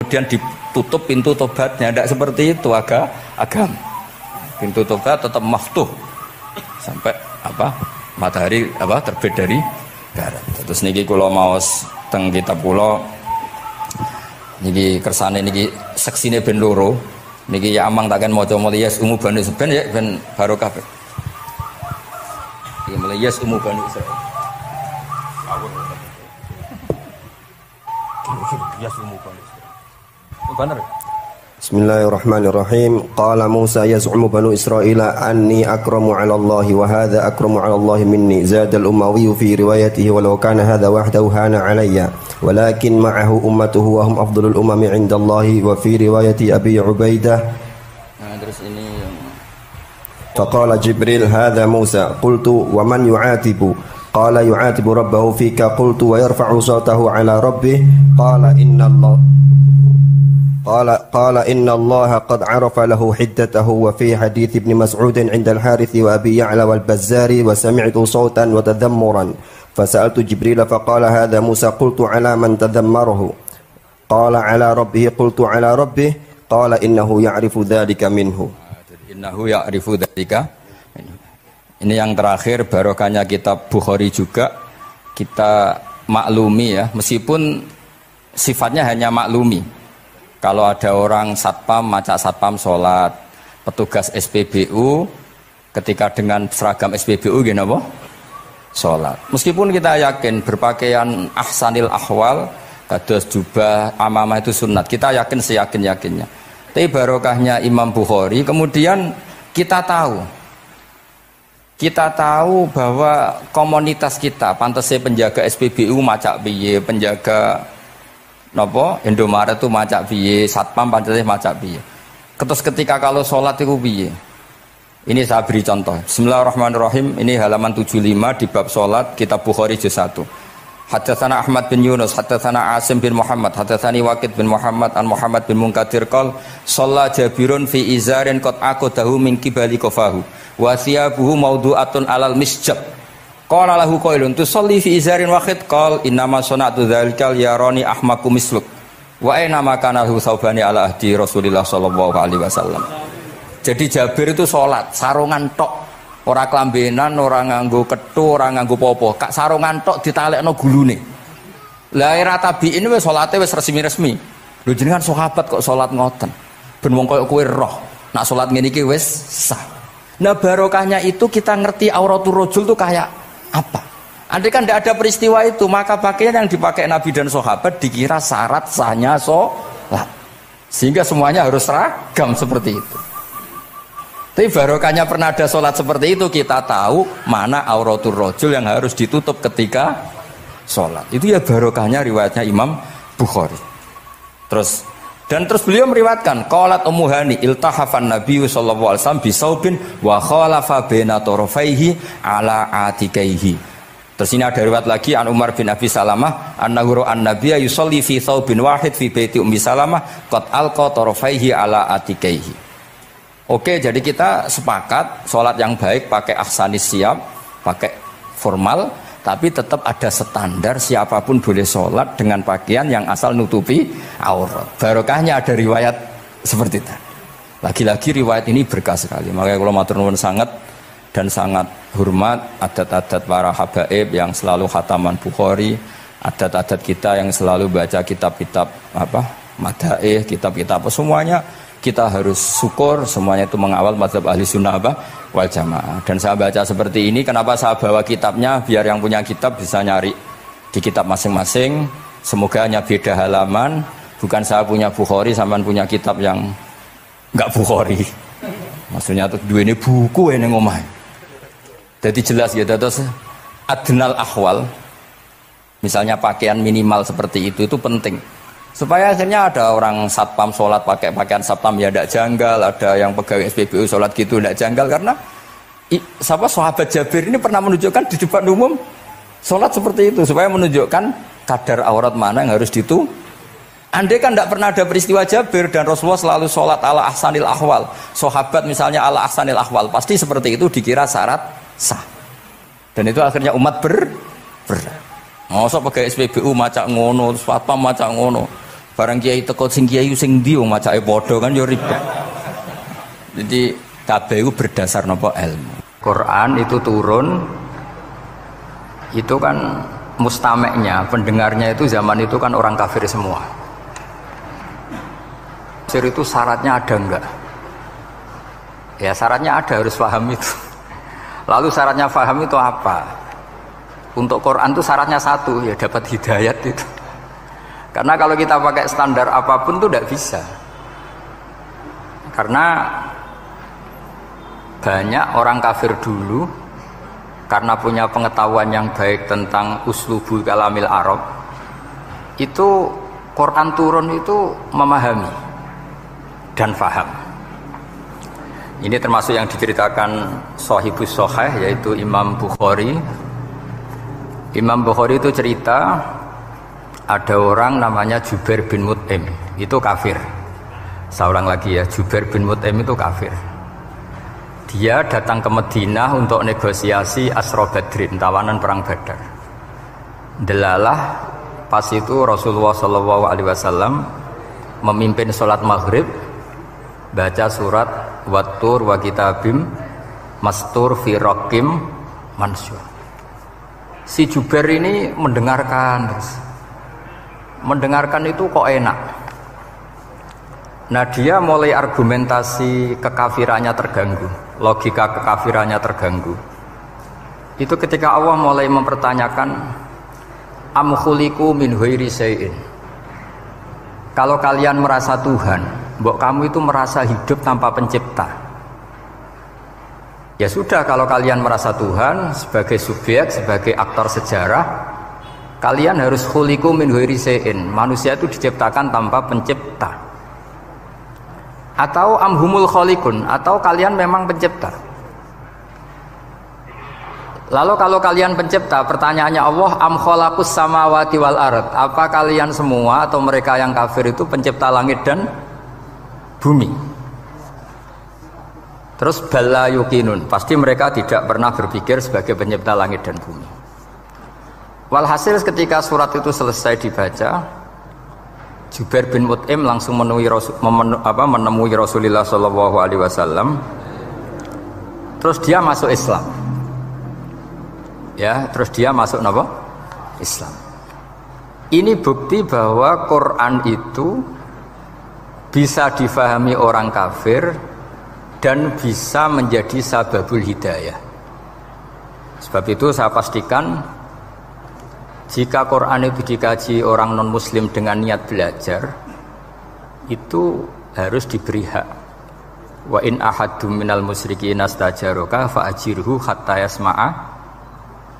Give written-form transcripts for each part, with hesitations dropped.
kemudian ditutup pintu tobatnya. Tidak seperti itu agama. Pintu tobat tetap maftuh sampai matahari terbit dari barat. Terus niki kula maos teng kitab kula niki kersane niki seksine ben loro. Niki ya amang takkan maca muliyas umu bani seben ya ben barokah. Iki muliyas umu bani Israil. Benar. Bismillahirrahmanirrahim. Qala Musa yaz'umu banu Israila anni akramu 'ala Allah wa hadha akramu 'ala Allah minni. Zada al-Umawi fi riwayatihi walau kana hadha wahdahu hana 'alayya walakin ma'ahu ummatuhu wa hum afdalul umami 'inda Allah wa fi riwayati Abi Ubaidah. Nah, terus ini faqala Jibril hadha Musa qultu wa man yu'atibu qala yu'atibu rabbahu fika qultu wa yarfa'u sawtahu 'ala rabbih qala inna Allah قال إن الله قد عرف له حدته وفي حديث ابن مسعود عند الحارث وأبي يعلى والبزار وسمعت صوتا وتذمرا فسألت جبريل فقال هذا موسى قلت على من تذمره قال على ربه قلت على ربه قال إنه يعرف ذلك منه. Ini yang terakhir barokahnya kitab Bukhari juga kita maklumi ya, meskipun sifatnya hanya maklumi. Kalau ada orang satpam, macak satpam sholat, petugas SPBU ketika dengan seragam SPBU gini apa? Sholat. Meskipun kita yakin berpakaian ahsanil ahwal, kados jubah, amamah itu sunat. Kita yakin seyakin-yakinnya. Tapi barokahnya Imam Bukhari, kemudian kita tahu bahwa komunitas kita, pantasnya penjaga SPBU macak piye, penjaga napa Indomaret itu macak piye, satpam pancete macak piye. Terus ketika kalau sholat itu piye? Ini saya beri contoh. Bismillahirrahmanirrahim. Ini halaman 75 di bab sholat kitab Bukhari juz 1. Haddatsana Ahmad bin Yunus, haddatsana Asim bin Muhammad, haddatsani Waqid bin Muhammad an Muhammad bin Munkadir qol shalla Jabirun fi izarin qad aqadahu min qibali qafahu wa thiyabuhu mawdu'atun alal misjab. Qala lahu qailun tusalli fi izarin wahid qal innama sana'tu dzalikal yarani ahmaku misluk wa aina ma kana hu saubani ala ahdi Rasulillah sallallahu alaihi wasallam. Jadi Jabir itu salat sarungan tok, ora klambenan, ora nganggo kethu, ora nganggo popo, kak sarungan tok ditalekno gulune. Lah era tabi'in wis salate wis resmi-resmi. Lho jenengan sahabat kok salat ngoten. Ben wong koyo kowe roh, nak salat ngene iki wis sah. Nah barokahnya itu kita ngerti auratul rajul itu kayak apa? Andai kan tidak ada peristiwa itu, maka pakaian yang dipakai Nabi dan sahabat dikira syarat sahnya sholat, sehingga semuanya harus seragam seperti itu. Tapi barokahnya pernah ada sholat seperti itu, kita tahu mana auratul rajul yang harus ditutup ketika sholat. Itu ya barokahnya riwayatnya Imam Bukhari. Terus beliau meriwayatkan qalat Ummu Hani iltahafan Nabi sallallahu alaihi wasallam bisaubin wa khalafa baina tarafaihi ala atikaihi. Terus ini ada riwayat lagi an Umar bin Abi Salamah annahu an nabiyya yusalli fi saubin wahid fi baiti Ummi Salamah qad alqa tarafaihi ala atikaihi. Oke, jadi kita sepakat salat yang baik pakai ahsanis siap, pakai formal, tapi tetap ada standar siapapun boleh sholat dengan pakaian yang asal nutupi aurat. Barokahnya ada riwayat seperti itu. Lagi-lagi riwayat ini berkah sekali. Makanya kalau matur nuwun sangat dan sangat hormat adat-adat para habaib yang selalu khataman Bukhari, adat-adat kita yang selalu baca kitab-kitab madaih, kitab-kitab semuanya kita harus syukur, semuanya itu mengawal mazhab ahli sunnah wal jamaah. Dan saya baca seperti ini, kenapa saya bawa kitabnya, biar yang punya kitab bisa nyari di kitab masing-masing. Semoga hanya beda halaman, bukan saya punya Bukhari sampean punya kitab yang enggak Bukhari. Maksudnya tuh dua ini buku ini ngomah. Jadi jelas gitu. Terus adnal ahwal, misalnya pakaian minimal seperti itu penting. Supaya akhirnya ada orang satpam sholat pakai pakaian satpam ya tidak janggal, ada yang pegawai SPBU sholat gitu tidak janggal, karena sahabat Jabir ini pernah menunjukkan di depan umum sholat seperti itu supaya menunjukkan kadar aurat mana yang harus ditu. Andai kan tidak pernah ada peristiwa Jabir dan Rasulullah selalu sholat ala ahsanil ahwal, sahabat misalnya ala ahsanil ahwal, pasti seperti itu dikira syarat sah. Dan itu akhirnya umat berat. Masa pegawai SPBU macak ngono, satpam macak ngono. Barang kiai teko sing kiai sing ndi wong macake padha kan yo ribet. Jadi kabeh iku berdasar napa ilmu. Quran itu turun itu kan mustameknya, pendengarnya itu zaman itu kan orang kafir semua. Tafsir itu syaratnya ada enggak? Ya syaratnya ada, harus paham itu. Lalu syaratnya paham itu apa? Untuk Quran itu syaratnya satu, ya dapat hidayat itu. Karena kalau kita pakai standar apapun itu tidak bisa. Karena banyak orang kafir dulu karena punya pengetahuan yang baik tentang uslubul kalamil Arab, itu Quran turun itu memahami dan faham. Ini termasuk yang diceritakan Shahihus Shahih, yaitu Imam Bukhari. Imam Bukhari itu cerita ada orang namanya Jubair bin Mut'im, itu kafir. Saya ulang lagi ya, Jubair bin Mut'im itu kafir. Dia datang ke Madinah untuk negosiasi Asra Badrin, tawanan perang Badar. Delalah pas itu Rasulullah SAW memimpin sholat maghrib, baca surat Wattur wa kitabim mastur fi raqim mansyur. Si Jubair ini mendengarkan terus. Mendengarkan itu kok enak. Nah dia mulai argumentasi kekafirannya terganggu, logika kekafirannya terganggu. Itu ketika Allah mulai mempertanyakan am khuliqu min ghairi syai'in. Kalau kalian merasa Tuhan, mbok kamu itu merasa hidup tanpa pencipta. Ya sudah, kalau kalian merasa Tuhan sebagai subjek, sebagai aktor sejarah, kalian harus khuliqu min ghairi syai'in. Manusia itu diciptakan tanpa pencipta. Atau amhumul khaliqun, atau kalian memang pencipta. Lalu kalau kalian pencipta, pertanyaannya Allah, am khalaqus samawati wal ard, apa kalian semua atau mereka yang kafir itu pencipta langit dan bumi? Terus bala yuqinun, pasti mereka tidak pernah berpikir sebagai pencipta langit dan bumi. Walhasil ketika surat itu selesai dibaca, Jubair bin Mut'im langsung menemui Rasulullah SAW. Terus dia masuk Islam. Ya, terus dia masuk apa? Islam. Ini bukti bahwa Quran itu bisa difahami orang kafir dan bisa menjadi sababul hidayah. Sebab itu saya pastikan jika Quran itu dikaji orang non-muslim dengan niat belajar, itu harus diberi hak. Wa in ahadum minal musyrikin astajaroka fa'ajirhu hatta yasma'a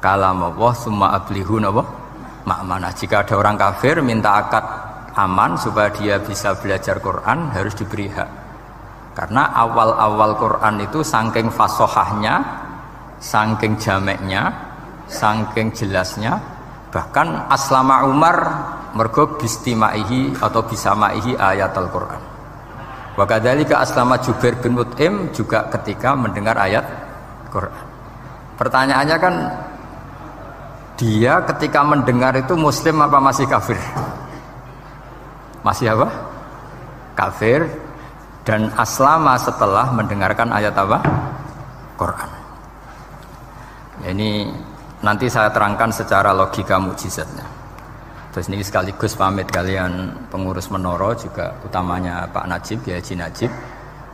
kalam Allah summa ablihu ma'manah. Jika ada orang kafir minta akad aman supaya dia bisa belajar Quran, harus diberi hak. Karena awal-awal Quran itu saking fasohahnya, saking jameknya, saking jelasnya, bahkan aslama Umar mergo bistimaihi atau bisamaihi ayat Al-Quran. Wa kadzalika aslama Jubair bin Mut'im juga ketika mendengar ayat Quran. Pertanyaannya kan, dia ketika mendengar itu muslim apa masih kafir? Masih apa? Kafir. Dan aslama setelah mendengarkan ayat apa? Quran. Ya, ini nanti saya terangkan secara logika mukjizatnya. Terus ini sekaligus pamit kalian pengurus menara, juga utamanya Pak Najib, ya Haji Najib.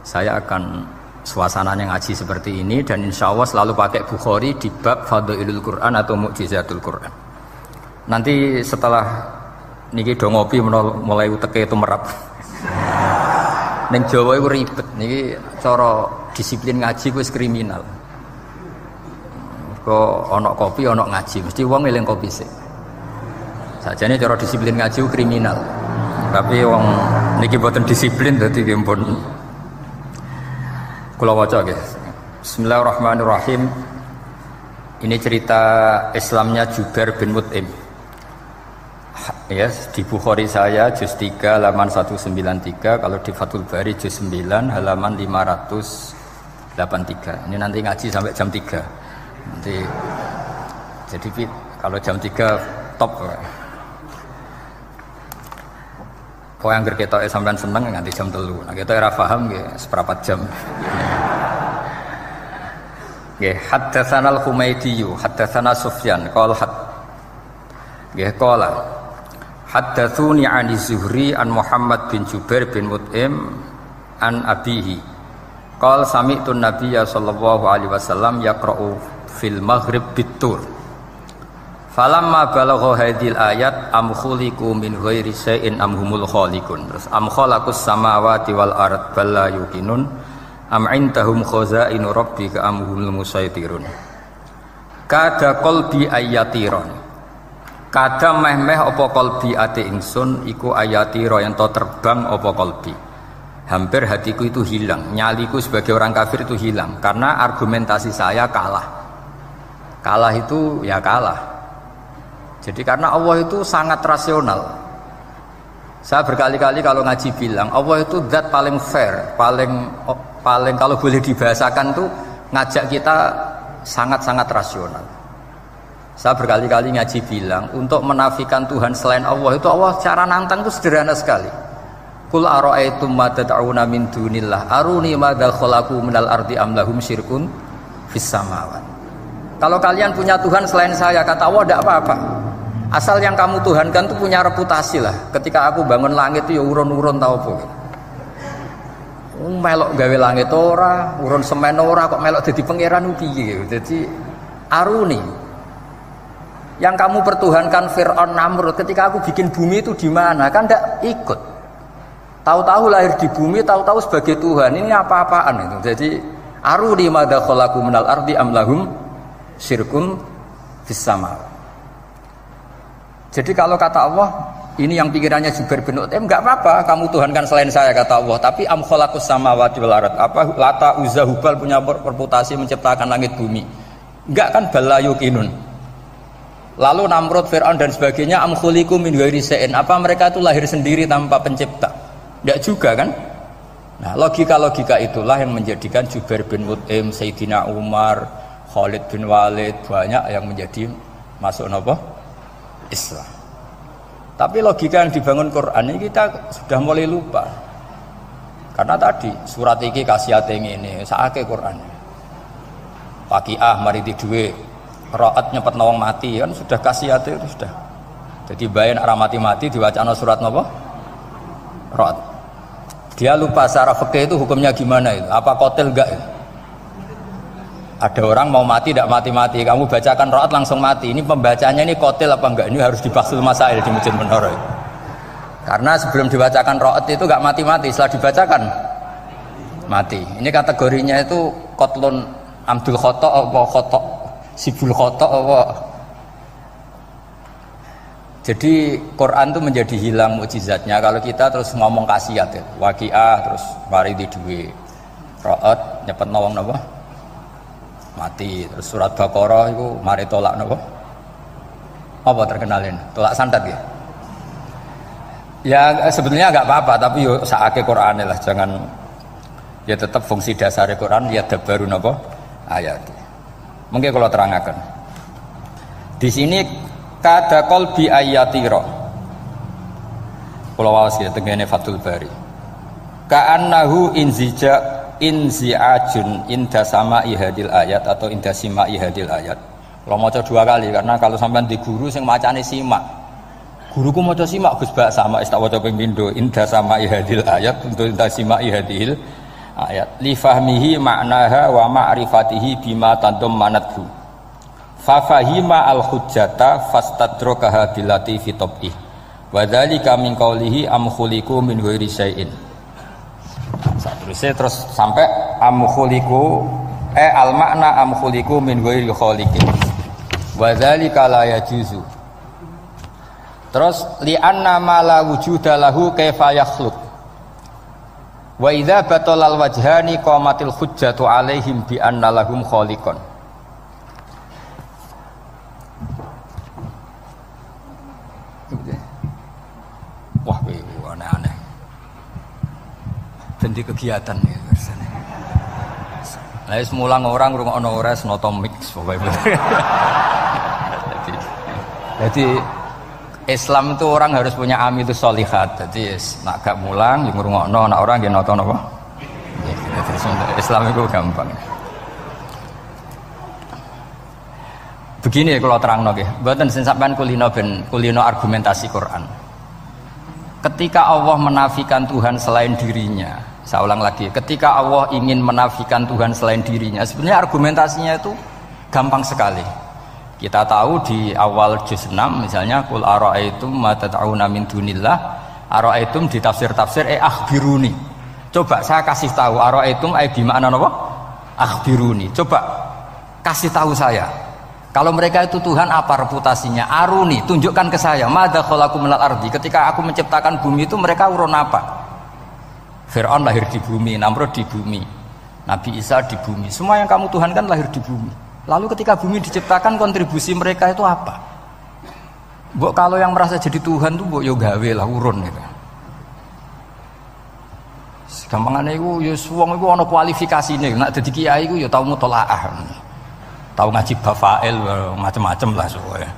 Saya akan suasananya ngaji seperti ini, dan insya Allah selalu pakai Bukhari di bab Fadhailul Quran atau Mukjizatul Quran. Nanti setelah niki do ngopi mulai uteke itu merap. Neng Jawa itu ribet, niki cara disiplin ngaji wis kriminal. Kok ono kopi ono ngaji, mesti wong eling kopi sih. Sajane cara disiplin ngaji kriminal. Tapi wong niki boten disiplin dadi pun kula waca nggih. Bismillahirrahmanirrahim. Ini cerita Islamnya Jubair bin Mut'im. Ya, di Bukhari saya juz 3 halaman 193, kalau di Fathul Bari juz 9 halaman 583. Ini nanti ngaji sampai jam 3. Nanti jadi kalau jam 3 top. Kau yang kerketok sampean seneng nganti jam 3. Nah kita ora paham nggih seperempat jam. Nggih, haddatsana al-Humaydi, haddatsana Sufyan, qala nggih qala haddatsuni 'ani Zuhri an Muhammad bin Jubair bin Mut'im an abihi. Qala sami'tu an-nabiyya sallallahu alaihi wasallam yaqra'u fil maghrib bit-tur. Falamma balagha hadhil ayat am khuliqu min ghairi syai'in am humul khaliqun. Terus am khalaqus samawati wal ard bal la yuqinun am indahum khazainu rabbika am humul musaytirun. Kada qalbi ayatiron. Kada meh-meh apa qalbi ate ingsun iku ayatira yen to terbang apa qalbi. Hampir hatiku itu hilang, nyaliku sebagai orang kafir itu hilang karena argumentasi saya kalah. Kalah itu ya kalah. Jadi karena Allah itu sangat rasional. Saya berkali-kali kalau ngaji bilang Allah itu zat paling fair, paling kalau boleh dibahasakan tuh ngajak kita sangat-sangat rasional. Saya berkali-kali ngaji bilang untuk menafikan Tuhan selain Allah itu Allah cara nantang itu sederhana sekali. Qul ara'aytum ma tad'una min dunillah aruni madza khalaqu minal ardi am lahum syirkun fis samawati. Kalau kalian punya Tuhan selain saya, kata Allah tidak apa-apa. Asal yang kamu tuhankan itu punya reputasi lah. Ketika aku bangun langit itu ya urun-urun tau apa. Melok gawe langit ora, urun semen ora kok melok jadi pangeran piye. Jadi aruni. Yang kamu pertuhankan Fir'aun Namrud ketika aku bikin bumi itu di mana? Kan tidak ikut. Tahu-tahu lahir di bumi, tahu-tahu sebagai Tuhan. Ini apa-apaan itu. Jadi aruni madza khalaqu minal ardi am lahum syirkun fis samawati. Jadi kalau kata Allah, ini yang pikirannya Jubair bin Mut'im, enggak apa-apa kamu tuhankan selain saya kata Allah, tapi am khalaqus samawati wal ard. Apa Lata Uzza Hubal punya reputasi menciptakan langit bumi. Enggak kan bal la yuqinun. Lalu Namrud, Fir'aun dan sebagainya am khuliqu min ghairi syai'in. Apa mereka itu lahir sendiri tanpa pencipta? Enggak juga kan? Nah, logika-logika itulah yang menjadikan Jubair bin Mut'im, Sayyidina Umar, Khalid bin Walid banyak yang menjadi masuk napa? Islam. Tapi logika yang dibangun Quran ini kita sudah mulai lupa. Karena tadi surat iki kasihate ngene, sakake Quran. Waqiah mari di duwe, Ra'at nyepet wong mati kan sudah kasihate itu sudah. Jadi bayan arah mati-mati diwacana surat napa? Ra'at. Dia lupa secara fikih itu hukumnya gimana itu? Apa qatil enggak itu? Ada orang mau mati tidak mati-mati, kamu bacakan Ra'at langsung mati. Ini pembacanya ini qatil apa enggak? Ini harus dibahsul masail di Masjid Menara. Karena sebelum dibacakan Ra'at itu enggak mati-mati, setelah dibacakan mati. Ini kategorinya itu qatlun amdul khata apa khata sibul khata apa. Jadi Quran itu menjadi hilang mukjizatnya kalau kita terus ngomong khasiat ya. Waqiah terus mari di duwe. Ra'at nyepet nawang napa? Mati. Terus surat Baqarah itu mari tolak napa? Apa terkenalin? Tolak santet ya? Ya sebetulnya enggak apa-apa tapi yo sakake Qur'ane lah, jangan ya tetap fungsi dasar Quran ya dabaru napa? Ayat. Mungkin kalau terangkan. Di sini kada qalbi ayatira. Kula waos ya tengene Fathul Bari. Ka'annahu inzi'ajun inda sama'i hadil ayat atau inda sima'i hadil ayat. Kalau maca 2 kali karena kalau sampean di guru sing macane simak. Guruku maca simak Gus Bak sama tak waca ping pindho inda sama'i hadil ayat untuk inda sima'i hadil ayat. Li fahmihi ma'naha wa ma'rifatihi bima tadammanathu. Fa fahima al-hujjata fastadrakaha billati fi tabih. Wa dzalika min qawlihi am khuliqu min ghairi syai'in. Terus sampai am khuliqu al makna am khuliqu min ghairi khaliqin wa dzalika la yajuzu. Terus li anna ma la wujuda lahu kaifa yakhluq wa idza batalal wajhani qamatil hujjatu alaihim bi anna lahum khaliqan. Wah, aneh-aneh. Dan di kegiatan ya biasanya. Lah semulang orang ngrungokno ora noto mix pokoke. Jadi Islam itu orang harus punya amilus sholihat. Jadi nak gak mulang yang ngrungokno, nak orang yang nonton apa? Islam itu gampang. Begini kalau terang nggih, mboten sing sampean kulino argumentasi Quran. Ketika Allah menafikan Tuhan selain dirinya, saya ulang lagi, ketika Allah ingin menafikan Tuhan selain dirinya, sebenarnya argumentasinya itu gampang sekali. Kita tahu di awal juz 6 misalnya qul ara'aitum ma tad'una min dunillah, ara'aitum di tafsir-tafsir akhbiruni. Coba saya kasih tahu ara'aitum gimana napa? Akhbiruni. Coba kasih tahu saya. Kalau mereka itu Tuhan apa reputasinya? Aruni, tunjukkan ke saya. Madza khalaqakum minal ardi. Ketika aku menciptakan bumi itu mereka urun apa? Fir'aun lahir di bumi, Namrud di bumi, Nabi Isa di bumi. Semua yang kamu tuhankan lahir di bumi. Lalu ketika bumi diciptakan kontribusi mereka itu apa? Mbok kalau yang merasa jadi Tuhan tuh mbok yo gawe lah urun gitu. Gampangane iku yo wong iku ana kualifikasine. Nek dadi kiai iku yo tau mutolaah. Tahu ngaji bafail macam-macam lah soalnya.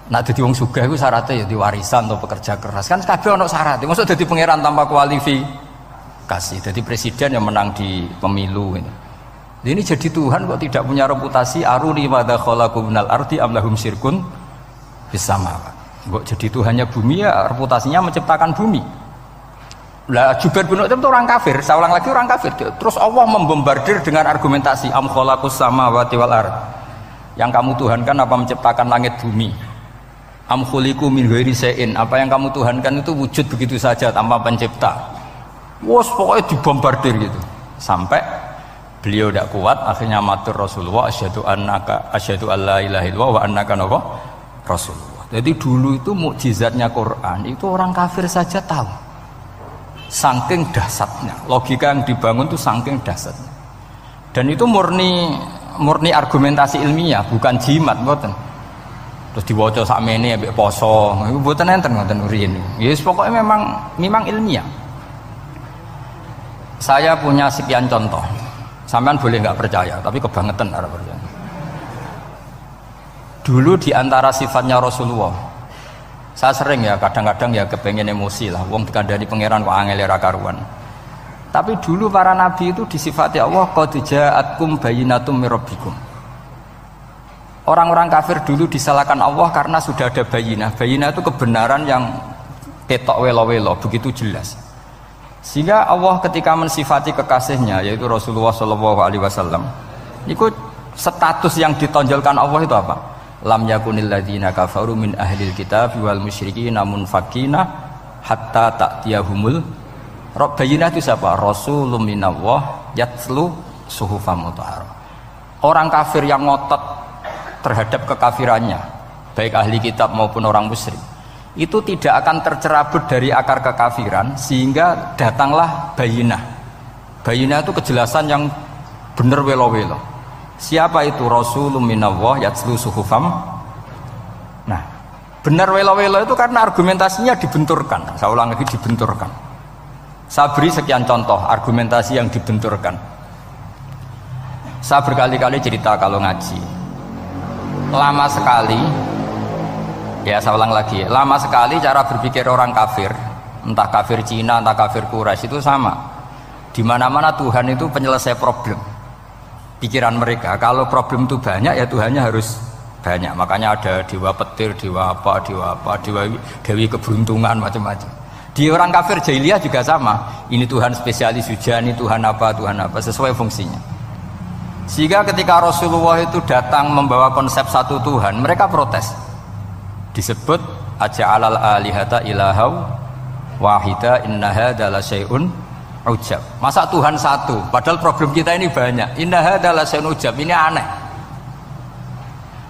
Nak dadi wong sugih iku syaratnya ya diwarisan atau pekerja keras. Kan kabeh ono syarat. Maksud dadi pangeran tanpa kualifikasi. Dadi presiden yang menang di pemilu ini. Ini jadi Tuhan kok tidak punya reputasi aruni madza khalaqu minal ardi am lahum syirkun fis samawat. Kok jadi Tuhannya bumi ya reputasinya menciptakan bumi. Lah Jubair bin Mut'im itu orang kafir, saya ulang lagi orang kafir. Terus Allah membombardir dengan argumentasi am khalaqus samawati wal ard. Yang kamu tuhankan apa menciptakan langit bumi? Am khuliqu min ghairi syai'in, apa yang kamu tuhankan itu wujud begitu saja tanpa pencipta. Wos pokoknya dibombardir gitu. Sampai beliau tidak kuat akhirnya matur Rasulullah asyhadu alla ilaha illallah wa annaka rasulullah. Jadi dulu itu mukjizatnya Quran itu orang kafir saja tahu. Saking dahsyatnya, logika yang dibangun itu saking dahsyatnya. Dan itu murni argumentasi ilmiah, bukan jimat, mboten. Terus diwaca sakmene ambek poso, iku mboten enten ngoten riyen. Ya pokoknya memang ilmiah. Saya punya sekian contoh. Sampean boleh nggak percaya, tapi kebangetan ora percaya. Dulu di antara sifatnya Rasulullah, saya sering ya kadang-kadang ya kepengen emosi lah, wong dikandani pangeran kok angel ra karuan. Tapi dulu para nabi itu disifati Allah qad ja'atkum bayyinatum mir rabbikum. Orang-orang kafir dulu disalahkan Allah karena sudah ada bayinah. Bayinah itu kebenaran yang ketok welo-welo, begitu jelas. Sehingga Allah ketika mensifati kekasihnya yaitu Rasulullah SAW, itu status yang ditonjolkan Allah itu apa? Lam yakunil ladzina kafaru min ahlil kitab wal musyrikin munfakina hatta ta'tiyahumul bayinah. Itu siapa? Rasulun minallah yatslu suhufam mutahharah. Orang kafir yang ngotot terhadap kekafirannya, baik ahli kitab maupun orang musyrik, itu tidak akan tercerabut dari akar kekafiran sehingga datanglah bayinah. Bayinah itu kejelasan yang benar welo-welo. Siapa itu? Rasulun minallah yatslu suhufam. Nah, benar welo-welo itu karena argumentasinya dibenturkan. Saya ulang lagi, dibenturkan. Saya beri sekian contoh argumentasi yang dibenturkan. Saya berkali-kali cerita kalau ngaji. Lama sekali, ya saya ulang lagi, lama sekali cara berpikir orang kafir, entah kafir Cina, entah kafir Quraisy itu sama. Di mana-mana Tuhan itu penyelesai problem. Pikiran mereka, kalau problem itu banyak ya Tuhannya harus banyak. Makanya ada dewa petir, dewa dewi keberuntungan, macam-macam. Di orang kafir jahiliyah juga sama. Ini Tuhan spesialis hujan, ini Tuhan apa, sesuai fungsinya. Sehingga ketika Rasulullah itu datang membawa konsep satu Tuhan, mereka protes. Disebut aja'alal alihata ilahau wahida inna hadza la syai'un ujab. Masa Tuhan satu, padahal problem kita ini banyak. Inna hadza la syai'un ujab, ini aneh.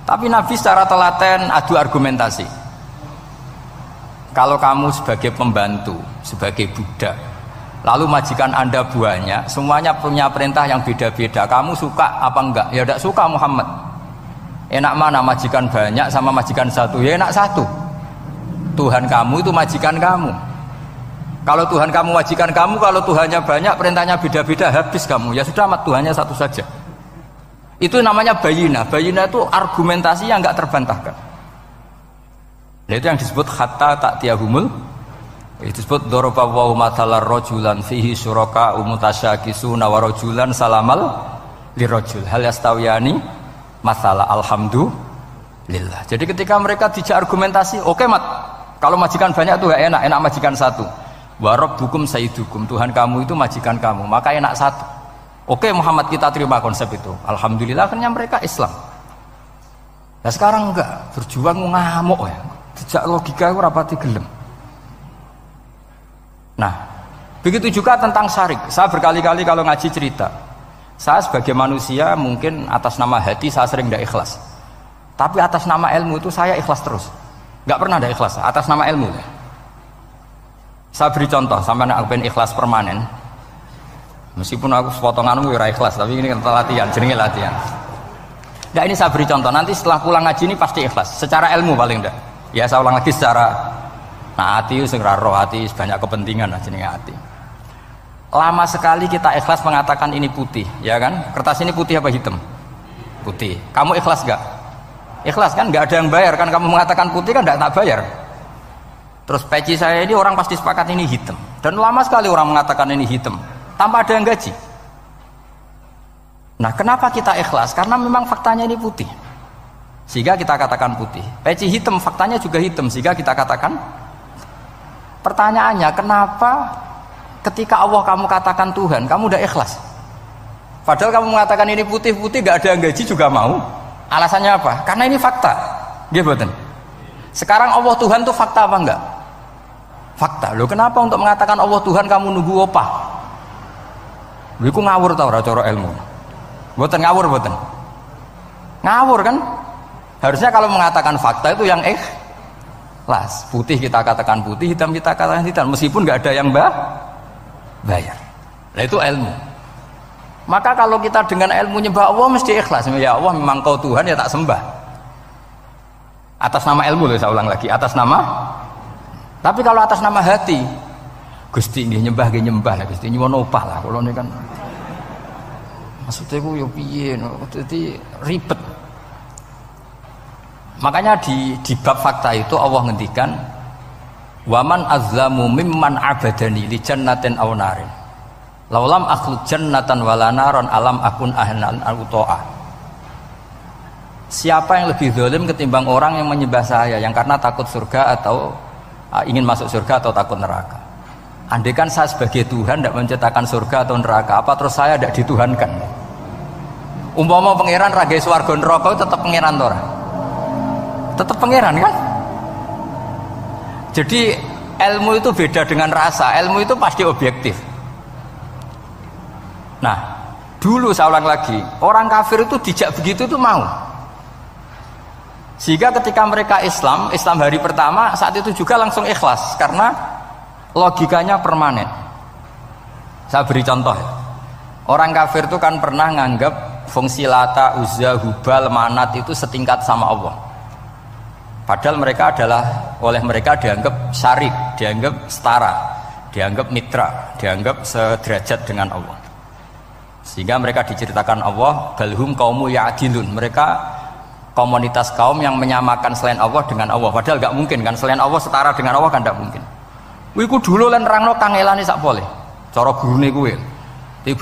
Tapi Nabi secara telaten adu argumentasi. Kalau kamu sebagai pembantu, sebagai budak, lalu majikan Anda banyak, semuanya punya perintah yang beda-beda. Kamu suka apa enggak? Ya tidak suka Muhammad. Enak mana majikan banyak sama majikan satu? Ya enak satu. Tuhan kamu itu majikan kamu. Kalau Tuhan kamu majikan kamu, kalau Tuhannya banyak, perintahnya beda-beda, habis kamu. Ya sudah, Tuhannya satu saja. Itu namanya bayinah. Bayinah itu argumentasi yang enggak terbantahkan. Nah, itu yang disebut hatta ta'tiyahumul, itu disebut daraba wa mathalar rajulan fihi syuraka mutasyakisuna wa rajulan salamal lirajul hal yastawiyani masalah alhamdulillah. Jadi ketika mereka dijak argumentasi, oke mat, kalau majikan banyak itu gak enak, enak majikan satu. Wa rabbukum sayyidukum, Tuhan kamu itu majikan kamu, maka enak satu. Oke Muhammad, kita terima konsep itu. Alhamdulillah akhirnya mereka Islam. Nah sekarang enggak, berjuang ngamuk ya. Dijak logika itu rapati gelem. Nah, begitu juga tentang syirik. Saya berkali-kali kalau ngaji cerita, saya sebagai manusia mungkin atas nama hati saya sering tidak ikhlas, tapi atas nama ilmu itu saya ikhlas terus, nggak pernah ada ikhlas atas nama ilmu. Saya beri contoh, sampai aku pengen ikhlas permanen, meskipun aku sepotonganmu ya ikhlas, tapi ini kan latihan, jenenge latihan. Nah ini saya beri contoh, nanti setelah pulang ngaji ini pasti ikhlas, secara ilmu paling enggak. Ya saya ulang lagi secara hati itu roh hati banyak kepentingan lah jenenge hati. Lama sekali kita ikhlas mengatakan ini putih, ya kan? Kertas ini putih apa hitam? Putih. Kamu ikhlas gak? Ikhlas kan? Gak ada yang bayar kan? Kamu mengatakan putih kan gak bayar. Terus peci saya ini orang pasti sepakat ini hitam. Dan lama sekali orang mengatakan ini hitam tanpa ada yang gaji. Nah kenapa kita ikhlas? Karena memang faktanya ini putih, sehingga kita katakan putih. Peci hitam faktanya juga hitam, sehingga kita katakan. Pertanyaannya, kenapa ketika Allah kamu katakan Tuhan, kamu udah ikhlas? Padahal kamu mengatakan ini putih-putih, gak ada yang gaji juga mau. Alasannya apa? Karena ini fakta. Dia betul. Sekarang Allah Tuhan itu fakta apa enggak? Fakta. Loh kenapa untuk mengatakan Allah Tuhan kamu nunggu opah? Loh itu ngawur tau cara ilmu. Betul ngawur betul. Ngawur kan? Harusnya kalau mengatakan fakta itu yang ikhlas. Putih kita katakan putih, hitam kita katakan hitam, meskipun nggak ada yang bayar. Nah itu ilmu. Maka kalau kita dengan ilmu nyembah Allah mesti ikhlas. Ya Allah memang kau Tuhan ya tak sembah. Atas nama ilmu loh, saya ulang lagi, atas nama. Tapi kalau atas nama hati, Gusti nggih nyembah lah, Gusti nyuwun opah lah. Kalau ini kan maksudnya ku yo piye, jadi ribet. Makanya di bab fakta itu Allah ngendikan waman azlamu mimman abadani li jannatin aw narin laulam akhluq jannatan wala naron alam akun ahlan al-uto'ah. Siapa yang lebih zalim ketimbang orang yang menyembah saya yang karena takut surga atau ingin masuk surga atau takut neraka. Andaikan saya sebagai Tuhan tidak menciptakan surga atau neraka, apa terus saya tidak dituhankan? Umpama pangeran raga swarga neraka tetap pangeran to ora? Tetap pangeran kan? Jadi ilmu itu beda dengan rasa, ilmu itu pasti objektif. Nah, dulu saya ulang lagi, orang kafir itu dijak begitu itu mau. Sehingga ketika mereka Islam hari pertama saat itu juga langsung ikhlas karena logikanya permanen. Saya beri contoh ya. Orang kafir itu kan pernah nganggap fungsi Lata, Uzza, Hubal, Manat itu setingkat sama Allah. Padahal mereka oleh mereka dianggap syarik, dianggap setara, dianggap mitra, dianggap sederajat dengan Allah. Sehingga mereka diceritakan Allah balhum qaumu ya'dilun, mereka komunitas kaum yang menyamakan selain Allah dengan Allah. Padahal gak mungkin kan, selain Allah setara dengan Allah kan gak mungkin. Wiku dulu lan nerangno kangelane sak boleh. Cara gurune kuwi. Iki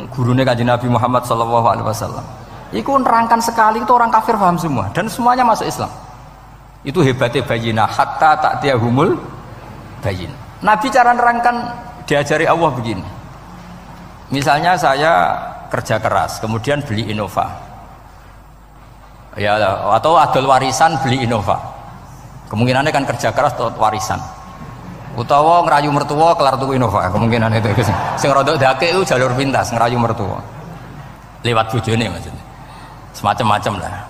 gurune Kanjeng Nabi Muhammad sallallahu alaihi wasallam. Iku nerangkan sekali itu orang kafir paham semua dan semuanya masuk Islam. Itu hebatnya bayinah hatta ta'tiyahumul bayin. Nabi cara nerangkan diajari Allah begini. Misalnya saya kerja keras, kemudian beli Innova. Ya, atau adol warisan beli Innova. Kemungkinannya kan kerja keras atau warisan. Utawa ngerayu mertua kelar tuku Innova, kemungkinan itu. Sing rodok dake itu jalur pintas ngerayu mertua. Lewat bojone maksudnya. Semacam-macam lah.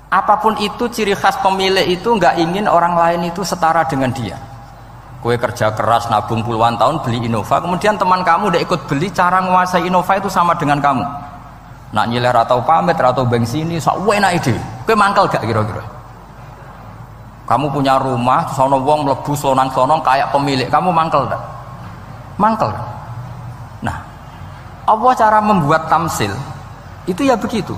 Apapun itu ciri khas pemilik itu nggak ingin orang lain itu setara dengan dia. Kue kerja keras nabung puluhan tahun beli Innova, kemudian teman kamu udah ikut beli, cara menguasai Innova itu sama dengan kamu. Nak nyiler atau pamit atau bensin ini, sok enak ide. Kue mangkel gak kira-kira? Kamu punya rumah, sono wong mlebu slonang-slonong kayak pemilik, kamu mangkel gak? Mangkel. Nah, Allah cara membuat tamsil itu ya begitu.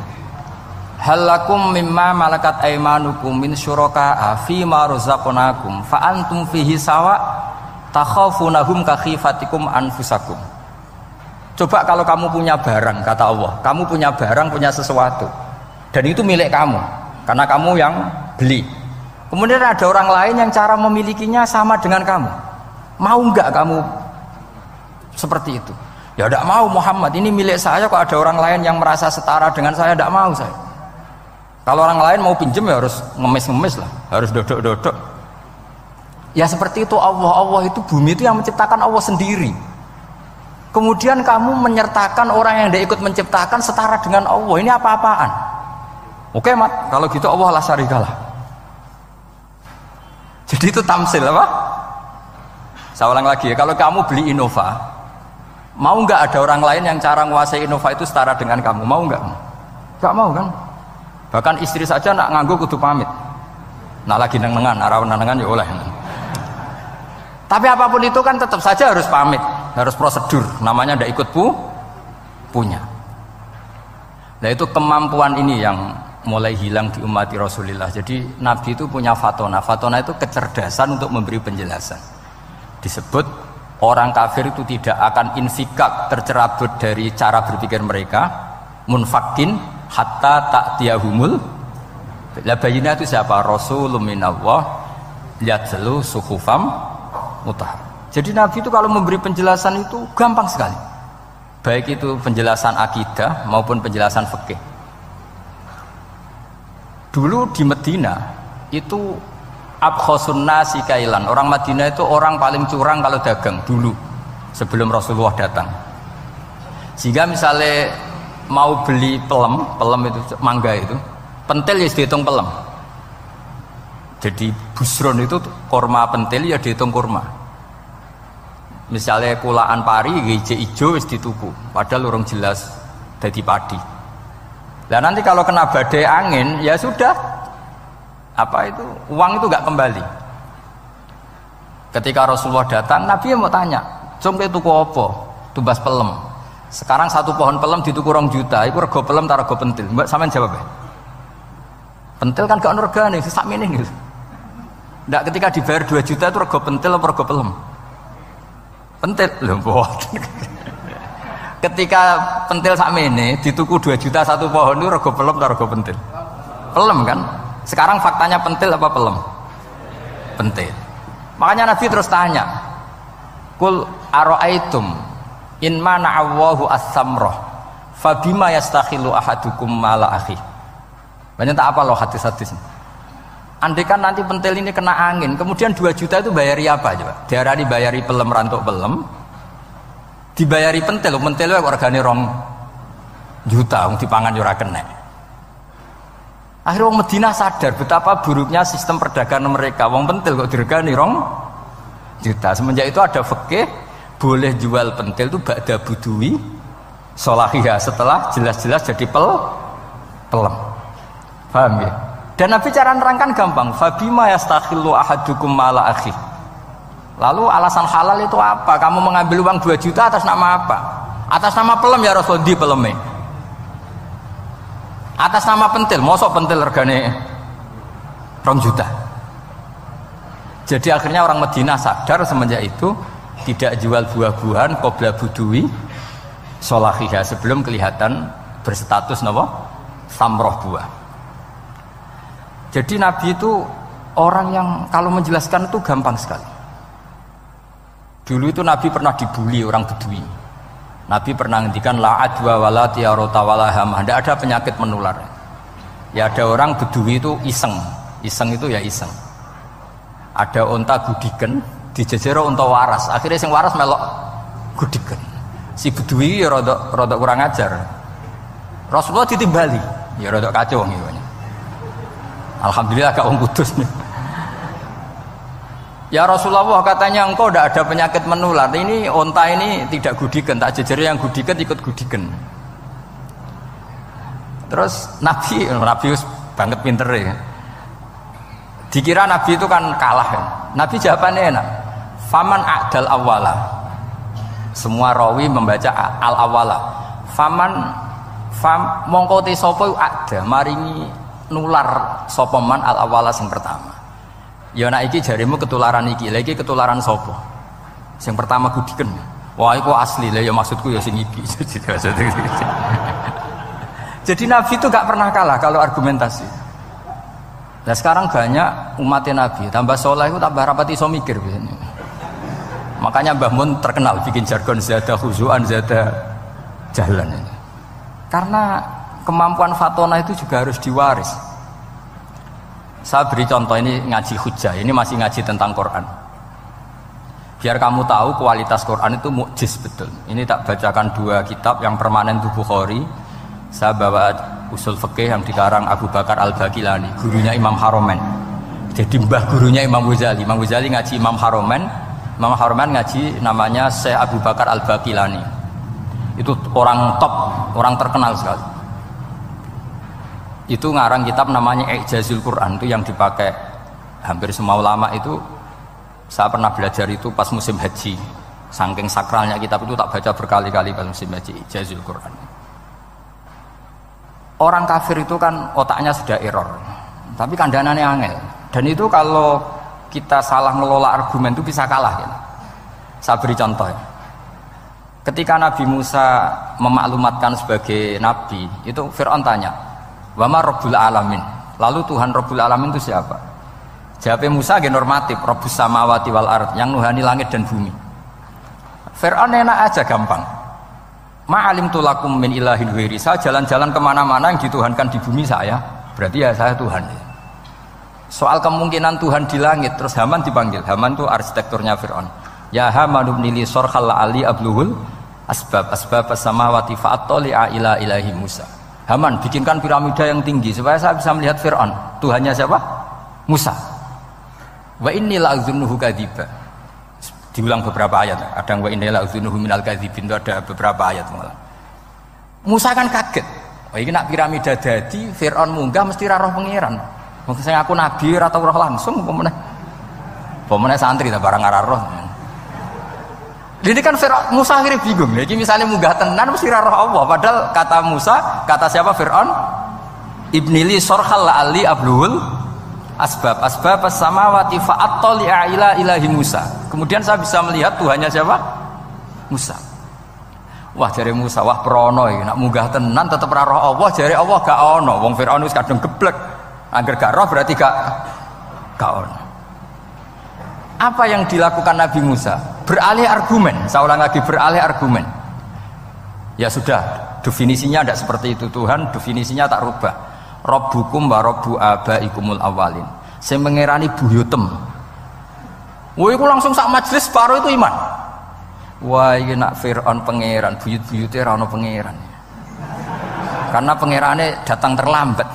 halakum mimma malakat aymanukum min syuraka'a fi ma razaqnakum fa antum fihi sawa takhafunahum ka khifatikum anfusakum. Coba kalau kamu punya barang, kata Allah, kamu punya barang, punya sesuatu, dan itu milik kamu karena kamu yang beli. Kemudian ada orang lain yang cara memilikinya sama dengan kamu, mau nggak kamu seperti itu? Ya tidak mau Muhammad, ini milik saya, kok ada orang lain yang merasa setara dengan saya, tidak mau saya. Kalau orang lain mau pinjem ya harus ngemis-ngemis lah, harus dodok-dodok. Ya seperti itu Allah itu, bumi itu yang menciptakan Allah sendiri. Kemudian kamu menyertakan orang yang tidak ikut menciptakan setara dengan Allah, ini apa-apaan? Oke Mat, kalau gitu Allah la syarikalah. Jadi itu tamsil apa? Saya ulang lagi ya, kalau kamu beli Innova, mau nggak ada orang lain yang cara menguasai Innova itu setara dengan kamu? Mau nggak? Nggak mau kan? Bahkan istri saja nak nganggo kudu pamit. Nah lagi nengan, arawan nengan ya oleh. Tapi apapun itu kan tetap saja harus pamit, harus prosedur. Namanya ndak ikut punya. Nah itu kemampuan ini yang mulai hilang di umat Rasulullah. Jadi Nabi itu punya fatona. Fatona itu kecerdasan untuk memberi penjelasan. Disebut orang kafir itu tidak akan infikak, tercerabut dari cara berpikir mereka, munfakin hatta ta'tiyahumul. La bayina itu siapa? Rasulun minallah yatlu suhufam mutahhar. Jadi Nabi itu kalau memberi penjelasan itu gampang sekali. Baik itu penjelasan akidah maupun penjelasan fikih. Dulu di Medina itu abkhasun nasi kailan. Orang Madinah itu orang paling curang kalau dagang dulu sebelum Rasulullah datang. Sehingga misalnya mau beli pelem itu mangga itu, pentil ya dihitung pelem. Jadi busron itu kurma pentil ya dihitung kurma. Misalnya kulaan pari hijau ijo wis dituku, padahal urung jelas dadi padi. Lah nanti kalau kena badai angin ya sudah, apa itu uang itu nggak kembali. Ketika Rasulullah datang, Nabi mau tanya, "Cung kowe tuku apa?" Tumbas pelem. Sekarang satu pohon pelem dituku 2 juta, iku rego pelem ta rego pentil? Mbak sampean jawab ya. Pentil kan gak ono regane, sakmene gitu. Ndak ketika dibayar 2 juta itu rego pentil apa rego pelem? Pentil lho mboten. Ketika pentil sakmene dituku 2 juta satu pohon itu rego pelem ta rego pentil? Pelem kan? Sekarang faktanya pentil apa pelem? Pentil. Makanya Nabi terus tanya, "Qul ara'aitum in mana'allahu as-samrah fabima yastakhilu ahadukum mala akhi." Banyak tak apa loh hadis-hadis. Andai kan nanti pentil ini kena angin, kemudian 2 juta itu bayari apa coba? Diarani bayari pelem rantuk pelem, dibayari pentil kok regane 2 juta, wong dipangan yo ora kena. Akhirnya wong Madinah sadar betapa buruknya sistem perdagangan mereka. Wong pentil kok diregani 2 juta. Semenjak itu ada fikih boleh jual pentil itu ba'da budui sholahiyah, setelah jelas-jelas jadi pelem. Paham ya? Dan Nabi cara nerangkan gampang, fabima yastakhillu ahadukum mala akhi. Lalu alasan halal itu apa? Kamu mengambil uang 2 juta atas nama apa? Atas nama pelem ya Rasul, di peleme. Atas nama pentil, mosok pentil regane 2 juta. Jadi akhirnya orang Madinah sadar semenjak itu tidak jual buah-buahan qabla budui sholahiyah, sebelum kelihatan berstatus napa? Samroh buah. Jadi Nabi itu orang yang kalau menjelaskan itu gampang sekali. Dulu itu Nabi pernah dibully orang Bedui. Nabi pernah ngendikan la adwa wala tiarota wala hamah, tidak ada penyakit menular. Ya ada orang Bedui itu iseng itu ya iseng. Ada unta gudiken, dijejero unta waras. Akhirnya sing waras melok gudiken. Si Bedui ya rada kurang ajar. Rasulullah ditimbali, ya rada kacau ngene. Alhamdulillah gak wong kudus nih. Ya Rasulullah, katanya engkau tidak ada penyakit menular. Ini onta ini tidak gudiken, tak jejeri yang gudiken ikut gudiken. Terus Nabi banget pinter ya. Dikira Nabi itu kan kalah ya. Nabi jawabannya enak. Faman a'dal awwala. Semua rawi membaca al awwala. Faman Fam mongko te sapa ada maringi nular sapa man al awala sing pertama. Ya nek iki jarimu ketularan iki, lha iki ketularan sapa? Sing pertama gudiken. Wah iku asli lah ya maksudku ya sing iki. Jadi Nabi itu gak pernah kalah kalau argumentasi. Nah sekarang banyak umatnya Nabi, tambah soleh itu tambah rapati iso mikir biasanya. Makanya Mbah Mun terkenal bikin jargon zada khuzuan zada jalan ini. Karena kemampuan fatona itu juga harus diwaris. Saya beri contoh ini ngaji hujjah, ini masih ngaji tentang Quran. Biar kamu tahu kualitas Quran itu mukjiz betul. Ini tak bacakan dua kitab yang permanen itu Bukhari. Saya bawa usul fikih yang dikarang Abu Bakar Al-Baqilani, gurunya Imam Haromen. Jadi mbah gurunya Imam Ghazali. Imam Ghazali ngaji Imam Haromen, Imam Haromen ngaji namanya Syekh Abu Bakar Al-Baqilani. Itu orang top, orang terkenal sekali. Itu ngarang kitab namanya I'jazul Quran, itu yang dipakai hampir semua ulama itu. Saya pernah belajar itu pas musim haji. Saking sakralnya kitab itu tak baca berkali-kali pas musim haji, I'jazul Quran. Orang kafir itu kan otaknya sudah error, tapi kandanannya angel. Dan itu kalau kita salah ngelola argumen itu bisa kalah. Gitu. Saya beri contoh. Ketika Nabi Musa memaklumatkan sebagai nabi, itu Fir'aun tanya, "Wama Rabbul Alamin?" Lalu Tuhan Rabbul Alamin itu siapa? Jawab Musa ge normatif, Rabbus samawati wal ard, yang nuhani langit dan bumi. Fir'aun enak aja gampang. Ma'alimtu lakum min ilahin ghairi. Saya jalan-jalan kemana-mana yang dituhankan di bumi saya, berarti ya saya Tuhan. Soal kemungkinan Tuhan di langit, terus Haman dipanggil. Haman itu arsitekturnya Fir'aun. Ya Haman ibnili sorkhal ali abluhul asbab as-samawati fa'attali'a ila ilahi Musa. Haman bikinkan piramida yang tinggi supaya saya bisa melihat Fir'aun. Tuhannya siapa? Musa. Wa inni la'adzunuhu kadziba. Diulang beberapa ayat. Ada wa inni la'adzunuhu minal kadzibin, itu ada beberapa ayat malah. Musa kan kaget. Oh ini nak piramida dadi Fir'aun munggah mesti ra roh pangeran. Wong sing aku nabi ora tau roh langsung pomene santri ta barang ora roh. Jadi kan Musa akhirnya bingung. Jadi misalnya munggah tenan mesti roh Allah. Padahal kata Musa, kata siapa Fir'aun? Ibnili sorkhal ali ablul asbab as-samawati fa'attali'a ila ilahi Musa. Kemudian saya bisa melihat Tuhannya siapa? Musa. Wah jare Musa, wah prono iki nak munggah tenan tetep ra roh Allah, jare Allah gak ono. Wong Fir'aun wis kadung geblek. Angger gak roh berarti gak ono. Apa yang dilakukan Nabi Musa? Beralih argumen. Saya ulang lagi, beralih argumen. Ya sudah, definisinya tidak seperti itu. Tuhan definisinya tak rubah. Rabbukum wa rabbu abaikumul awalin. Saya mengerani buyutem. Wah, itu langsung sak majelis separuh itu iman. Wah, ini nak Fir'aun pangeran, buyut-buyutnya ra ono pangeran. Karena pangerannya datang terlambat.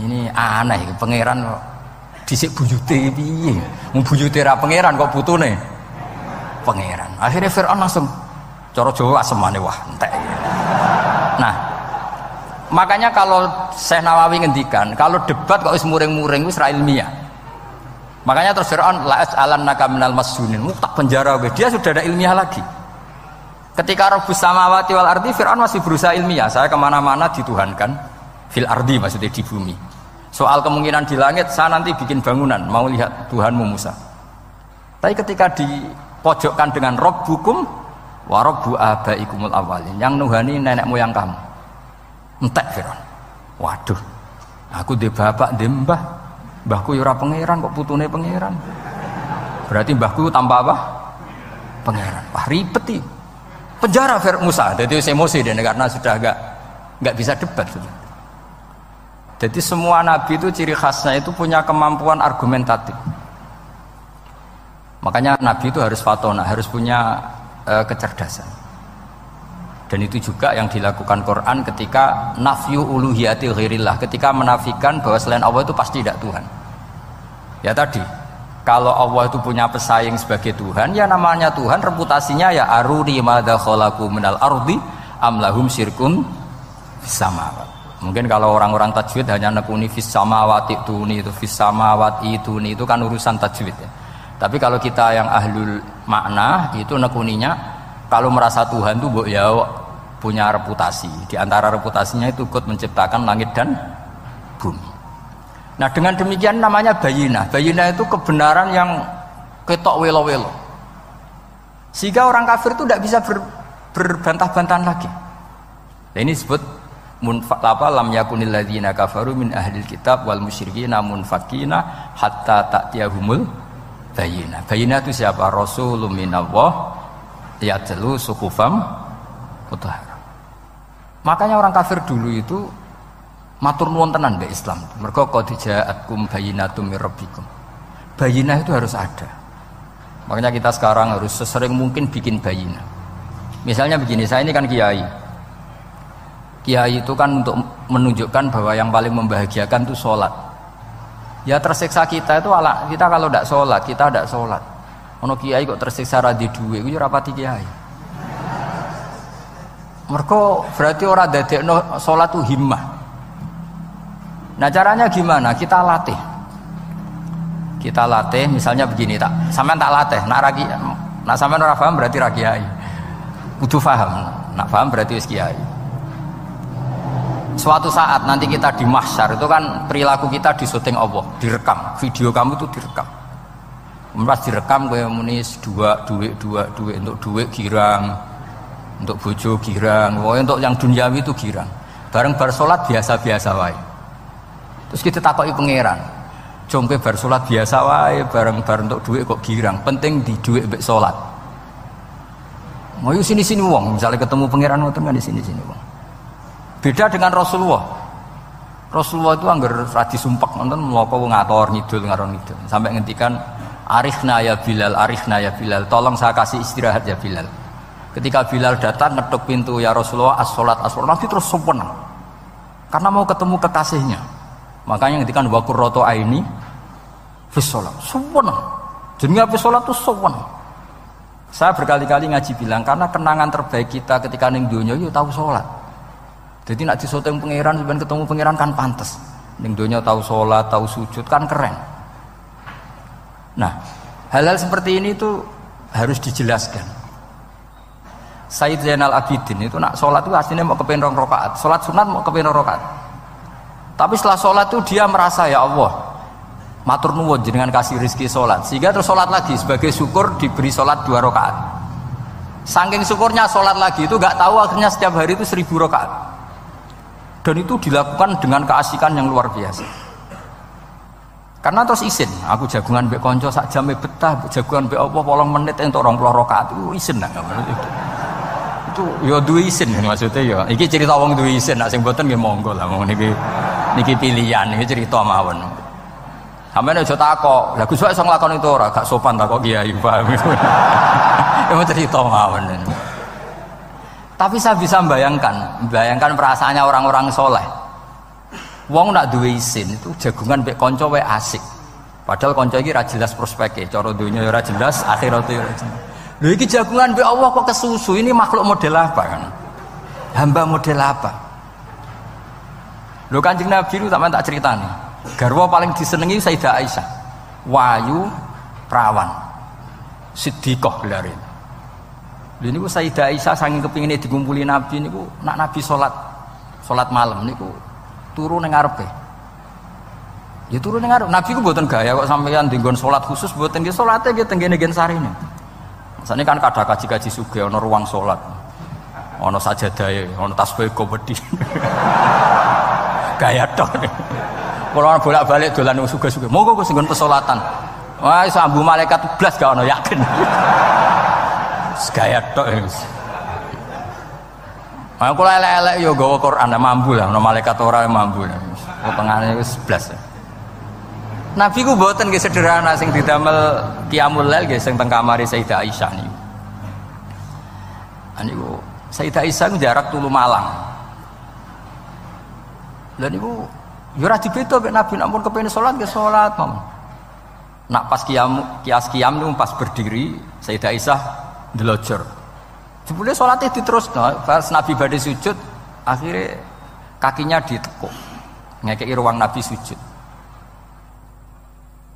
Ini aneh, pangeran dhisik buyute piye? Mung buyute ra pangeran kok putune pangeran. Akhirnya Fir'aun langsung cara Jawa asemane wah entek. Nah, makanya kalau Syekh Nawawi ngendikan, kalau debat kok wis muring-muring wis ra ilmiah. Makanya terus Fir'aun la as'alannaka minal masjunin, tak penjara we. Dia sudah ada ilmiah lagi. Ketika Rabbus samawati wal ardi, Fir'aun masih berusaha ilmiah. Saya kemana-mana dituhankan fil ardi, maksudnya di bumi. Soal kemungkinan di langit, saya nanti bikin bangunan, mau lihat Tuhanmu Musa. Tapi ketika dipojokkan dengan Rabbukum wa rabbu abaikumul awalin, yang nuhani nenek moyang kamu, entek Fir'aun. Waduh, aku di bapak di mbah, mbahku ora pangeran kok putune pangeran. Berarti mbahku tanpa apa? Pangeran. Wah ribet nih. Penjara Musa, jadi emosi dia karena sudah nggak bisa debat sudah. Jadi semua nabi itu ciri khasnya itu punya kemampuan argumentatif. Makanya nabi itu harus fatona, harus punya kecerdasan. Dan itu juga yang dilakukan Quran ketika nafyu uluhiyati ghairillah, ketika menafikan bahwa selain Allah itu pasti tidak Tuhan. Ya tadi, kalau Allah itu punya pesaing sebagai Tuhan, ya namanya Tuhan, reputasinya ya aruri madza khalaqu minal ardi am lahum syirkun fis samawati. Mungkin kalau orang-orang tajwid hanya nekuni fis samawati tuni, itu fis samawati tuni, itu kan urusan tajwid ya. Tapi kalau kita yang ahlul makna itu nekuninya kalau merasa Tuhan itu mbok ya punya reputasi. Di antara reputasinya itu ikut menciptakan langit dan bumi. Nah dengan demikian namanya bayinah. Bayinah itu kebenaran yang ketok welo-welo. Sehingga orang kafir itu tidak bisa berbantah-bantahan lagi. Nah, ini disebut lam yakunil ladzina kafaru min ahlil kitab wal musyrikina munfakina hatta ta'tiyahumul bayinah. Bayinah itu siapa? Rasulun minallah yatlu suhufam mutahharah. Makanya orang kafir dulu itu matur nuwun tenan mbek Islam. Mergo qad ja'atkum bayyinatum mir rabbikum. Bayinah itu harus ada. Makanya kita sekarang harus sesering mungkin bikin bayinah. Misalnya begini, saya ini kan kiai. Kiai itu kan untuk menunjukkan bahwa yang paling membahagiakan itu sholat. Ya tersiksa kita itu kita kalau tidak sholat, kita tidak sholat. Ono kiai kok tersiksa radhi duwe, itu rapati kiai. Mergo berarti orang dadekno sholat itu himmah. Nah caranya gimana? Kita latih. Kita latih, misalnya begini tak, sampean tak latih. Nak sampean ora paham berarti ra kiai. Kudu paham. Nak paham berarti wis kiai. Suatu saat nanti kita di mahsyar itu kan perilaku kita disuting Allah, direkam. Video kamu itu direkam. Pas direkam kowe muni duit untuk duit girang, untuk bojo girang, untuk yang duniawi itu girang. Bareng bar salat biasa-biasa wae. Terus kita takoki pangeran. Jongke bar salat biasa wae, bareng untuk duit kok girang. Penting di duit mbek salat. Mau sini-sini wong, misalnya ketemu pangeran ngoten kan di sini-sini wong. Beda dengan Rasulullah. Rasulullah itu anggar radi sumpek nonton mloko ngator ngidul ngaron ngidul sampai ngendikan arifna ya Bilal, tolong saya kasih istirahat ya Bilal. Ketika Bilal datang ngetuk pintu, ya Rasulullah as-salat Nabi terus sempurna karena mau ketemu kekasihnya. Makanya ngendikan wa qurratu aini fis shalat, sempurna. Jenenge fis shalat itu sempurna. Saya berkali-kali ngaji bilang karena kenangan terbaik kita ketika ning donya yo tahu salat. Jadi nak disoteng pangeran, sebenarnya ketemu pangeran kan pantas. Ning donya tahu sholat, tahu sujud kan keren. Nah, hal-hal seperti ini itu harus dijelaskan. Sayyid Zainal Abidin itu nak sholat itu aslinya mau kepen 2 rakaat, sholat sunat mau kepen 2 rakaat. Tapi setelah sholat itu dia merasa ya Allah, matur nuwun jenengan kasih rezeki sholat, sehingga terus sholat lagi sebagai syukur diberi sholat 2 rakaat. Saking syukurnya sholat lagi itu nggak tahu akhirnya setiap hari itu 1000 rakaat. Dan itu dilakukan dengan keasikan yang luar biasa. Karena terus isin, aku jagungan mbek konco sak jame betah, jagungan mbek apa 8 menit entuk 20 rakaat itu isin nah. Itu ya duwe isin maksudnya ya. Iki cerita wong duwe isin, nek sing mboten nggih monggo lah wong niki pilihan, iki cerita mawon. Sampeyan aja takok, lha Gus iso nglakoni itu ora, gak sopan takok kiai, paham. Itu cerita mawon. Tapi saya bisa bayangkan perasaannya orang-orang soleh. Wong nak duwe isin itu jagungan mbek kanca wae asik. Padahal kanca iki ra jelas prospeke, cara dunya ora jelas, akhirat ora jelas. Lho iki jagungan mbek Allah kok kesusu, ini makhluk model apa kan? Hamba model apa? Lho Kanjeng Nabi itu sampeyan tak critani. Garwa paling disenengi Sayyidah Aisyah. Wayu perawan. Siddiqah gelare. Ini ku Sayyidah Aisyah saking kepingine dikumpuli Nabi niku nak Nabi salat malam niku turu ning ngarepe. Ya turu ning ngarep. Nabi ku mboten gaya kok sampeyan dinggon salat khusus mboten nggih salate nggih teng ngene sarine. Masane kan kada kaji-kaji sugih ana ruang salat. Ana sajadahe, ana tasbih komedi. Gaya tok. Kalau bolak-balik dolan wong sugih-sugih. Monggo kok sing nggon pesolatan. Wah iso ambu malaikat blas gak ono yakin. Gaya tok wis. Aku elek-elek yo gawa Quran mampu lah, ana malaikat ora mampu. Potongane wis 11. Nabi ku mboten nggih sederhana sing didamel qiyamul lail nggih sing teng kamare Sayyidah Aisyah niku. Niku Sayyidah Aisyah jarak tulu Malang. Lha niku yo ora dibeda mek Nabi nek mun kepengin salat nggih salat mawon. Nak pas qiyam niku pas berdiri Sayyidah Aisyah ndelojor. Jebule salate diterusno, pas Nabi badhe sujud, akhirnya kakinya ditekuk. Ngekeki ruang Nabi sujud.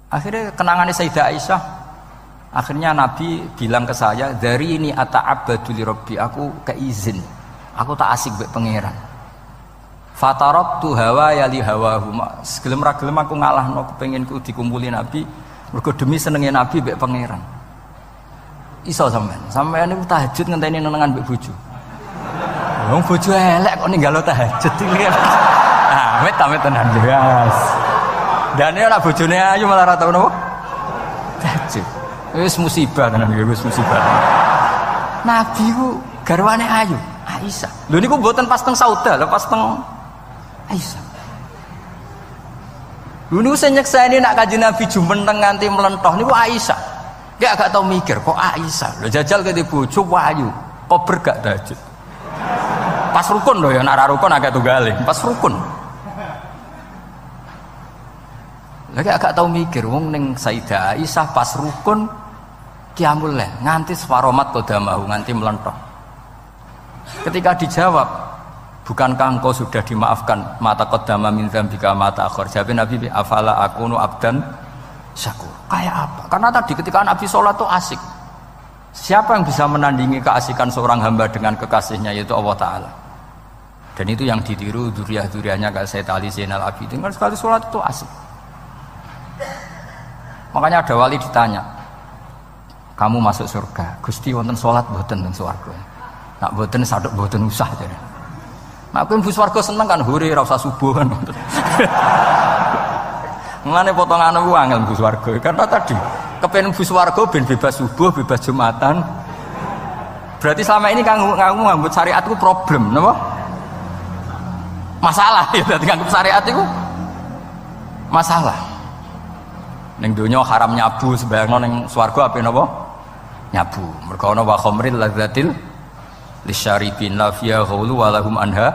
Akhirnya kenangannya Sayyidah Aisyah, akhirnya Nabi bilang ke saya, dari ini ata'abbadu li Rabbi, aku keizin Aku tak asik mbek pangeran. Fatarabtu hawa yali hawahu. Segelem ra gelem aku ngalahno kepenginku dikumpuli Nabi mergo demi senenge Nabi mbek pangeran. Iso sampean niku tahajud ngenteni nenengan mbek bojo. Wong bojo elek kok ninggalo tahajud iki. Ah, amit tenan jelas. Dane ora bojone ayu malah ra tau napa? Tahajud. Wis musibah tenan iki, wis musibah. Nabi ku garwane ayu, Aisyah. Lho niku mboten pas teng Sauda, lho pas teng Aisyah. Lho niku sing nyekseni nak Kanjeng Nabi jumenteng nganti mlentoh niku Aisyah. Dia agak tau mikir kok Aisyah. Lho jajal kete bojo ayu, kok bergak tahajud. Pas rukun lho ya, nak ra rukun agak tunggale, pas rukun. Lagi agak tau mikir wong ning Sayyidah Aisyah pas rukun qiyamul lail nganti separomat qadamahu nganti melentoh. Ketika dijawab, bukankah engkau sudah dimaafkan mata qaddama min dzambika mata akhir? Jawab Nabi, afala akunu abdan syakur. Kayak apa? Karena tadi ketika Nabi sholat itu asik. Siapa yang bisa menandingi keasikan seorang hamba dengan kekasihnya, yaitu Allah Ta'ala. Dan itu yang ditiru dzurriyyah-dzurriyyahnya kayak Sayyid Ali Zainal Abidin. Kan sekali sholat itu asik. Makanya ada wali ditanya, kamu masuk surga, Gusti wonten sholat mboten teng swarga. Nak mboten sadok mboten usah jare. Nek kowe mlebu swarga seneng kan hore ora usah subuh kan. Mengane potongan ku angel mlebu swarga. Karena tadi kepen mlebu swarga ben bebas subuh, bebas Jumatan. Berarti selama ini kamu ngambut syariat itu problem, napa? Masalah ya, dadi nganggep syariat itu masalah. Ning donya haram nyabu, sebayangno ning swarga ape napa? Nyabu. Mergo ana wa khamril ladzatil lisyaribin la fiya ghulu wa lahum anha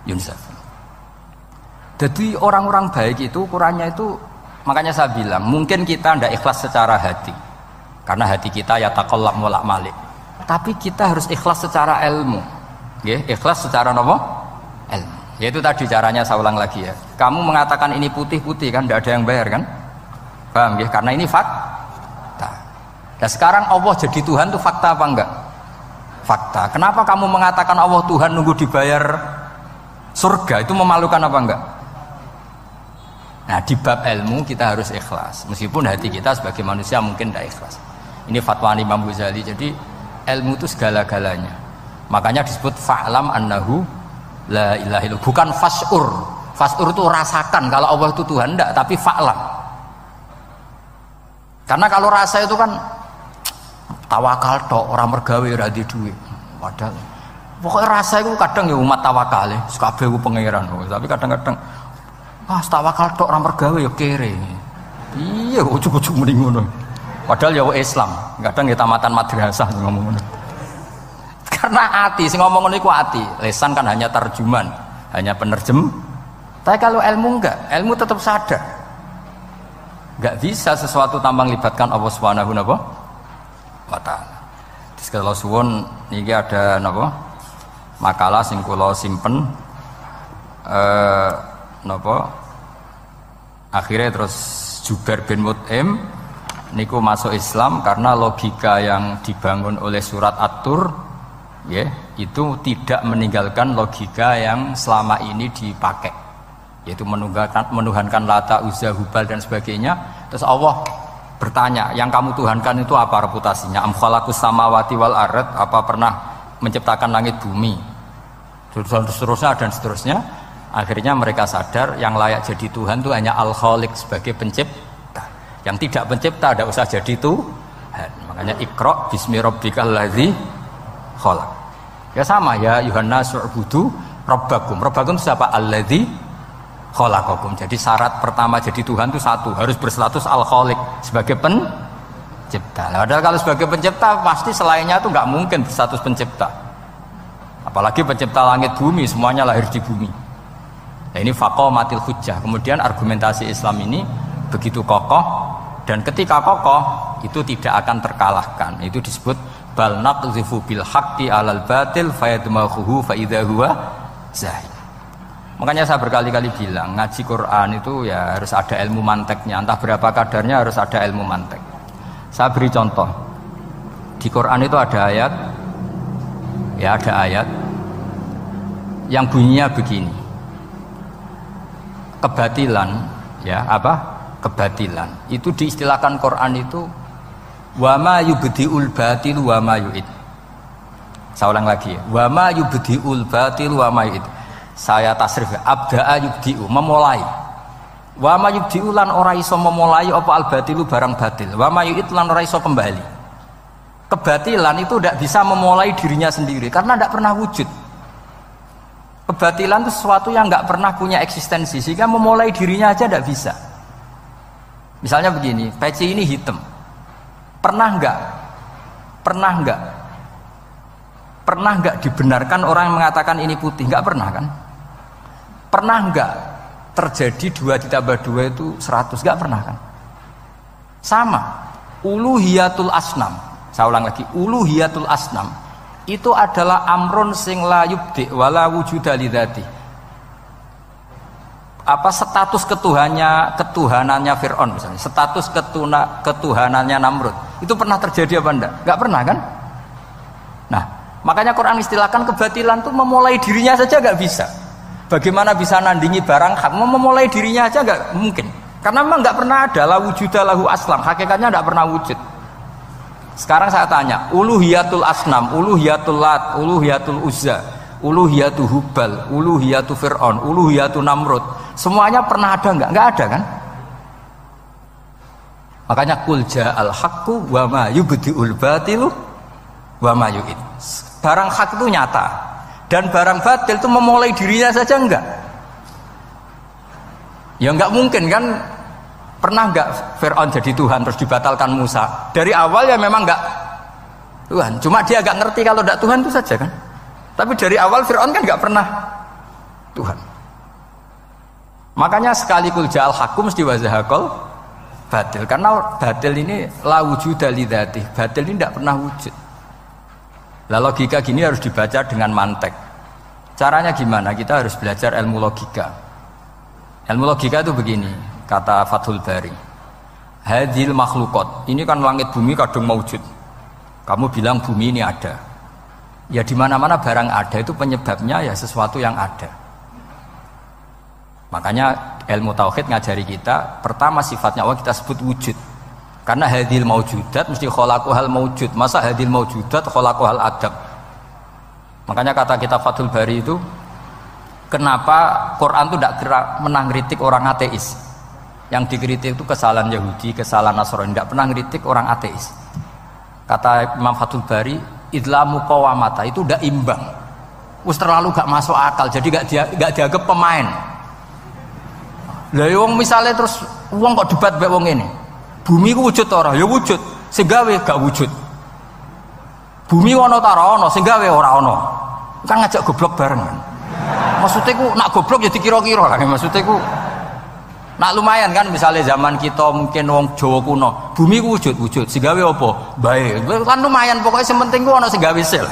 yunsaf. Jadi orang-orang baik itu ukurannya itu, makanya saya bilang mungkin kita tidak ikhlas secara hati karena hati kita ya taqallab molak malik, tapi kita harus ikhlas secara ilmu, ya, ikhlas secara apa? Ilmu. Yaitu tadi caranya saya ulang lagi ya. Kamu mengatakan ini putih-putih kan tidak ada yang bayar kan? Paham ya? Karena ini fakta. Dan sekarang Allah jadi Tuhan itu fakta apa enggak? Fakta. Kenapa kamu mengatakan Allah Tuhan nunggu dibayar surga? Itu memalukan apa enggak? Nah, di bab ilmu kita harus ikhlas. Meskipun hati kita sebagai manusia mungkin tidak ikhlas. Ini fatwa Imam Ghazali. Jadi ilmu itu segala-galanya. Makanya disebut fa'lam annahu la ilaha illallah. Bukan fas'ur. Fas'ur itu rasakan kalau Allah itu Tuhan, enggak, tapi fa'lam. Karena kalau rasa itu kan tawakal tok, orang mergawe ora di duit. Padahal pokoknya rasa itu kadang ya umat tawakal ya, kabeh ku pangeran. Tapi kadang-kadang tawakal tok orang mergawe ya kere. Iya, ujug-ujug mending ngono. Padahal ya Islam, kadang ya tamatan madrasah ngomong ngono. Karena hati sing ngomong ngono iku hati. Lisan kan hanya terjemahan, hanya penerjem. Tapi kalau ilmu enggak, ilmu tetap sadar. Enggak bisa sesuatu tanpa melibatkan Allah Subhanahu wa ta'ala. Terus kalau suwun niki ada napa? Makalah sing kula simpen napa? Akhirnya terus Jubair bin Mut'im niku masuk Islam karena logika yang dibangun oleh surat At-Tur ya, itu tidak meninggalkan logika yang selama ini dipakai, yaitu menuhankan Lata, Uzza, Hubal dan sebagainya. Terus Allah bertanya, yang kamu tuhankan itu apa reputasinya? Am khalaqus samawati wal ard, apa pernah menciptakan langit bumi? Seterusnya dan seterusnya. Akhirnya mereka sadar yang layak jadi Tuhan itu hanya Al-Khaliq sebagai pencipta. Yang tidak pencipta tidak usah jadi Tuhan. Makanya Iqra bismi rabbikal ladzi khalaq. Ya sama ya, Yuhannas u'budu rabbakum. Rabbakum siapa? Alladzi khalaqakum. Jadi syarat pertama jadi Tuhan itu satu, harus berstatus Al-Khaliq sebagai pencipta. Nah, padahal kalau sebagai pencipta pasti selainnya itu nggak mungkin berstatus pencipta. Apalagi pencipta langit bumi, semuanya lahir di bumi. Nah, ini faqamatil hujjah. Kemudian argumentasi Islam ini begitu kokoh, dan ketika kokoh itu tidak akan terkalahkan. Itu disebut bal naqdhifu bil haqqi 'alal batil fayadmaghuhu fa idza huwa zahir. Makanya saya berkali-kali bilang ngaji Quran itu ya harus ada ilmu manteknya. Entah berapa kadarnya harus ada ilmu mantek. Saya beri contoh. Di Quran itu ada ayat, ya ada ayat yang bunyinya begini. Kebatilan, ya apa? Kebatilan. Itu diistilahkan Quran itu wa ma yubdiul batil wa ma yu'id. Saya ulang lagi ya. Wa ma yubdiul batil wa ma yu'id. Saya tasrif ya. Abda'a yubdi'u, memulai. Wa ma yubdi'u lan ora iso memulai apa al batilu barang batil. Wa ma yu'id lan ora iso kembali. Kebatilan itu tidak bisa memulai dirinya sendiri karena tidak pernah wujud. Kebatilan itu sesuatu yang nggak pernah punya eksistensi sehingga memulai dirinya aja tidak bisa. Misalnya begini, peci ini hitam. Pernah nggak dibenarkan orang yang mengatakan ini putih? Nggak pernah kan? Pernah nggak terjadi 2 ditambah 2 itu 100? Nggak pernah kan? Sama, uluhiyatul asnam. Saya ulang lagi, uluhiyatul asnam itu adalah amrun sing la yubdi wala wujuda lidzati. Apa status ketuhanannya Fir'aun misalnya, status ketuhanannya Namrud itu pernah terjadi apa enggak? Enggak pernah kan? Nah, makanya Quran istilahkan kebatilan itu memulai dirinya saja enggak bisa. Bagaimana bisa nandingi barang hak? Memulai dirinya aja enggak mungkin. Karena memang enggak pernah ada la wujuda lahu aslam, hakikatnya enggak pernah wujud. Sekarang saya tanya, uluhiyatul asnam, uluhiyatul lat, uluhiyatul uzza, uluhiyatul hubal, uluhiyatul fir'aun, uluhiyatul namrud, semuanya pernah ada enggak? Enggak ada kan? Makanya qul ja'al haqqu wa ma yubdi'ul batilu wa ma yu'id. Barang hak itu nyata dan barang batil itu memulai dirinya saja enggak? Ya enggak mungkin kan? Pernah enggak Fir'aun jadi Tuhan terus dibatalkan Musa? Dari awal ya memang enggak Tuhan, cuma dia agak ngerti kalau enggak Tuhan itu saja kan. Tapi dari awal Fir'aun kan enggak pernah Tuhan. Makanya sekali kul ja'al haqqu mesti wazahaqal batil, karena batil ini la wujuda lidzati. Batil ini enggak pernah wujud. Lah logika gini harus dibaca dengan mantek. Caranya gimana? Kita harus belajar ilmu logika. Ilmu logika itu begini. Kata Fathul Bari, hadil makhlukot, ini kan langit bumi kadung maujud. Kamu bilang bumi ini ada, ya di mana-mana barang ada itu penyebabnya ya sesuatu yang ada. Makanya ilmu tauhid ngajari kita, pertama sifatnya Allah kita sebut wujud, karena hadil maujudat mesti kholaquhal maujud. Masa hadil maujudat kholaquhal adam? Makanya kata kita Fathul Bari itu, kenapa Quran itu tidak menang kritik orang ateis? Yang dikritik itu kesalahan Yahudi, kesalahan Nasrani, tidak pernah kritik orang ateis. Kata Imam Fathul Bari, idlamu qawamata itu tidak imbang, terlalu gak masuk akal, jadi gak dianggap pemain. Lah wong misalnya terus wong kok debat mbek wong ini, bumi ku wujud ora? Ya wujud, sing gawe gak wujud. Bumi ana ta ora ana, sing gawe ora ana. Kan ngajak goblok bareng kan. Maksudnya ku nak goblok ya dikira-kira lah, maksudnya ku nak lumayan kan, misalnya zaman kita mungkin wong Jawa kuno, bumi ku wujud, sing gawe apa? Baik. Kan lumayan, pokoknya sing penting ku ana sing gawe sil.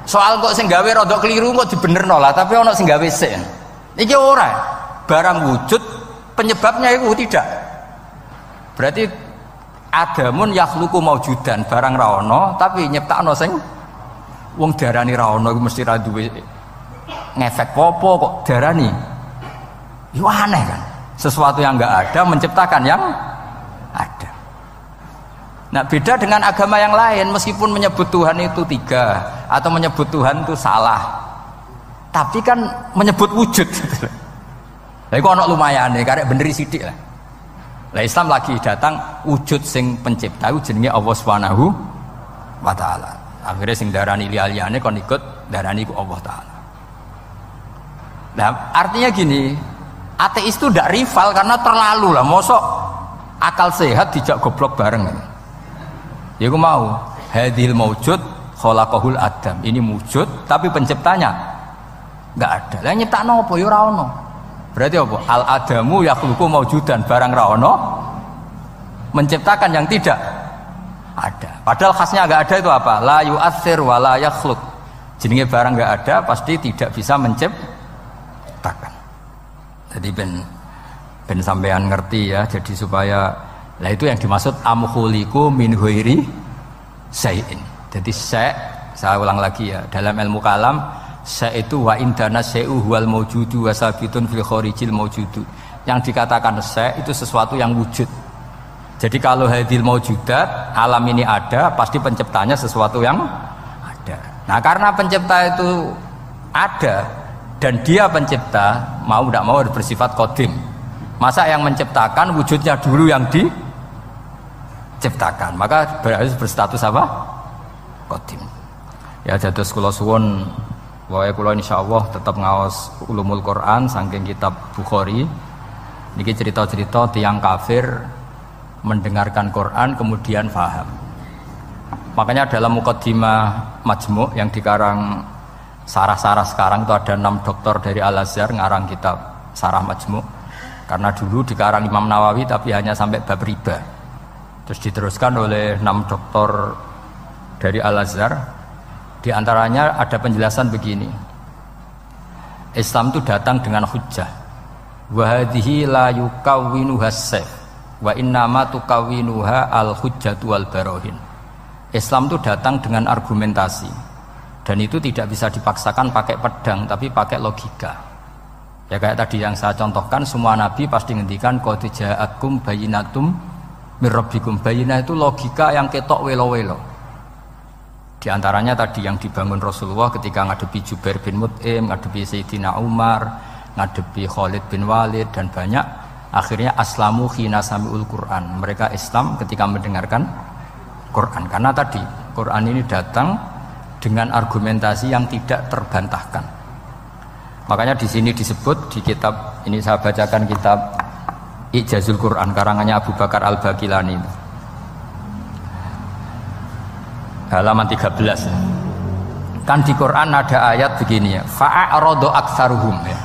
Soal kok sing gawe rada keliru kok dibenerno lah, tapi ana sing gawe sik. Iki ora. Barang wujud penyebabnya itu tidak. Berarti adamun yakhluqu maujudan, barang ra ana tapi nyiptakno sing wong darani ra ana iku mesti ra duwe ngefek apa kok darani. Itu aneh kan, sesuatu yang enggak ada menciptakan yang ada. Nah beda dengan agama yang lain, meskipun menyebut Tuhan itu 3 atau menyebut Tuhan itu salah, tapi kan menyebut wujud. Lah iku ana lumayane, karek beneri sithik lah. Lah Islam lagi datang wujud sing pencipta itu jenenge Allah Subhanahu wa taala. Akhirnya sing darani liyane kon ikut darani ku Allah taala. Nah artinya gini, ateis itu tidak rival karena terlalu lah, mosok akal sehat dijak goblok bareng. Ya aku mau hadil maujud khalaqahul adam, ini wujud tapi penciptanya enggak ada. Lah nyiptakno apa ya ora ono. Berarti apa? Al adamu yakhluqu maujudan, barang ra ono menciptakan yang tidak ada. Padahal khasnya enggak ada itu apa? La yu'athir wa la yakhluq. Jenenge barang enggak ada pasti tidak bisa menciptakan. Jadi ben sampean ngerti ya, jadi supaya lah itu yang dimaksud amkhuliku min ghairi syai'in. Jadi Saya ulang lagi ya, dalam ilmu kalam sa itu wa indana sa'u wal maujudu wa sabitun fil kharijil maujudu. Yang dikatakan sa itu sesuatu yang wujud. Jadi kalau hadil maujudat, alam ini ada, pasti penciptanya sesuatu yang ada. Nah, karena pencipta itu ada dan dia pencipta, mau tidak mau harus bersifat qadim. Masa yang menciptakan wujudnya dulu yang diciptakan, maka harus berstatus apa? Qadim. Ya dados kula suwun wae kula insyaallah tetap ngaos ulumul Quran saking kitab Bukhari. Niki cerita-cerita tiyang kafir mendengarkan Quran kemudian faham. Makanya dalam muqaddimah Majmu' yang dikarang sarah-sarah sekarang itu ada 6 doktor dari Al-Azhar ngarang kitab Sarah Majmu'. Karena dulu dikarang Imam Nawawi tapi hanya sampai bab riba. Terus diteruskan oleh 6 doktor dari Al-Azhar. Di antaranya ada penjelasan begini. Islam itu datang dengan hujjah. Wa hadhihi la yukawwinuha as-sayf wa innama tukawwinuha al-hujjatu wal barahin. Islam itu datang dengan argumentasi. Dan itu tidak bisa dipaksakan pakai pedang tapi pakai logika. Ya kayak tadi yang saya contohkan, semua nabi pasti ngendikan qad ja'akum bayyinatum mir rabbikum. Bayyinah itu logika yang ketok welo-welo. Di antaranya tadi yang dibangun Rasulullah ketika ngadepi Jubair bin Mut'im, ngadepi Sayyidina Umar, ngadepi Khalid bin Walid dan banyak. Akhirnya aslamu khina sami'ul Quran. Mereka Islam ketika mendengarkan Quran. Karena tadi Quran ini datang dengan argumentasi yang tidak terbantahkan. Makanya di sini disebut di kitab ini, saya bacakan kitab Ijazul Quran karangannya Abu Bakar Al-Baqilani, halaman 13. Kan di Quran ada ayat begini ya, fa'aradu aktsaruhum ya.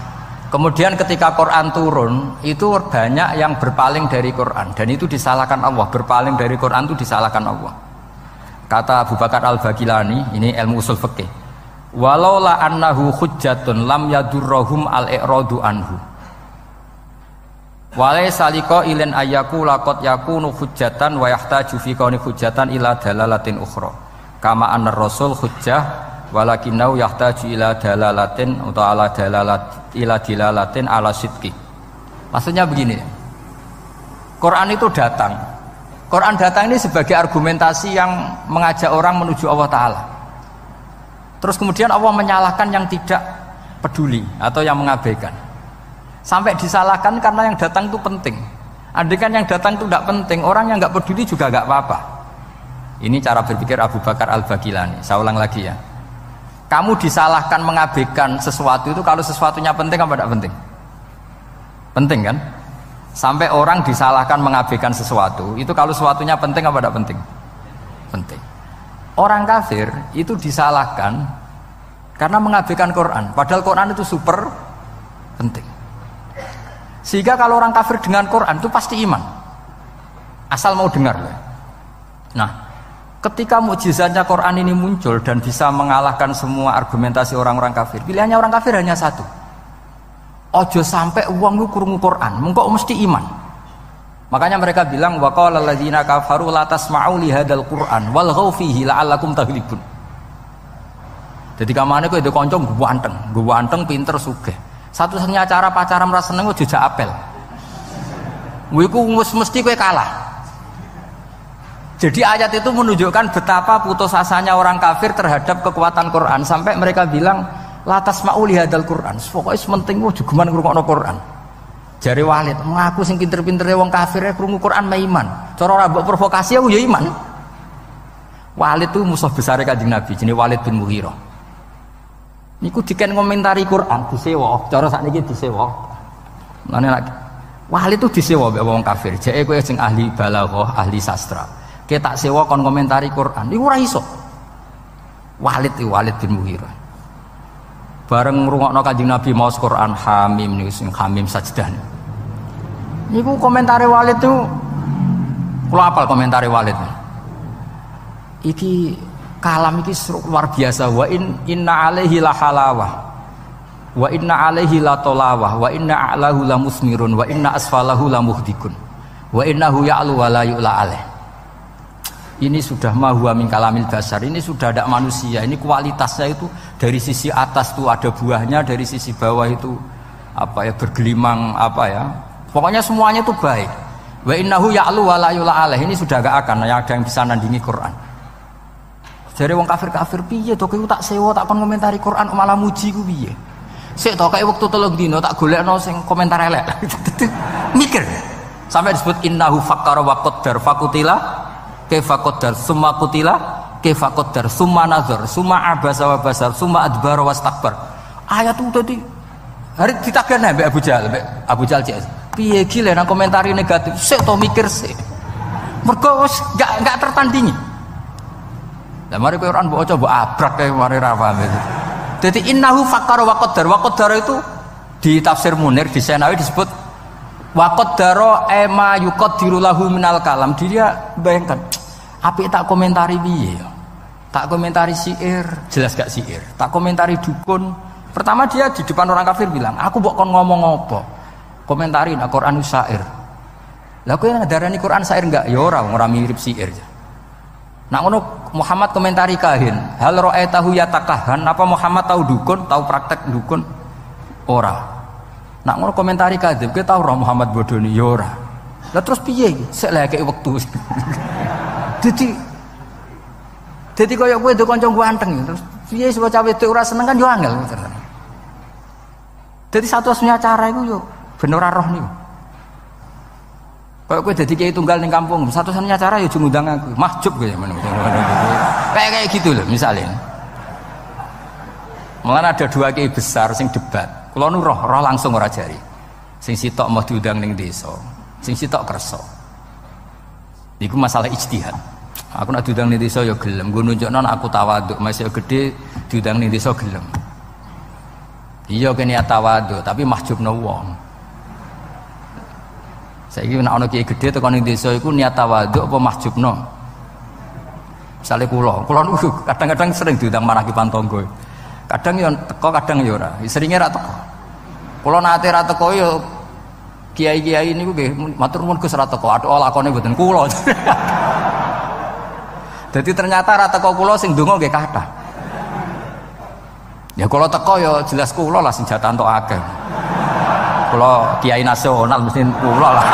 Kemudian ketika Quran turun itu banyak yang berpaling dari Quran dan itu disalahkan Allah. Berpaling dari Quran itu disalahkan Allah. Kata Abu Bakar Al-Baqilani, ini ilmu usul fikih, walau la annahu hujjatun lam yadurrohum al-i'radu anhu walai saliko ilin ayaku lakot yakunu hujjatan wa yahtaju fi kauni hujjatan ila dalalatin ukhra kama anna rasul hujjah walakinau yahtaju ila dalalatin atau ala dalalat ila dilalatin ala sidqi. Maksudnya begini, Quran itu datang, Quran datang ini sebagai argumentasi yang mengajak orang menuju Allah Ta'ala. Terus kemudian Allah menyalahkan yang tidak peduli atau yang mengabaikan. Sampai disalahkan karena yang datang itu penting. Andaikan yang datang itu tidak penting, orang yang nggak peduli juga nggak apa-apa. Ini cara berpikir Abu Bakar Al-Baqilani. Saya ulang lagi ya. Kamu disalahkan mengabaikan sesuatu itu kalau sesuatunya penting apa tidak penting? Penting kan? Sampai orang disalahkan mengabaikan sesuatu itu kalau sesuatunya penting apa tidak penting? Penting. Orang kafir itu disalahkan karena mengabaikan Quran, padahal Quran itu super penting. Sehingga kalau orang kafir dengan Quran itu pasti iman, asal mau dengar. Nah, ketika mukjizatnya Quran ini muncul dan bisa mengalahkan semua argumentasi orang-orang kafir, pilihannya orang kafir hanya satu. Ojo sampai uang lu krungu Quran, mengko mesti iman. Makanya mereka bilang waqala alladziina kafaru la tasma'u li hadzal Qur'an walghaw fihi la'allakum taghlibun. Jadi kamane kowe ndek kanca ganteng, pinter sugih. Satu-satunya cara pacaran merasa seneng jejak apel. Kuwi ku mesti kowe kalah. Jadi ayat itu menunjukkan betapa putus asanya orang kafir terhadap kekuatan Quran sampai mereka bilang la tasma'u li hadzal Qur'an. Pokoke penting jugeman ngrungokno Quran. Jari Walid, mengaku sing pinter-pintere wong kafir krungu Quran mah iman. Cara ora mbok provokasi aku ya iman. Walid itu musuh besar Kanjeng Nabi, jenenge Walid bin Mughirah. Niku diken ngomentari Quran disewa, cara sakniki disewa. Mane Walid itu disewa mbek wong kafir. Jeke kowe sing ahli balaghah, ahli sastra. Kowe tak sewa kon komentari Quran. Niku ora iso. Walid bin Mughirah. Bareng ngrungokno Kanjeng Nabi maos Quran Hamim niku sing Hamim sajdah. Niku komentare Walid tuh kula apal komentare Walid. Iki kalam iki luar biasa. Wa inna alaihi la halawah. Wa inna alaihi la tolawah. Wa inna a'lahu la musmirun. Wa inna asfalahu la muhdikun. Wa innahu ya'lu wa la yu'la alaih. ini sudah mahwa min kalamil basar, ini sudah ada manusia, ini kualitasnya itu dari sisi atas tuh ada buahnya, dari sisi bawah itu apa ya bergelimang apa ya, pokoknya semuanya itu baik. Wa innahu ya'lu wa la yula alaih, ini sudah gak akan ada yang bisa nandingi Quran. Jadi wong kafir piye to kowe tak sewa tak kon komentari Quran malah muji ku piye? Sik to kayak waktu 3 dino tak golekno sing komentar elek. Mikir. Sampai disebut innahu fakkara wa qaddar fakutila kaifa qaddar summa qutila kaifa qaddar summa nazar summa abasa wa basar summa adbara wastakbar. Ayat itu tadi hari ditakene mbek Abu Jahal cek. Piye iki lek nang komentari negatif sik to mikir sik. Mergo wis gak tertandingi. Lah mari kowe ora mbok coba abrak kae mari ra paham itu. Dadi innahu fakkara wa qaddar. Wa qaddar itu di tafsir Munir di Senawi disebut wa qaddara ema yuqaddiru lahu minal kalam. Dia bayangkan apik tak komentari piye ya. Tak komentari syair, jelas gak syair. Tak komentari dukun. Pertama dia di depan orang kafir bilang, "Aku mbok kon ngomong apa?" Komentari nak Quran syair. Lah kowe ngadarani Quran syair enggak? Ya ora mirip syair. Nak ngono Muhammad komentari kahin, hal ra'aitahu yatakahan, apa Muhammad tahu dukun, tahu praktek dukun? Ora. Nak ngono komentari kadzib, kowe tahu Muhammad bodoni? Ya ora. Lah terus piye iki? Sik lek kek wektu. Dadi kaya kowe ndek kanca ganteng terus piye sapa cawe wedok ora seneng kan yo angel. Dadi satu-satunya cara iku yo ben ora roh niku. Kaya kowe dadi kiai tunggal ning kampung, satu-satunya cara yo ngundang aku. Mahjub kowe men. Kayak gitu loh misalnya. Malah ada 2 kiai besar sing debat. Kula nu roh langsung ora jari. Sing sitok mau diundang ning desa, sing sitok kersa. Iku masalah ijtihad. Aku nak diundang ning desa ya gelem, nggo nunjukno aku tawaduk, masih gede diundang ning desa gelem. Iya kene tawaduk, tapi mahjubno wong. Saiki nek ana kiai gedhe tekan ning desa iku niat tawaduk apa mahjubno? Misale kula niku kadang-kadang sering diundang maraki pantonggo. Kadang yo teko, kadang yo ora. Seringe ra teko. Kula nate ra teko yo kiai-kiai niku nggih matur nuwun Gus ra teko, athuk lakone mboten kula. Jadi ternyata ra teko kula sing ndonga nggih kathah. Ya kula teko ya jelas kula lah sing jatah entuk akeh. Kula kiai nasional mesti kula lah.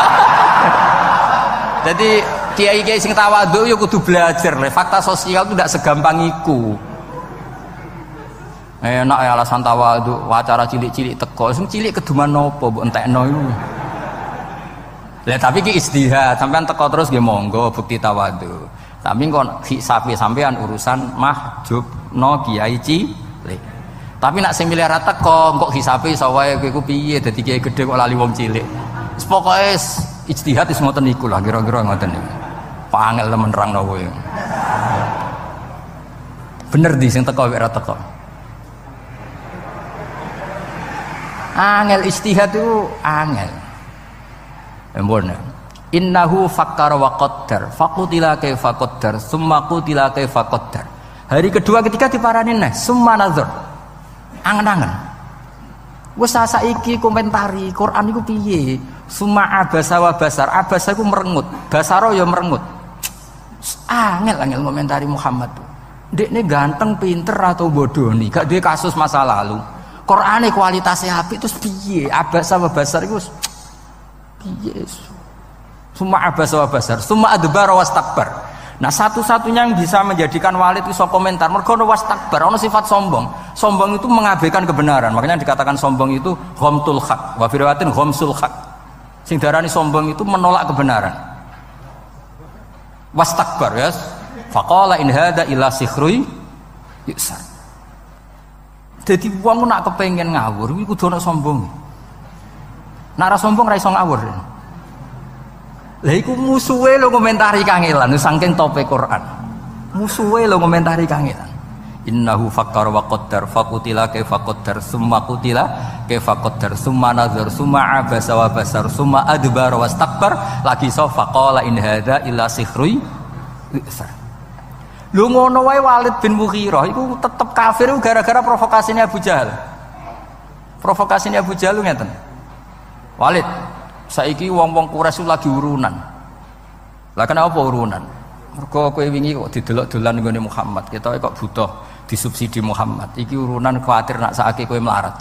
Jadi kiai-kiai sing tawadhu ya kudu belajar le. Fakta sosial itu tidak segampang iku. Enak ya alasan tawadhu, acara cilik-cilik teko, sing cilik keduman nopo mbok entekno iku. Lah tapi ki istihad, sampean teko terus nggih monggo bukti tawadhu. Tapi kon hisabe sampean urusan mahjubno kiai cilik. Tapi nak sing milih ra teko, kok hisabe iso wae kowe ku piye dadi kiai gedhe kok lali wong cilik. Wis pokoke ijtihad wis ngoten niku lah kira-kira ngoten niku. Pangel temen nerangno kowe. Bener di sing teko wek ra teko. Angel ijtihad itu angel. Empun. Innahu fakkara wa qaddar faqutila kaifa qaddar summa qutila kaifa qaddar. Hari kedua ketiga diparani neh summa nazar. Angen-angen. Wis saiki komentari Quran iku piye? Summa abasa wa basar. Abasa iku merengut, basara ya merengut. Angel komentari Muhammad. Ndekne ganteng, pinter atau bodoh nih, gak duwe kasus masa lalu. Qur'ane kualitasnya apik terus piye? Abasa wa basar iku piye? Summa abasa wa basar, summa adbara wastakbar. Nah, satu-satunya yang bisa menjadikan walid itu komentar mergo ono wastakbar, ono sifat sombong. Sombong itu mengabaikan kebenaran. Makanya dikatakan sombong itu ghamtul haq, wa fi riwayatin ghamsul haq. Sing darani sombong itu menolak kebenaran. Wastakbar ya. Faqala in hadza illa sihrun yusar. Dadi wong nak kepengin ngawur iku kudu ana sombong. Nek ora sombong ra iso ngawur. Lah iku musuhe lho komentari kangelan saking tope Quran. Musuhe lho komentari kangelan. Innahu fakkara wa qaddar faqutila kaifa qaddar summa qutila kaifa qaddar summa nazar summa abasa wa basar summa adbara wastakbar lagi so faqala in hadza illa sihrun yusar. Lho ngono wae Walid bin Mughirah iku tetep kafir gara-gara provokasinya Abu Jahal. Provokasinya Abu Jahal ngeten. Walid, saiki wong-wong Quraisy lagi urunan. Lah kenapa urunan? Mergo kowe wingi kok didelok dolan nggone Muhammad, ketoke kok butuh disubsidi Muhammad. Iki urunan kuwatir nak sakake kowe melarat.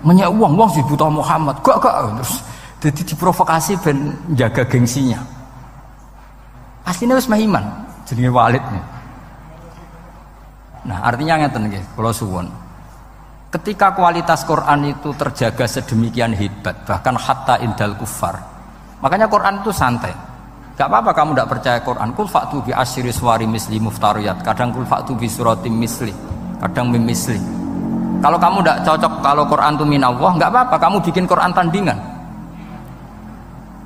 Menyek wong sing butuh Muhammad. Gak terus dadi diprovokasi ben jaga gengsinya. Aslinya wis mah iman, jenenge Walid. Nah, artinya ngeten nggih, kula suwun. Ketika kualitas Quran itu terjaga sedemikian hebat, bahkan hatta indal kufar. Makanya Quran itu santai. Gak apa-apa kamu tidak percaya Quran. Kul fa'tu bi asyri suwari misli muftariyat. Kadang kul fa'tu bi suratim misli. Kadang mim misli. Kalau kamu tidak cocok kalau Quran itu minallah, gak apa-apa kamu bikin Quran tandingan.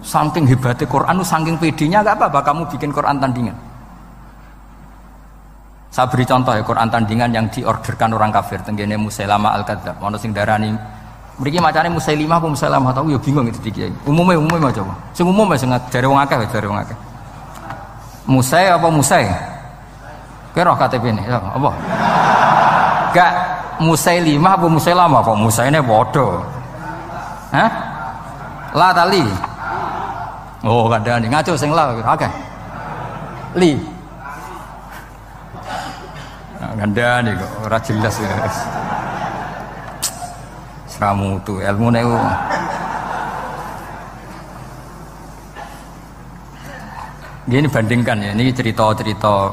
Saking hebatnya Quran, saking pedenya gak apa-apa kamu bikin Quran tandingan. Saya beri contoh ya Quran tandingan yang diorderkan orang kafir tenggene Musailamah al-Kadzdzab. Ono sing darani mriki macane Musailimah apa Musailamah tahu ya bingung itu iki. Umume mah coba. Sing umum sing jare wong akeh jare wong akeh. Musai apa Musai? Kira KTP-ne ya apa? Gak Musailimah apa Musailamah kok Musaine padha. Hah? La tali. Oh kandhane ngaco sing la akeh. Li. Ganda nih kok, ora jelas ya. Seramu tuh ilmu nih. Gini bandingkan ya, ini cerita-cerita.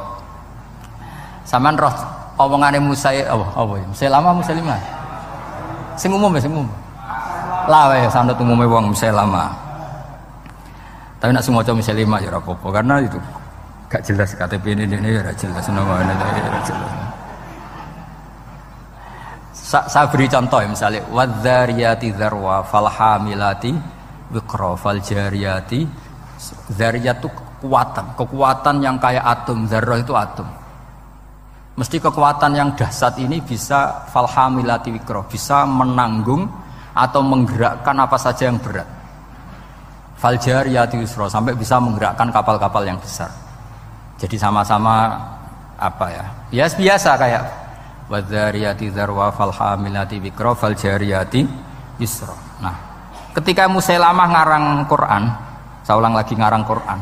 Saman roh omongane Musa apa ya? Musa lama Musa lima. Sing umum ya, sing umum. Lah ya sanad umume wong Musa lama. Tapi nak semua Musa lima ya ora apa-apa karena itu gak jelas KTP ini ya ora jelas namanya ora jelas. Saya beri contoh ya misalnya wadzariyati dzarwa falhamilati wiqra faljariyati dzariyat itu kekuatan yang kayak atom. Dzarrah itu atom. Mesti kekuatan yang dahsyat ini bisa falhamilati wiqra, bisa menanggung atau menggerakkan apa saja yang berat. Faljariyati yusra sampai bisa menggerakkan kapal-kapal yang besar. Jadi sama-sama apa ya? Biasa kayak wadzariyati dzarwa falhamilati wiqra faljariyati yusra. Nah, ketika Musailamah ngarang Quran, saya ulang lagi ngarang Quran.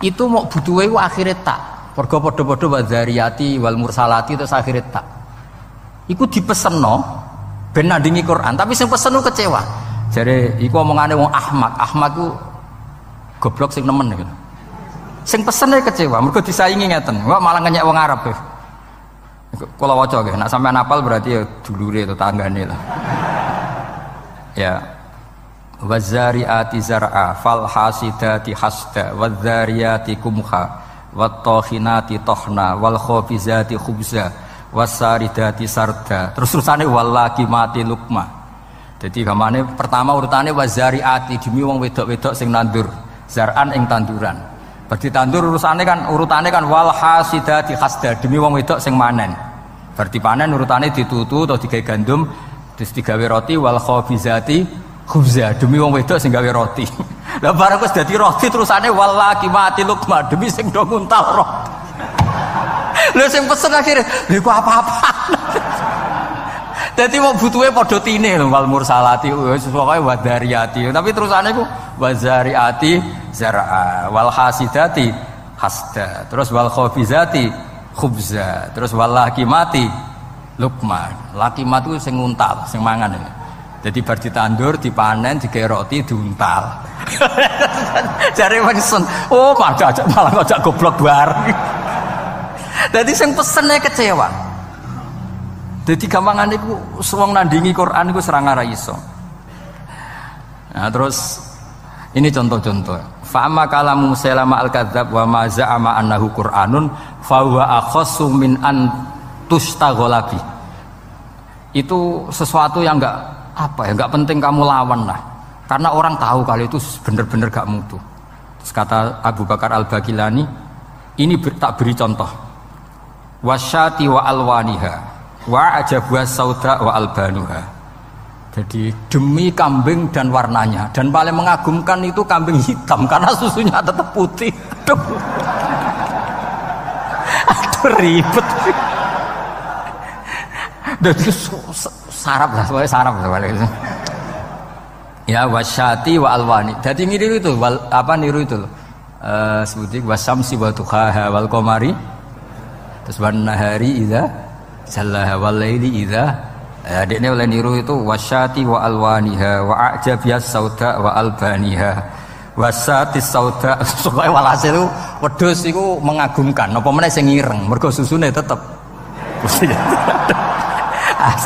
Itu mau butuhe akhire tak. Mergo padha-padha wadzariyati wal mursalati terus akhire tak. Iku dipesenno ben nandingi Quran, tapi sing pesen kecewa. Jare iku omongane wong Ahmad. Ahmad ku goblok sing nemen gitu. Sing pesene kecewa, mergo disaingi ngeten. Kok malah ngenyek wong Arab. Kalau waca nggih, nek sampean hafal berarti ya dulure tetanggane lah. Ya. Wazariati zar'a fal hasidati hasda wadzariyati kumha wattokhinati tohna wal khofizati khubza wasaridati sarda. Terus-terusane wallaqimati lukma. Jadi gamane pertama urutane wazariati demi wong wedok-wedok sing nandur zar'an ing tanduran. Berarti tandur urutane kan wal hasidati hasda demi wong wedok sing manen. Berarti panen urutane ditutu atau digawe gandum terus digawe roti wal khobizati khubza demi wong wedok sing gawe roti. Lah barang wis dadi roti terusane wal laqimati lukma demi sing do nguntal roti. Lha sing pesen akhire lha iku apa-apa. Dadi mau butuhe padha tine lho wal mursalati wis pokoke wadariyati. Tapi terusane iku wazariati zar'a wal hasidati hasda. Terus wal khofizati khubza. Terus wal laqimati lukma. Laqimat itu sing nguntal, sing mangan. Jadi bar ditandur, dipanen, digawe roti, diuntal. Jare wengsun, oh malah ngajak goblok bareng. Dadi sing pesene kecewa. Jadi gampangane iku wong nandingi Quran iku serang ora iso. Nah, terus ini contoh-contoh. Fa amma kalamu Musailamah al-Kadzdzab wa ma za'ama annahu Qur'anun fa huwa akhassu min an tustaghala bi. Itu sesuatu yang enggak penting kamu lawan lah. Karena orang tahu kalau itu benar-benar gak mutu. Terus kata Abu Bakar Al-Bagilani, ini tak beri contoh. Wasyati wa alwaniha wa ajabuha sauda wa albanuha. Jadi demi kambing dan warnanya, dan paling mengagumkan itu kambing hitam karena susunya tetap putih. Aduh ribet. Jadi sarap lah, soalnya sarap lah. Ya wasyati wa alwani. Jadi niru itu, niru itu. sebuti wasamsi wa duhaha wal qamari terus wan nahari idza jallaha wal laili idza dekne oleh niru itu wasyati wa alwaniha wa ajabiyas sauda wa albaniha wasatis sauda supaya walhasil wedhus iku mengagumkan apa meneh sing ireng mergo susune tetep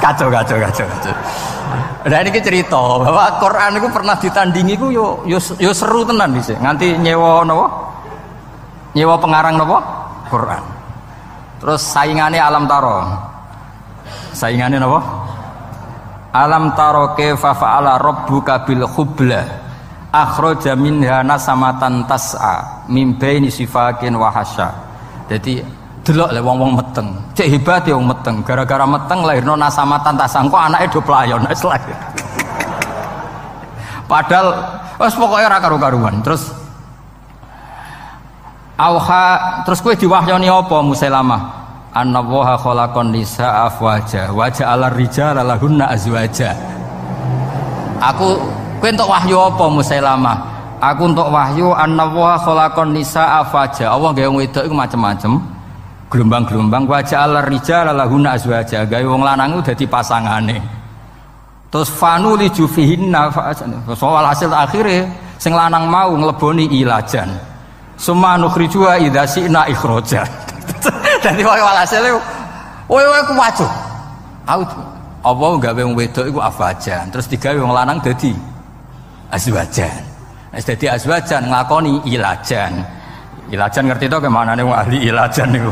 kacau. Nah ini cerita bahwa Quran itu pernah ditandingi itu yo seru tenan sih. Nganti nyewa nopo? Nyewa pengarang nopo? Quran. Terus saingannya alam taro. Saingannya nopo? Alam taro kaifa fa'ala rabbuka bil khubla. Akhraja minha nasamatan tas'a min baini sifakin wa hasya. Jadi delok le wong-wong meteng. Cek hebat ya wong meteng. Gara-gara meteng lahirno nasamatan tasang kok anake do playon wis lahir. Padahal wis pokoke ora karu-karuan. Terus terus kowe diwahyoni apa Musailamah? Annallaha khalaqan nisaa afwaja wa ja'ala rijala lahunna azwaja. Kowe entuk wahyu apa Musailamah? Aku entuk wahyu annallaha khalaqan nisaa afwaja. Allah gawe wong wedok iku macam-macam. Gelombang-gelombang wajah ala rijal lahuna azwaja gawe wong lanang ku dadi pasangane terus fanu li jufihinna soal hasil akhire sing lanang mau ngleboni ilajan summa nukhriju idza syi'na ikhraja dadi walhasil kowe ku wajo apa gawe wong wedok iku afajan terus digawe wong lanang dadi azwajan wis dadi azwajan nglakoni ilajan ngerti to kemanane wong ahli ilajan niku.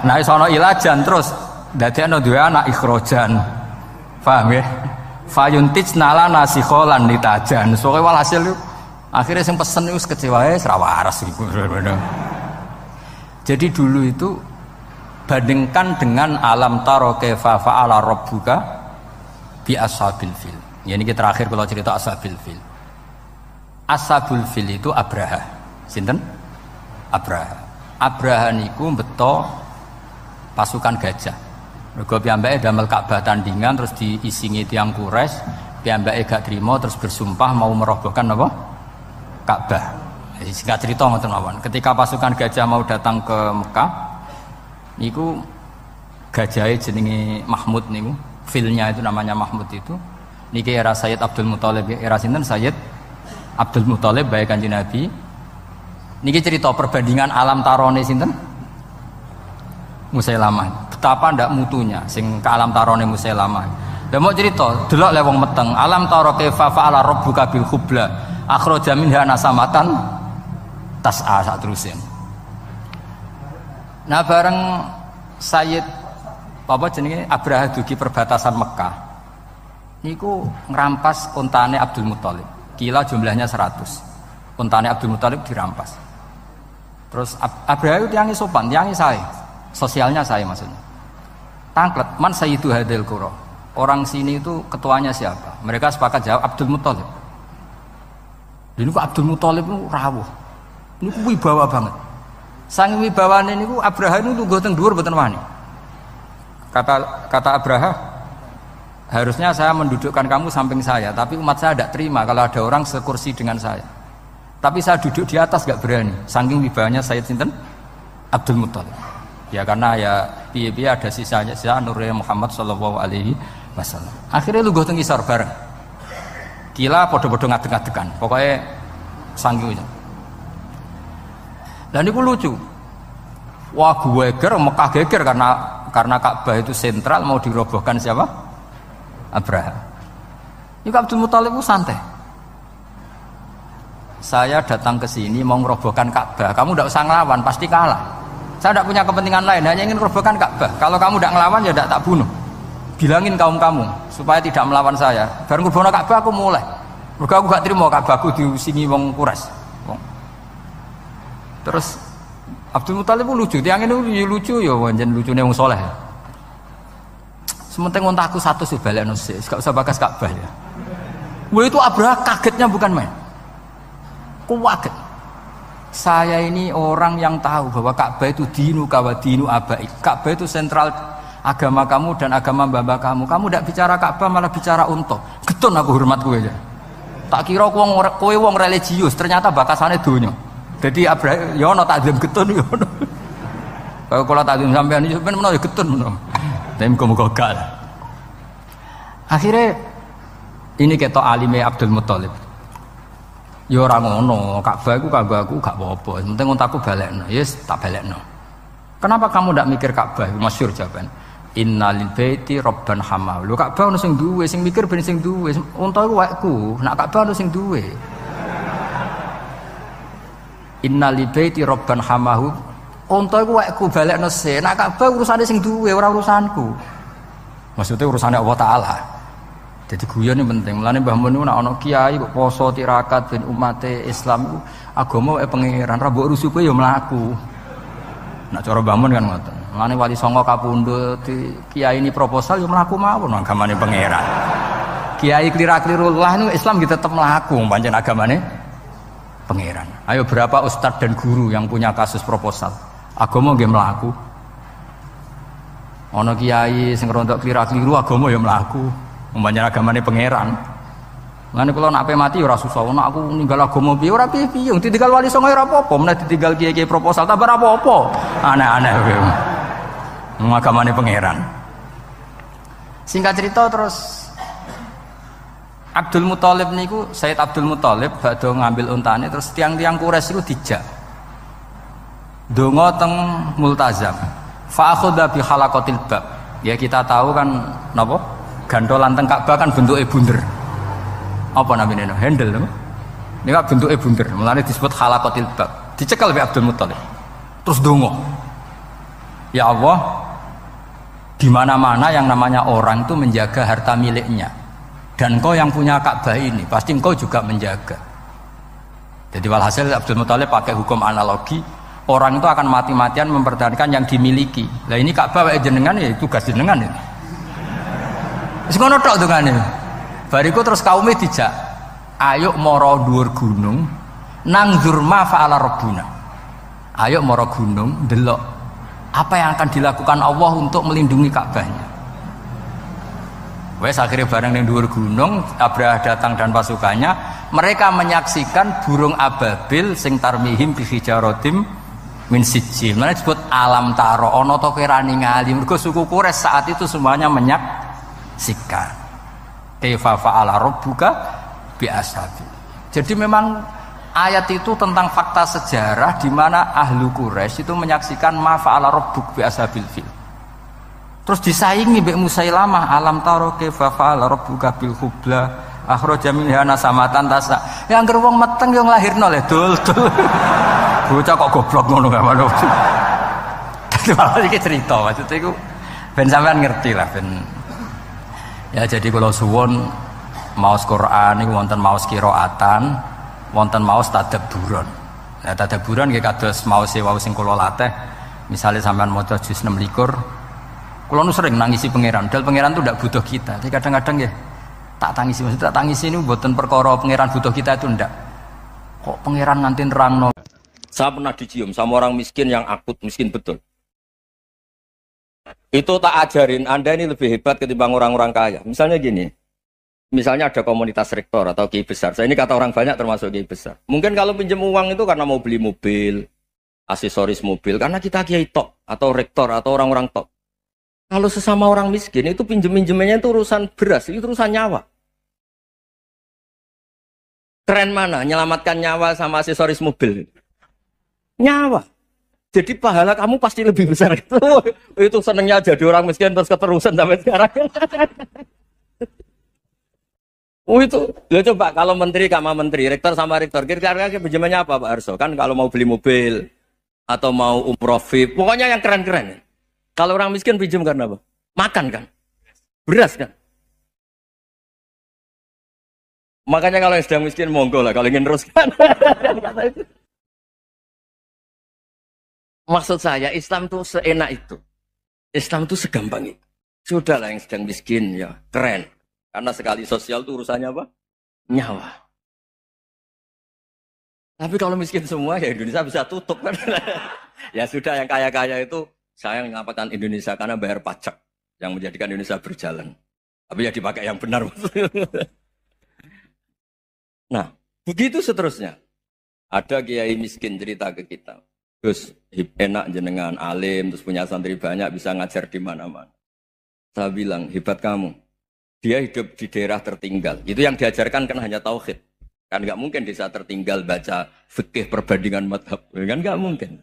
Nah iso ana ilajan terus dadekno duwe anak ikhrojan. Paham ya? Fayuntijna lana sikholan litajan. Soale walhasil akhirnya sing pesen wis kecewa wis ra waras iku. Jadi dulu itu bandingkan dengan alam taro kaifa fa'ala rabbuka bi ashabil fil. Ya ini terakhir kalau cerita ashabil fil. Ashabul fil itu Abraha. Sinten? Abraha niku beto pasukan gajah. Mergo piyambake damel Ka'bah tandingan terus diisingi tiyang Quraisy, piyambake gak trimo terus bersumpah mau merobohkan apa? Ka'bah. Jadi singkat cerita ngoten mawon. Ketika pasukan gajah mau datang ke Mekah, niku gajahe jenenge Mahmud niku, filnya itu namanya Mahmud itu. Niki era Sayyid Abdul Muthalib, era sinten Sayyid Abdul Muthalib bae Kanjeng Nabi. Niki cerita perbandingan alam tarone sinten? Musailamah. Betapa ndak mutunya sing ke alam tarone Musailamah. Lah mau cerita, delok le wong meteng. Alam taro kaifa fa'ala rabbuka bil khubla. Akhraja minha nasamatan tas'a sak terusin. Nah bareng Sayyid apa jenenge Abraha dugi perbatasan Mekah. Niku ngrampas untane Abdul Muthalib. Kila jumlahnya 100. Untane Abdul Muthalib dirampas. Terus Abraha itu tiangi sopan, tiangi saya, sosialnya saya maksudnya. Tangklet, man sayyidu hadil qura. Orang sini itu ketuanya siapa? Mereka sepakat jawab Abdul Muthalib. Ini kok Abdul Muthalib itu rawuh. Ini kok wibawa banget. Sang wibawane niku Abraha itu lungguh teng dhuwur mboten wani. Kata Abraha, harusnya saya mendudukkan kamu samping saya, tapi umat saya tidak terima kalau ada orang sekursi dengan saya. Tapi saya duduk di atas gak berani. Saking wibawanya Sayyid sinten Abdul Muthalib. Ya karena ya piye-piye ada sisanya sisa nurnya Muhammad sallallahu alaihi wasallam. Akhirnya lu teng isor bareng. Kila podo-podo ngadeg-ngadegan. Pokoknya saking. Dan niku lucu. Wah gue geger Mekah geger karena Ka'bah itu sentral mau dirobohkan siapa? Abraha. Ini Abdul Muthalib itu santai. Saya datang ke sini mau merobohkan Ka'bah. Kamu tidak usah ngelawan, pasti kalah. Saya tidak punya kepentingan lain, hanya ingin merobohkan Ka'bah. Kalau kamu tidak ngelawan ya tidak tak bunuh. Bilangin kaum kamu supaya tidak melawan saya. Bareng merobohkan Ka'bah aku mulai. Mergo aku gak terima Ka'bahku diusingi wong Quraisy. Terus Abdul Muthalib lucu, tiang ini lucu ya, wajan lucunya wong soleh. Sementing ngontakku satu sebalekno sik, gak usah bakas Ka'bah ya. Wah itu Abraha kagetnya bukan main. Kuwaget. Saya ini orang yang tahu bahwa Ka'bah itu dinu kawadinu abai. Ka'bah itu sentral agama kamu dan agama mbah kamu. Kamu tidak bicara Ka'bah malah bicara unta. Getun aku hormat kowe aja. Tak kira kowe wong religius, ternyata bakasane donya. Jadi Abraham, ya ono takdim getun ya ono. Kalau takdim sampean iki ben menawa ya getun menawa. Tapi muga-muga gak. Akhirnya ini ketok alime Abdul Muthalib. Ya ora ngono, Ka'bah iku kanggo gak apa-apa. Penting untaku balekno, yes tak balekno. Kenapa kamu ndak mikir Ka'bah? Masyhur jawaban. Innalil baiti rabban hamaw. Lho Ka'bah ono sing duwe, sing mikir ben sing duwe. Unta iku wekku, nak Ka'bah ono sing duwe. Innalil baiti rabban hamahu. Unta iku wekku balekno se. Nak Ka'bah urusane sing duwe, ora urusanku. Maksudnya urusannya Allah Ta'ala. Jadi guyon ini penting. Mulane Mbah Mun nek ana kiai kok poso tirakat ben umate Islam iku agama pangeran ra mbok rusuh kowe ya mlaku. Nek cara Mbah Mun kan ngoten. Mulane wali songo kapundhut kiai ini proposal ya mlaku mawon agamane pangeran. Kiai klira-kliru lah niku Islam kita tetep mlaku pancen agamane pangeran. Ayo berapa ustadz dan guru yang punya kasus proposal? Agama nggih mlaku. Ana kiai sing rontok klira-kliru agama ya mlaku. Pancen agamane pangeran. Ngene kula nek ape mati ora susah, nek aku ninggal agama piye ora piye-piye, ditinggal wali songo ora apa-apa, menawa ditinggal kiai-kiai proposal tambah ora apa-apa. Aneh-aneh kowe. Agamane pangeran. Singkat cerita terus Abdul Muthalib niku Sayyid Abdul Muthalib badhe ngambil untane terus tiang-tiang Quraisy iku dijak. Donga teng Multazam. Fa akhadha bi halaqatil bab. Ya kita tahu kan napa? Gandolan teng Ka'bah kan bentuke bunder. Apa namanya no? Handle no? Ini kan bentuknya bunder. Mulane disebut halaqatil bab. Dicekel oleh Abdul Muthalib. Terus donga. Ya Allah, di mana-mana yang namanya orang itu menjaga harta miliknya. Dan engkau yang punya Ka'bah ini, pasti engkau juga menjaga. Jadi walhasil Abdul Muthalib pakai hukum analogi, orang itu akan mati-matian mempertahankan yang dimiliki. Lah ini Ka'bah wae jenengan ya tugas jenengan ini. Wis ngono tok dongane. Bariku terus kaume dijak, ayo mara dhuwur gunung nang dzurma fa'ala rabbuna. Ayo mara gunung delok apa yang akan dilakukan Allah untuk melindungi Ka'bahnya. Wes akhirnya bareng ning dhuwur gunung, Abraha datang dan pasukannya, mereka menyaksikan burung ababil sing tarmihim bi hijaratim min sijil. Mana disebut alam taro ana to kira ningali. Mergo suku Quraisy saat itu semuanya menyaksikan. Kaifa fa'ala rabbuka bi ashabi. Jadi memang ayat itu tentang fakta sejarah di mana ahlu Quraisy itu menyaksikan ma fa'ala rabbuk bi ashabil fil. Terus disaingi mbek Musailamah, alam taro kaifa fa'ala rabbuka bil khubla akhraja minha nasamatan tasa. Ya anggere wong meteng yo nglahirno le dul. Bocah kok goblok ngono gak malu. Dadi malah iki cerita maksud iku ben sampean ngerti lah ben. Ya jadi kalau suwon maos Quran niku wonten maos qiraatan, wonten maos tadabburan. Nah tadabburan nggih kados maos wau sing kula latih. Misale sampean maca juz 6 likur, kula nu sering nangisi pangeran. Dal pangeran itu ndak butuh kita. Tapi kadang-kadang nggih tak tangisi, maksud tak tangisi niku mboten perkara pangeran butuh kita itu ndak. Kok pangeran nganti nerangno. Saya pernah dicium sama orang miskin yang akut miskin betul. Itu tak ajarin Anda ini lebih hebat ketimbang orang-orang kaya. Misalnya gini, misalnya ada komunitas rektor atau kiai besar. Saya ini kata orang banyak termasuk kiai besar. Mungkin kalau pinjam uang itu karena mau beli mobil, aksesoris mobil, karena kita kiai top atau rektor atau orang-orang top. Kalau sesama orang miskin itu pinjem-pinjemannya itu urusan beras, itu urusan nyawa. Keren mana? Menyelamatkan nyawa sama aksesoris mobil. Nyawa. Jadi pahala kamu pasti lebih besar itu. Itu senengnya jadi orang miskin terus keterusan sampai sekarang. Oh itu, ya coba kalau menteri sama menteri, rektor sama rektor, kira-kira pinjamannya apa Pak Arso? Kan kalau mau beli mobil atau mau umroh VIP, pokoknya yang keren-keren. Kalau orang miskin pinjam karena apa? Makan kan, beras kan. Makanya kalau yang sedang miskin monggo lah, kalau ingin teruskan. Maksud saya Islam tuh seenak itu. Islam tuh segampang itu. Sudahlah yang sedang miskin ya keren. Karena sekali sosial tuh urusannya apa? Nyawa. Tapi kalau miskin semua ya Indonesia bisa tutup kan. Ya sudah yang kaya-kaya itu saya mengatakan Indonesia karena bayar pajak yang menjadikan Indonesia berjalan. Tapi ya dipakai yang benar. Nah, begitu seterusnya. Ada kiai miskin cerita ke kita. Terus enak jenengan alim, terus punya santri banyak, bisa ngajar di mana-mana. Saya bilang, hebat kamu. Dia hidup di daerah tertinggal. Itu yang diajarkan kan hanya tauhid. Kan nggak mungkin desa tertinggal baca fikih perbandingan madhab. Kan nggak mungkin.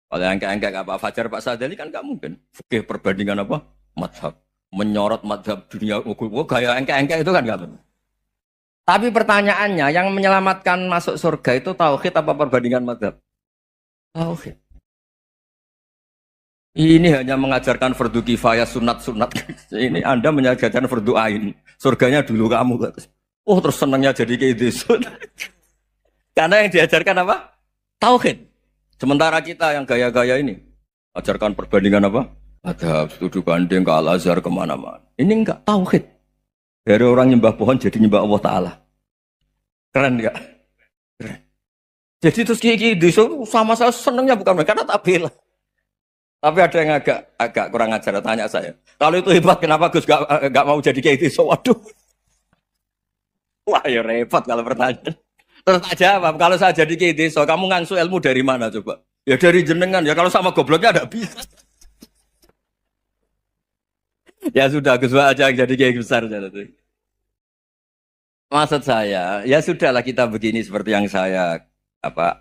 Kalau yang kayak Pak Fajar, Pak Sadali kan nggak mungkin. Fikih perbandingan apa? Madhab. Menyorot madhab dunia. Kayak engke-engke itu kan nggak mungkin. Tapi pertanyaannya, yang menyelamatkan masuk surga itu tauhid apa perbandingan madhab? Tauhid. Ini hanya mengajarkan fardu kifayah sunat-sunat. Ini Anda mengajarkan fardu ain. Surganya dulu kamu. Oh terus senangnya jadi kayak gitu. Karena yang diajarkan apa? Tauhid. Sementara kita yang gaya-gaya ini ajarkan perbandingan apa? Ada studi banding ke Al-Azhar kemana-mana. Ini enggak tauhid. Dari orang nyembah pohon jadi nyembah Allah Ta'ala. Keren enggak? Keren. Jadi terus kayak gitu sama saya senangnya bukan karena tak bela. Tapi ada yang agak kurang ajar tanya saya. Kalau itu hebat kenapa Gus gak mau jadi kayak gitu? Waduh. Wah ya repot kalau pertanyaan. Terus tak jawab, kalau saya jadi kayak gitu, kamu ngangsu ilmu dari mana coba? Ya dari jenengan, ya kalau sama gobloknya ada bisa. Ya sudah, Gus aja yang jadi kayak besar. Maksud saya, ya sudahlah kita begini seperti yang saya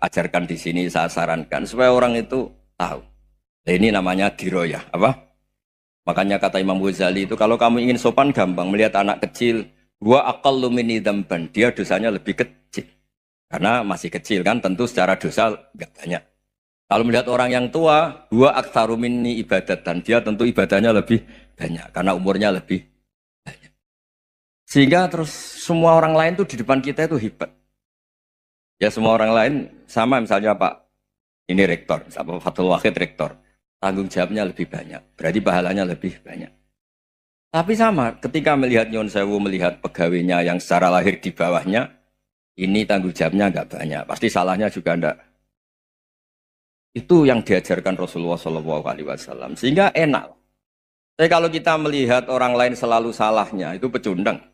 ajarkan di sini, saya sarankan. Supaya orang itu tahu. Nah, ini namanya diroyah, apa? Makanya kata Imam Ghazali itu kalau kamu ingin sopan gampang melihat anak kecil, gua aqallu minni dzamban, dia dosanya lebih kecil. Karena masih kecil kan tentu secara dosa enggak banyak. Kalau melihat orang yang tua, gua aktsaru minni ibadatan, dia tentu ibadahnya lebih banyak karena umurnya lebih banyak. Sehingga terus semua orang lain tuh di depan kita itu hebat. Ya semua orang lain sama misalnya Pak ini rektor, Pak Fathul Wahid rektor. Tanggung jawabnya lebih banyak, berarti pahalanya lebih banyak. Tapi sama, ketika melihat Nyon Sewu, melihat pegawainya yang secara lahir di bawahnya, ini tanggung jawabnya enggak banyak, pasti salahnya juga enggak. Itu yang diajarkan Rasulullah SAW, sehingga enak. Tapi kalau kita melihat orang lain selalu salahnya, itu pecundang.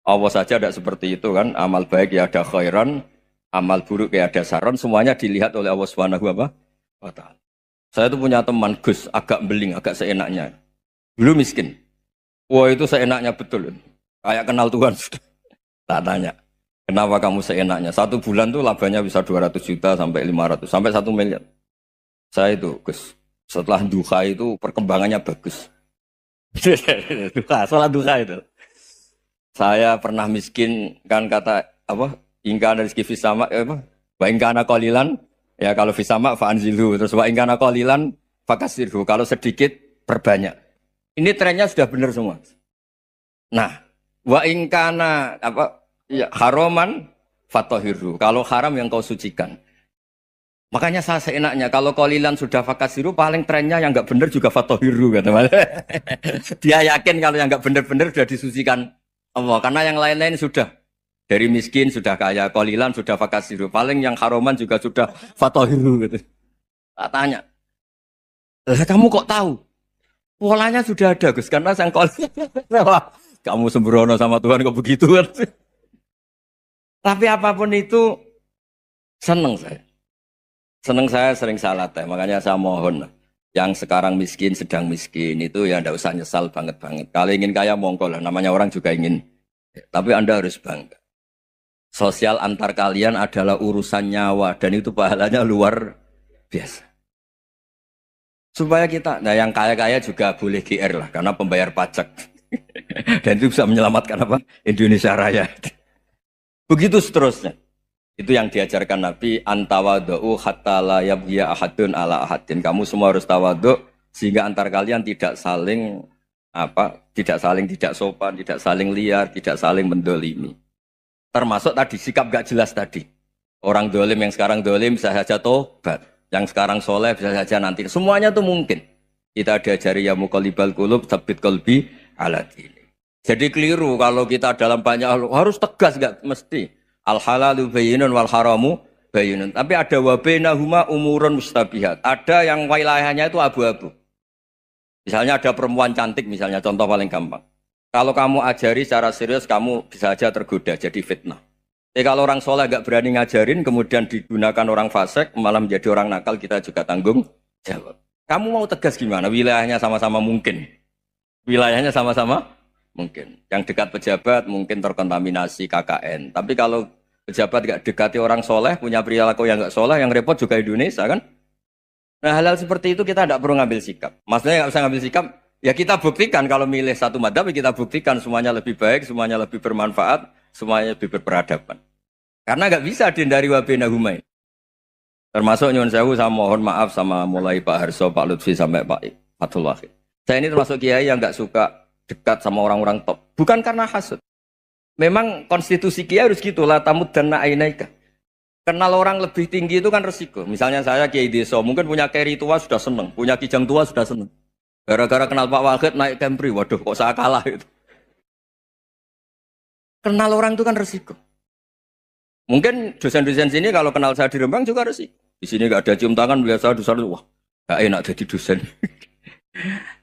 Allah saja tidak seperti itu kan, amal baik ya ada khairan, amal buruk ya ada saron, semuanya dilihat oleh Allah Subhanahu wa Ta'ala. Saya tuh punya teman Gus, agak beling, agak seenaknya. Dulu miskin. Wah itu seenaknya betul. Kayak kenal Tuhan sudah. Tak tanya, kenapa kamu seenaknya? 1 bulan tuh labanya bisa 200 juta sampai 500, sampai 1 miliar. Saya itu Gus, setelah duha itu perkembangannya bagus. Duha, sholat duha itu. Saya pernah miskin, kan kata, ingka dari rezeki sama, wa ingka anak kolilan, ya kalau fisama fa'anzilhu, terus wa ingkana qalilan fakasirhu, kalau sedikit perbanyak. Ini trennya sudah benar semua. Nah, wa ingkana haroman fatahirhu, kalau haram yang kau sucikan. Makanya saya seenaknya kalau qalilan sudah fakasirhu, paling trennya yang enggak benar juga fatahirhu kata Mas. Dia yakin kalau yang enggak benar-benar sudah disucikan Allah, karena yang lain-lain sudah dari miskin sudah kaya, qalilan sudah fakasiru, paling yang haroman juga sudah fatahiru gitu. Tak tanya, kamu kok tahu? Polanya sudah ada Gus, karena sang qalilan. Kamu sembrono sama Tuhan kok begitu kan? Tapi apapun itu senang saya. Senang saya sering salah teh, makanya saya mohon yang sekarang miskin sedang miskin itu ya ndak usah nyesal banget-banget. Kalau ingin kaya monggo lah, namanya orang juga ingin. Tapi Anda harus bangga. Sosial antar kalian adalah urusan nyawa dan itu pahalanya luar biasa. Supaya kita, nah yang kaya-kaya juga boleh GR lah karena pembayar pajak. Dan itu bisa menyelamatkan apa? Indonesia Raya. Begitu seterusnya. Itu yang diajarkan Nabi, antawadhu hatta la yabghiya ahadun ala ahadin. Kamu semua harus tawadhu sehingga antar kalian tidak saling tidak sopan, tidak saling liar, tidak saling mendolimi. Termasuk tadi sikap gak jelas tadi. Orang dolim yang sekarang dolim bisa saja tobat. Yang sekarang soleh bisa saja nanti. Semuanya itu mungkin. Kita diajari ya muqallibal qulub tsabbit qalbi ala dini. Jadi keliru kalau kita dalam banyak harus tegas gak mesti. Al halalu bayyinun wal haramu bayyinun. Tapi ada wa bainahuma umurun mustabihat. Ada yang wilayahnya itu abu-abu. Misalnya ada perempuan cantik misalnya, contoh paling gampang. Kalau kamu ajari secara serius, kamu bisa saja tergoda jadi fitnah. Tapi kalau orang soleh nggak berani ngajarin, kemudian digunakan orang fasik, malah menjadi orang nakal, kita juga tanggung jawab. Kamu mau tegas gimana? Wilayahnya sama-sama mungkin. Wilayahnya sama-sama mungkin. Yang dekat pejabat mungkin terkontaminasi KKN. Tapi kalau pejabat nggak dekati orang soleh, punya perilaku yang nggak soleh, yang repot juga Indonesia kan? Nah hal-hal seperti itu kita tidak perlu ngambil sikap. Maksudnya nggak usah ngambil sikap, ya kita buktikan kalau milih satu madhab, kita buktikan semuanya lebih baik, semuanya lebih bermanfaat, semuanya lebih berperadaban. Karena nggak bisa dihindari wabena humain. Termasuk nyuwun sewu, saya mohon maaf sama mulai Pak Harso, Pak Lutfi sampai Pak Fathul Wahid. Saya ini termasuk kiai yang nggak suka dekat sama orang-orang top. Bukan karena hasud. Memang konstitusi kiai harus gitu lah, tamud dan na'inaika. Kenal orang lebih tinggi itu kan resiko. Misalnya saya kiai desa, mungkin punya keri tua sudah seneng, punya kijang tua sudah seneng. Gara-gara kenal Pak Wahid naik Kempri, waduh kok saya kalah itu. Kenal orang itu kan resiko. Mungkin dosen-dosen sini kalau kenal saya di Rembang juga resiko. Di sini gak ada cium tangan, melihat saya dosen, wah gak enak jadi dosen.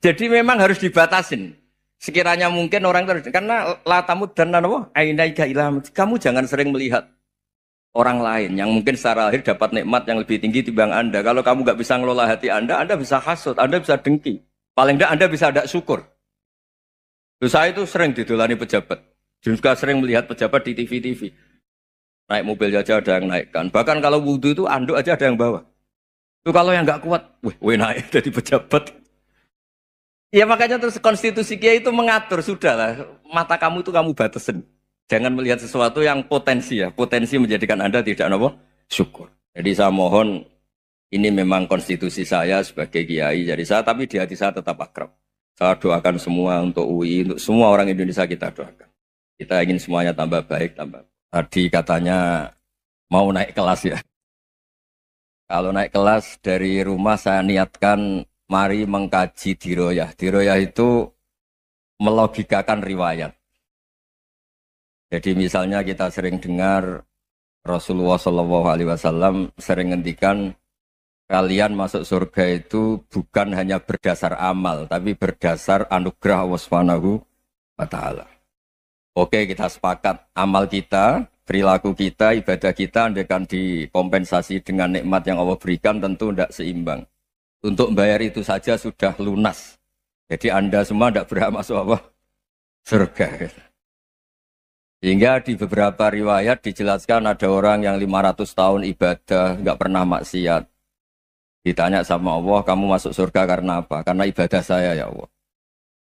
Jadi memang harus dibatasin. Sekiranya mungkin orang terus, karena latamud dan nanawa, ainaika ilham. Kamu jangan sering melihat orang lain yang mungkin secara lahir dapat nikmat yang lebih tinggi timbang Anda. Kalau kamu gak bisa ngelola hati Anda bisa hasut, Anda bisa dengki. Paling tidak Anda bisa ada syukur. Saya itu sering didolani pejabat. Juga sering melihat pejabat di TV-TV. Naik mobil aja ada yang naikkan. Bahkan kalau wudhu itu anduk aja ada yang bawa. Itu kalau yang nggak kuat, weh naik jadi pejabat. Ya makanya terus konstitusi kiai itu mengatur, sudahlah. Mata kamu itu kamu batasin. Jangan melihat sesuatu yang potensi ya. Potensi menjadikan Anda tidak apa? Syukur. Jadi saya mohon, ini memang konstitusi saya sebagai kiai. Jadi saya, tapi di hati saya tetap akrab. Saya doakan semua untuk UI, untuk semua orang Indonesia kita doakan. Kita ingin semuanya tambah baik, tambah. Tadi katanya mau naik kelas ya. Kalau naik kelas dari rumah saya niatkan mari mengkaji diroyah. Diroyah itu melogikakan riwayat. Jadi misalnya kita sering dengar Rasulullah SAW sering ngendikan kalian masuk surga itu bukan hanya berdasar amal, tapi berdasar anugerah Allah Subhanahu wa Ta'ala. Oke, kita sepakat amal kita, perilaku kita, ibadah kita andaikan dikompensasi dengan nikmat yang Allah berikan tentu tidak seimbang. Untuk membayar itu saja sudah lunas. Jadi Anda semua tidak berhak masuk apa? Surga. Sehingga di beberapa riwayat dijelaskan ada orang yang 500 tahun ibadah, nggak pernah maksiat. Ditanya sama Allah, kamu masuk surga karena apa? Karena ibadah saya ya Allah.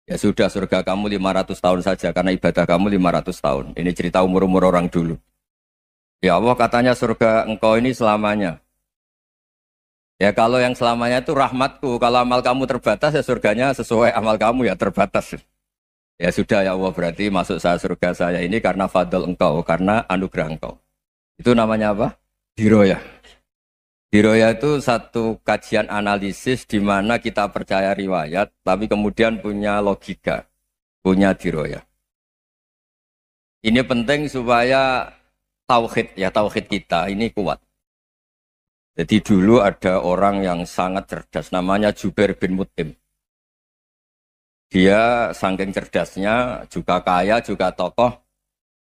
Ya sudah, surga kamu 500 tahun saja karena ibadah kamu 500 tahun. Ini cerita umur-umur orang dulu. Ya Allah katanya surga engkau ini selamanya. Ya kalau yang selamanya itu rahmatku. Kalau amal kamu terbatas ya surganya sesuai amal kamu ya terbatas. Ya sudah ya Allah, berarti masuk saya surga saya ini karena fadl engkau, karena anugerah engkau. Itu namanya apa? Diroyah. Diroyah itu satu kajian analisis di mana kita percaya riwayat, tapi kemudian punya logika, punya diroyah. Ini penting supaya tauhid kita ini kuat. Jadi dulu ada orang yang sangat cerdas, namanya Jubair bin Mut'im. Dia saking cerdasnya, juga kaya, juga tokoh,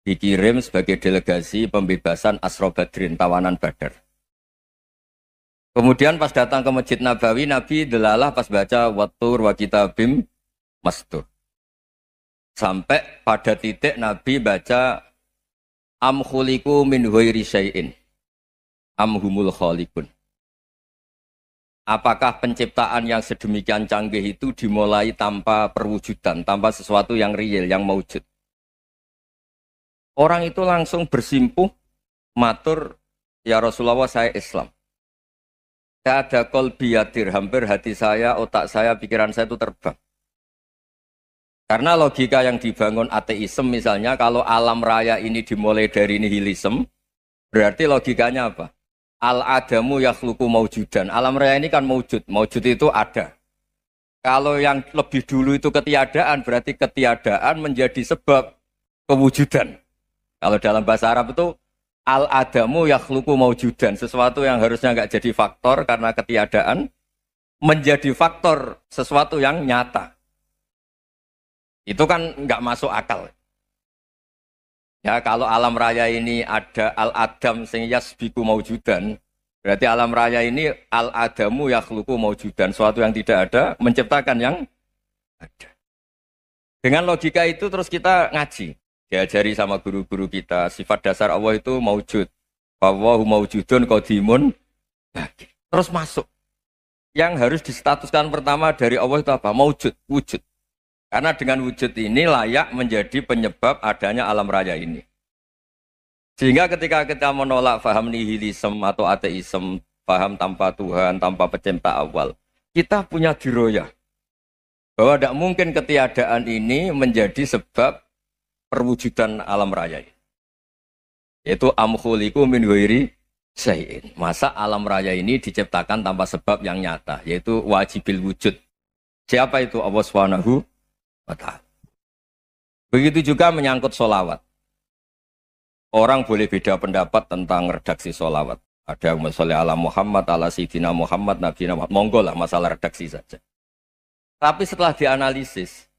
dikirim sebagai delegasi pembebasan Asra Badrin, tawanan Badar. Kemudian pas datang ke Masjid Nabawi, Nabi delalah pas baca Wattur wa kitabim mastur. Sampai pada titik Nabi baca Am khuliku min ghairi syai'in am humul khaliqun. Apakah penciptaan yang sedemikian canggih itu dimulai tanpa perwujudan, tanpa sesuatu yang real, yang maujud? Orang itu langsung bersimpuh, matur, ya Rasulullah saya Islam. Saya ada kolbi yadir, hampir hati saya, otak saya, pikiran saya itu terbang. Karena logika yang dibangun ateisme misalnya, kalau alam raya ini dimulai dari nihilisme, berarti logikanya apa? Al-adamu yakhluqu maujudan. Alam raya ini kan maujud. Maujud itu ada. Kalau yang lebih dulu itu ketiadaan, berarti ketiadaan menjadi sebab kewujudan. Kalau dalam bahasa Arab itu al-adamu yakhluqu maujudan. Sesuatu yang harusnya nggak jadi faktor karena ketiadaan, menjadi faktor sesuatu yang nyata. Itu kan nggak masuk akal. Ya kalau alam raya ini ada al-adam sing yasbiku maujudan, berarti alam raya ini al-adamu yakhluqu maujudan, suatu yang tidak ada menciptakan yang ada. Dengan logika itu terus kita ngaji, diajari sama guru-guru kita, sifat dasar Allah itu maujud. Wallahu maujudun qadimun. Terus masuk. Yang harus distatuskan pertama dari Allah itu apa? Maujud, wujud. Karena dengan wujud ini layak menjadi penyebab adanya alam raya ini. Sehingga ketika kita menolak faham nihilisme atau ateisme, faham tanpa Tuhan, tanpa pencipta awal, kita punya diroyah. Bahwa tidak mungkin ketiadaan ini menjadi sebab perwujudan alam raya ini. Yaitu amkhuliku min ghairi syai'in. Masa alam raya ini diciptakan tanpa sebab yang nyata, yaitu wajibil wujud. Siapa itu? Allah Subhanahu wa ta'ala. Begitu juga menyangkut sholawat. Orang boleh beda pendapat tentang redaksi sholawat. Ada yang sholli ala Muhammad, ala Sayyidina Muhammad, Nabi Muhammad. Monggo lah masalah redaksi saja. Tapi setelah dianalisis,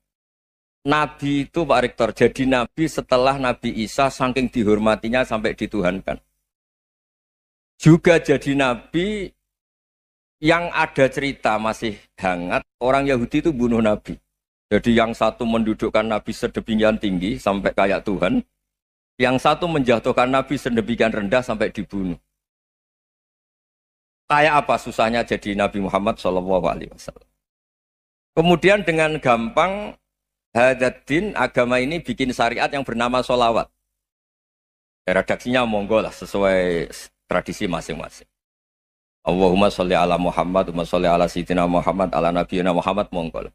Nabi itu Pak Rektor jadi Nabi setelah Nabi Isa saking dihormatinya sampai dituhankan. Juga jadi Nabi yang ada cerita masih hangat, orang Yahudi itu bunuh Nabi. Jadi yang satu mendudukkan Nabi sedemikian tinggi sampai kayak Tuhan, yang satu menjatuhkan Nabi sedemikian rendah sampai dibunuh. Kayak apa susahnya jadi Nabi Muhammad SAW. Kemudian dengan gampang Hadaddin agama ini bikin syariat yang bernama sholawat. Redaksinya monggo lah sesuai tradisi masing-masing. Allahumma sholli ala Muhammad, Allahumma sholli ala Sayyidina Muhammad, ala Nabiyina Muhammad, monggo lah.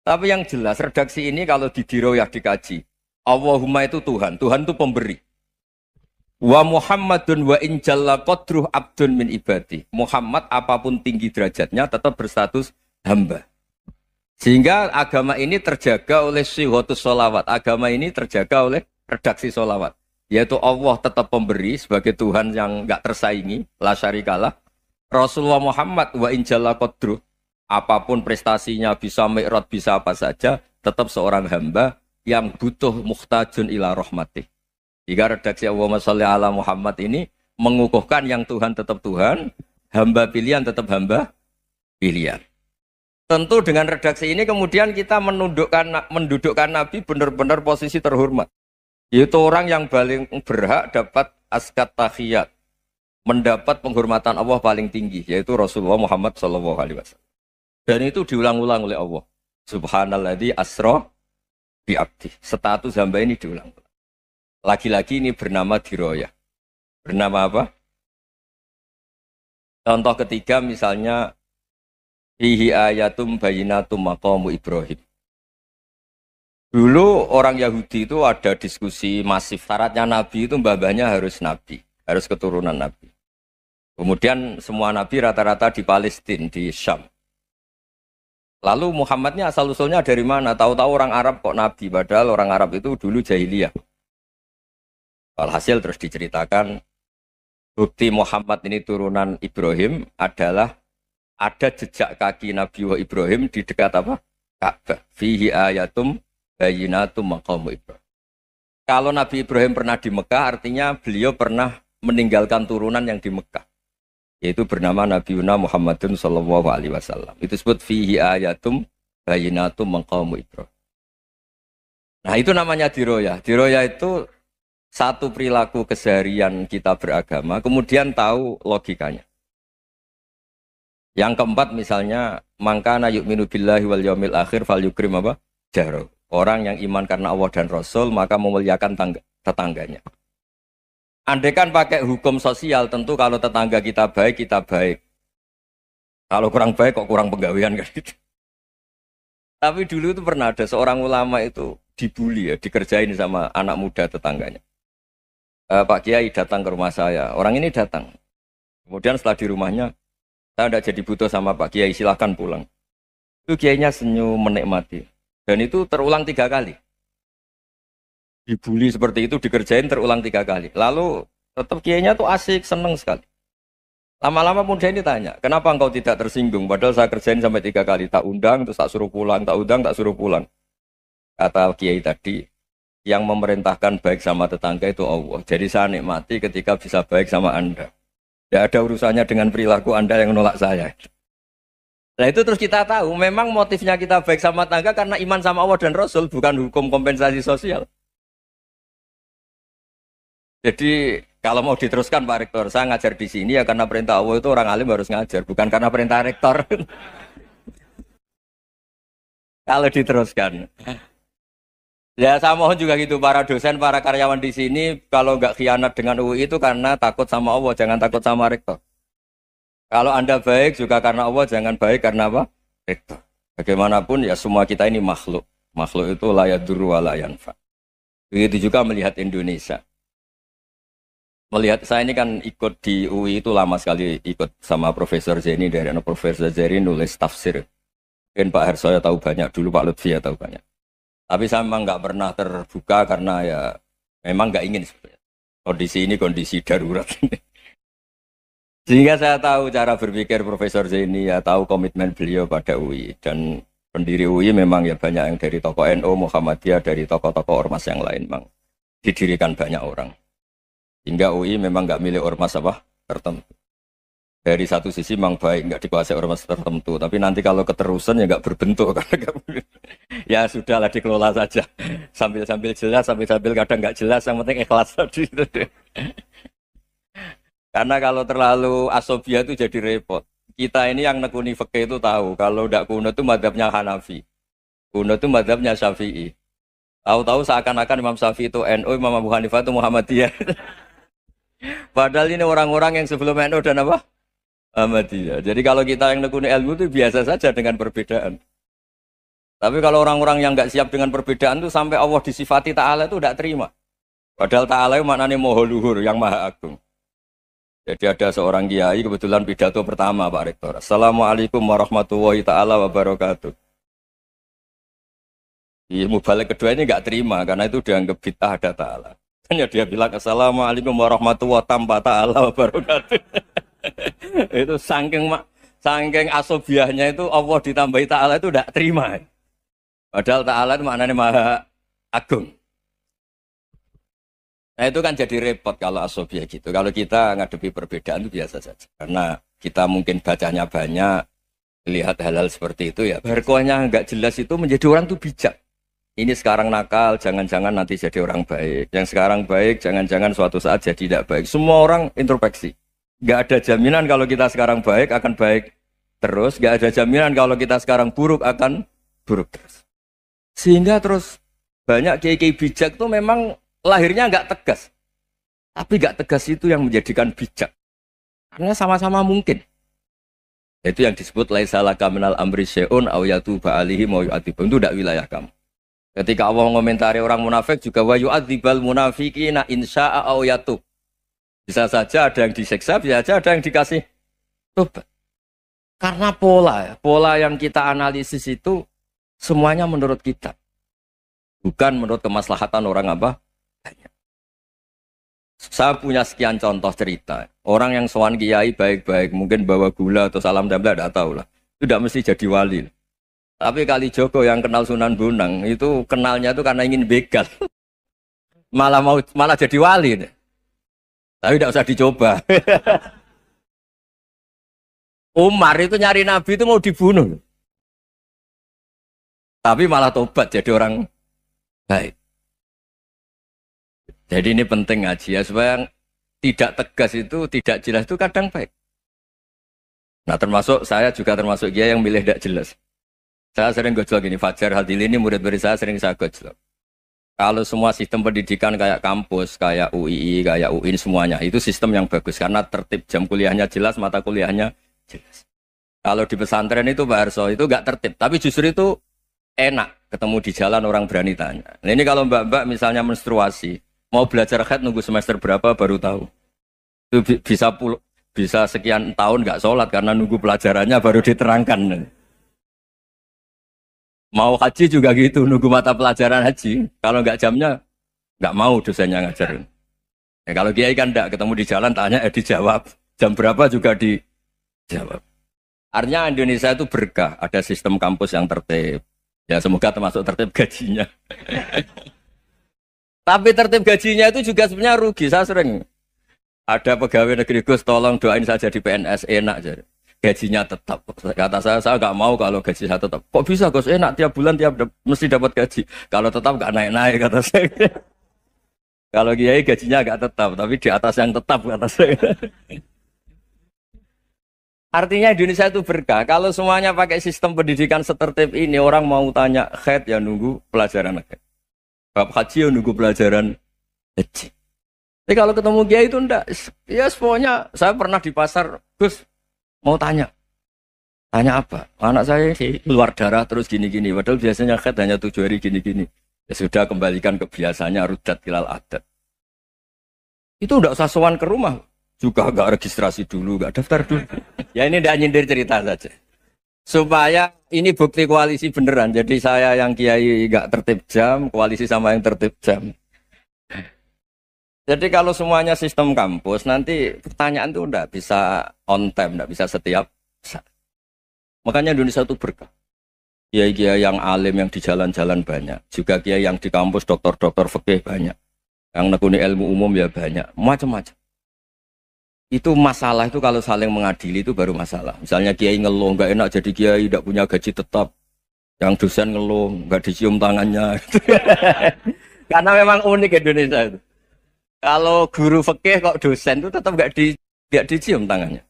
Tapi yang jelas redaksi ini kalau didiroyah dikaji, Allahumma itu Tuhan, Tuhan itu pemberi. Wa Muhammadun wa in jalla qadruh abdun min ibadi. Muhammad apapun tinggi derajatnya tetap berstatus hamba. Sehingga agama ini terjaga oleh syihotus sholawat. Agama ini terjaga oleh redaksi sholawat. Yaitu Allah tetap pemberi sebagai Tuhan yang enggak tersaingi, la syarikalah. Rasulullah Muhammad wa in jalla qadruh. Apapun prestasinya, bisa mi'raj, bisa apa saja, tetap seorang hamba yang butuh muhtajun ila rahmatih. Jika redaksi Allahumma sholli ala Muhammad ini mengukuhkan yang Tuhan tetap Tuhan, hamba pilihan tetap hamba pilihan. Tentu dengan redaksi ini kemudian kita mendudukkan Nabi benar-benar posisi terhormat. Yaitu orang yang paling berhak dapat askat tahiyat, mendapat penghormatan Allah paling tinggi, yaitu Rasulullah Muhammad SAW. Dan itu diulang-ulang oleh Allah. Subhanalladzi asra bi'abdi. Status hamba ini diulang. Lagi-lagi ini bernama diroyah. Bernama apa? Contoh ketiga misalnya fihi ayatum bayinatum maqamu Ibrahim. Dulu orang Yahudi itu ada diskusi masif. Syaratnya Nabi itu mbah-mbahnya harus Nabi. Harus keturunan Nabi. Kemudian semua Nabi rata-rata di Palestina, di Syam. Lalu Muhammadnya asal-usulnya dari mana? Tahu-tahu orang Arab kok Nabi. Padahal orang Arab itu dulu jahiliyah. Alhasil terus diceritakan bukti Muhammad ini turunan Ibrahim adalah ada jejak kaki Nabi Ibrahim di dekat apa? Ka'bah. Fihi ayatum bayinatum maqamu Ibrahim. Kalau Nabi Ibrahim pernah di Mekah, artinya beliau pernah meninggalkan turunan yang di Mekah. Yaitu bernama Nabiuna Muhammadun sallallahu alaihi wasallam. Itu disebut fihi ayatum bayinatum maqamu Ibrahim. Nah, itu namanya diroyah. Diroyah itu satu perilaku keseharian kita beragama, kemudian tahu logikanya. Yang keempat misalnya, mangkana yu'minu billahi wal yaumil akhir falyukrim apa? Jaro. Orang yang iman karena Allah dan Rasul, maka memuliakan tetangganya. Andaikan pakai hukum sosial, tentu kalau tetangga kita baik, kita baik. Kalau kurang baik, kok kurang penggawean kan gitu. Tapi dulu itu pernah ada seorang ulama itu dibully ya, dikerjain sama anak muda tetangganya. Pak Kiai datang ke rumah saya, orang ini datang. Kemudian setelah di rumahnya, saya tidak jadi butuh sama Pak Kiai, silahkan pulang. Itu Kiainya senyum menikmati. Dan itu terulang 3 kali. Dibully seperti itu, dikerjain terulang 3 kali. Lalu tetap Kiainya tuh asik, seneng sekali. Lama-lama muda ini tanya, kenapa engkau tidak tersinggung? Padahal saya kerjain sampai 3 kali. Tak undang, terus tak suruh pulang. Tak undang, tak suruh pulang. Kata Kiai tadi, Yang memerintahkan baik sama tetangga itu Allah. Jadi saya nikmati ketika bisa baik sama Anda. Tidak ada urusannya dengan perilaku Anda yang menolak saya. Nah itu terus kita tahu, memang motifnya kita baik sama tetangga karena iman sama Allah dan Rasul, bukan hukum kompensasi sosial. Jadi kalau mau diteruskan Pak Rektor, saya ngajar di sini ya karena perintah Allah itu orang alim harus ngajar, bukan karena perintah Rektor. Kalau diteruskan. Ya saya mohon juga gitu para dosen, para karyawan di sini kalau nggak khianat dengan UI itu karena takut sama Allah, jangan takut sama rektor. Kalau Anda baik juga karena Allah, jangan baik karena apa? Rektor. Bagaimanapun ya semua kita ini makhluk. Makhluk itu la yadurru wa la yanfa. Begitu juga melihat Indonesia. Melihat saya ini kan ikut di UI itu lama sekali ikut sama Profesor Zeni dari Profesor Zeni nulis tafsir. Mungkin Pak Hersoyo tahu banyak dulu, Pak Lutfi ya tahu banyak. Tapi saya memang nggak pernah terbuka karena ya memang nggak ingin sebenarnya. Kondisi ini kondisi darurat. Sehingga saya tahu cara berpikir Profesor Zaini, ya tahu komitmen beliau pada UI. Dan pendiri UI memang ya banyak yang dari tokoh NU, Muhammadiyah, dari tokoh-tokoh ormas yang lain memang didirikan banyak orang. Hingga UI memang nggak milik ormas apa tertentu. Dari satu sisi memang baik, nggak dikuasai ormas tertentu. Tapi nanti kalau keterusan ya nggak berbentuk. Ya sudahlah dikelola saja. Sambil-sambil jelas, sambil-sambil kadang nggak jelas. Yang penting ikhlas tadi. Karena kalau terlalu asobia itu jadi repot. Kita ini yang nekuni fikih itu tahu. Kalau tidak kuno itu madhabnya Hanafi. Kuno itu madhabnya Syafi'i. Tahu-tahu seakan-akan Imam Syafi'i itu NU, Imam Abu Hanifah itu Muhammadiyah. Padahal ini orang-orang yang sebelum NU dan apa? Ahmadiyah. Jadi kalau kita yang nekuni ilmu itu biasa saja dengan perbedaan. Tapi kalau orang-orang yang nggak siap dengan perbedaan itu sampai Allah disifati Ta'ala itu tidak terima. Padahal Ta'ala itu maknanya Maha Luhur, yang Maha Agung. Jadi ada seorang kiai kebetulan pidato pertama Pak Rektor. Assalamualaikum warahmatullahi ta'ala wabarakatuh. Ilmu balik kedua ini nggak terima karena itu dianggap bid'ah ada Ta'ala. Hanya dia bilang Assalamualaikum warahmatullahi ta'ala wabarakatuh. Itu saking asobiahnya itu Allah ditambahi Ta'ala itu tidak terima. Padahal Ta'ala itu maknanya Maha Agung. Nah itu kan jadi repot kalau asobiah gitu. Kalau kita ngadepi perbedaan itu biasa saja. Karena kita mungkin bacanya banyak, lihat hal-hal seperti itu ya. Berkuahnya nggak jelas itu menjadi orang tuh bijak. Ini sekarang nakal, jangan-jangan nanti jadi orang baik. Yang sekarang baik, jangan-jangan suatu saat jadi tidak baik. Semua orang introspeksi. Nggak ada jaminan kalau kita sekarang baik akan baik terus. Nggak ada jaminan kalau kita sekarang buruk akan buruk terus. Sehingga terus banyak kiai-kiai bijak itu memang lahirnya nggak tegas. Tapi nggak tegas itu yang menjadikan bijak. Karena sama-sama mungkin. Itu yang disebut laisa laka minal amri syai'un aw yatuba alaihim wa yu'adzibum. Itu tidak wilayah kamu. Ketika Allah mengomentari orang munafik juga wa yu'adzibal munafiqina insya'a aw yatub. Bisa saja ada yang disiksa, bisa saja ada yang dikasih tobat. Karena pola yang kita analisis itu semuanya menurut kita. Bukan menurut kemaslahatan orang apa? Saya punya sekian contoh cerita. Orang yang sowan kiai baik-baik, mungkin bawa gula atau salam damla, tidak tahu lah. Itu tidak mesti jadi wali. Tapi Kali Joko yang kenal Sunan Bonang, itu kenalnya itu karena ingin begal. Malah jadi wali. Tapi tidak usah dicoba. Umar itu nyari Nabi itu mau dibunuh. Tapi malah tobat jadi orang baik. Jadi ini penting ngaji ya, supaya tidak tegas itu, tidak jelas itu kadang baik. Nah termasuk saya juga termasuk dia yang milih tidak jelas. Saya sering gojlok ini, Fajar Hadili ini murid-murid saya sering saya gojlok. Kalau semua sistem pendidikan kayak kampus, kayak UII, kayak UIN semuanya, itu sistem yang bagus. Karena tertib jam kuliahnya jelas, mata kuliahnya jelas. Kalau di pesantren itu Pak Harso, itu nggak tertib. Tapi justru itu enak, ketemu di jalan orang berani tanya. Nah ini kalau mbak-mbak misalnya menstruasi, mau belajar haid nunggu semester berapa baru tahu. Itu bisa sekian tahun nggak sholat karena nunggu pelajarannya baru diterangkan. Mau haji juga gitu, nunggu mata pelajaran haji. Kalau nggak jamnya, nggak mau dosennya ngajarin. Ya, kalau kiai kan nggak ketemu di jalan tanya, dijawab. Jam berapa juga dijawab. Artinya Indonesia itu berkah, ada sistem kampus yang tertib. Ya semoga termasuk tertib gajinya. Tapi tertib gajinya itu juga sebenarnya rugi. Saya sering ada pegawai negeri Gus, tolong doain saja di PNS enak jadi. Gajinya tetap. Kata saya nggak mau kalau gaji saya tetap. Kok bisa Gus enak tiap bulan mesti dapat gaji. Kalau tetap nggak naik-naik kata saya. Kalau kiai gajinya nggak tetap, tapi di atas yang tetap kata saya. Artinya Indonesia itu berkah. Kalau semuanya pakai sistem pendidikan setertib ini, orang mau tanya khaid ya nunggu pelajaran khaid. Bab haji ya nunggu pelajaran haji. Tapi kalau ketemu kiai itu enggak. Ya pokoknya saya pernah di pasar, Gus mau tanya. Tanya apa? Anak saya keluar darah terus gini-gini. Padahal biasanya khaid hanya 7 hari gini-gini. Ya sudah kembalikan ke biasanya rudat kilal adat. Itu enggak usah sowan ke rumah. Juga enggak registrasi dulu, enggak daftar dulu. Ya ini enggak nyindir cerita saja. Supaya ini bukti koalisi beneran. Jadi saya yang kiai enggak tertib jam, koalisi sama yang tertib jam. Jadi kalau semuanya sistem kampus, nanti pertanyaan itu enggak bisa on time, enggak bisa setiap saat. Makanya Indonesia itu berkah. Kiai-kiai yang alim yang di jalan-jalan banyak. Juga kiai yang di kampus dokter-dokter fikih banyak. Yang nekuni ilmu umum ya banyak. Macam-macam. Itu masalah itu kalau saling mengadili itu baru masalah. Misalnya kiai ngeluh, nggak enak jadi kiai, tidak punya gaji tetap. Yang dosen ngeluh, nggak dicium tangannya. Karena memang unik Indonesia itu. Kalau guru fikih kok dosen itu tetap nggak dicium tangannya.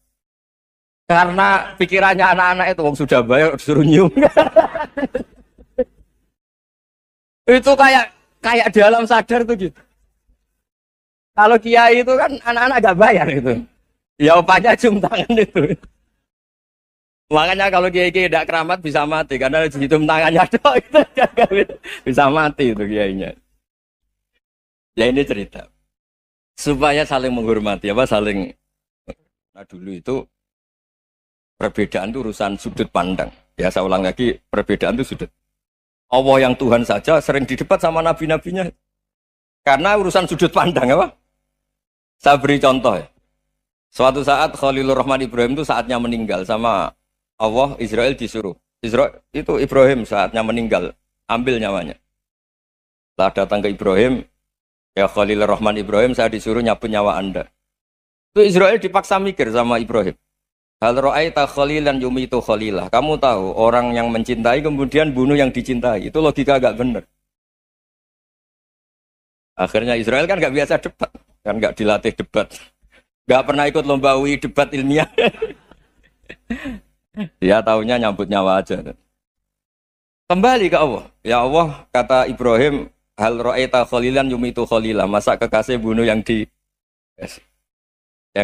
Karena pikirannya anak-anak itu, wong sudah bayar disuruh nyium. Itu kayak di alam sadar tuh gitu. Kalau kiai itu kan anak-anak gak bayar itu. Ya opanya cium tangan itu. Makanya kalau kiai-kiai tidak keramat bisa mati. Karena cium tangannya doang itu bisa mati itu kiainya. Ya ini cerita. Supaya saling menghormati. Saling. Nah dulu itu perbedaan itu urusan sudut pandang. Ya saya ulang lagi, perbedaan itu sudut. Allah yang Tuhan saja sering didebat sama nabi-nabinya. Karena urusan sudut pandang apa? Saya beri contoh ya. Suatu saat Khalilur Rahman Ibrahim itu saatnya meninggal sama Allah, Israel disuruh. Israel itu Ibrahim saatnya meninggal, ambil nyawanya. Setelah datang ke Ibrahim, ya Khalilur Rahman Ibrahim saya disuruh nyabut nyawa Anda. Itu Israel dipaksa mikir sama Ibrahim. Hal ra'aita khalilan yumitu khalilah. Kamu tahu orang yang mencintai kemudian bunuh yang dicintai. Itu logika agak benar. Akhirnya Israel kan gak biasa debat. Kan gak dilatih debat. Gak pernah ikut lomba UI debat ilmiah. Dia taunya nyambut nyawa aja. Kembali ke Allah. Ya Allah, kata Ibrahim, hal ra'aita khalilan yumitu khalilah. Masa kekasih bunuh yang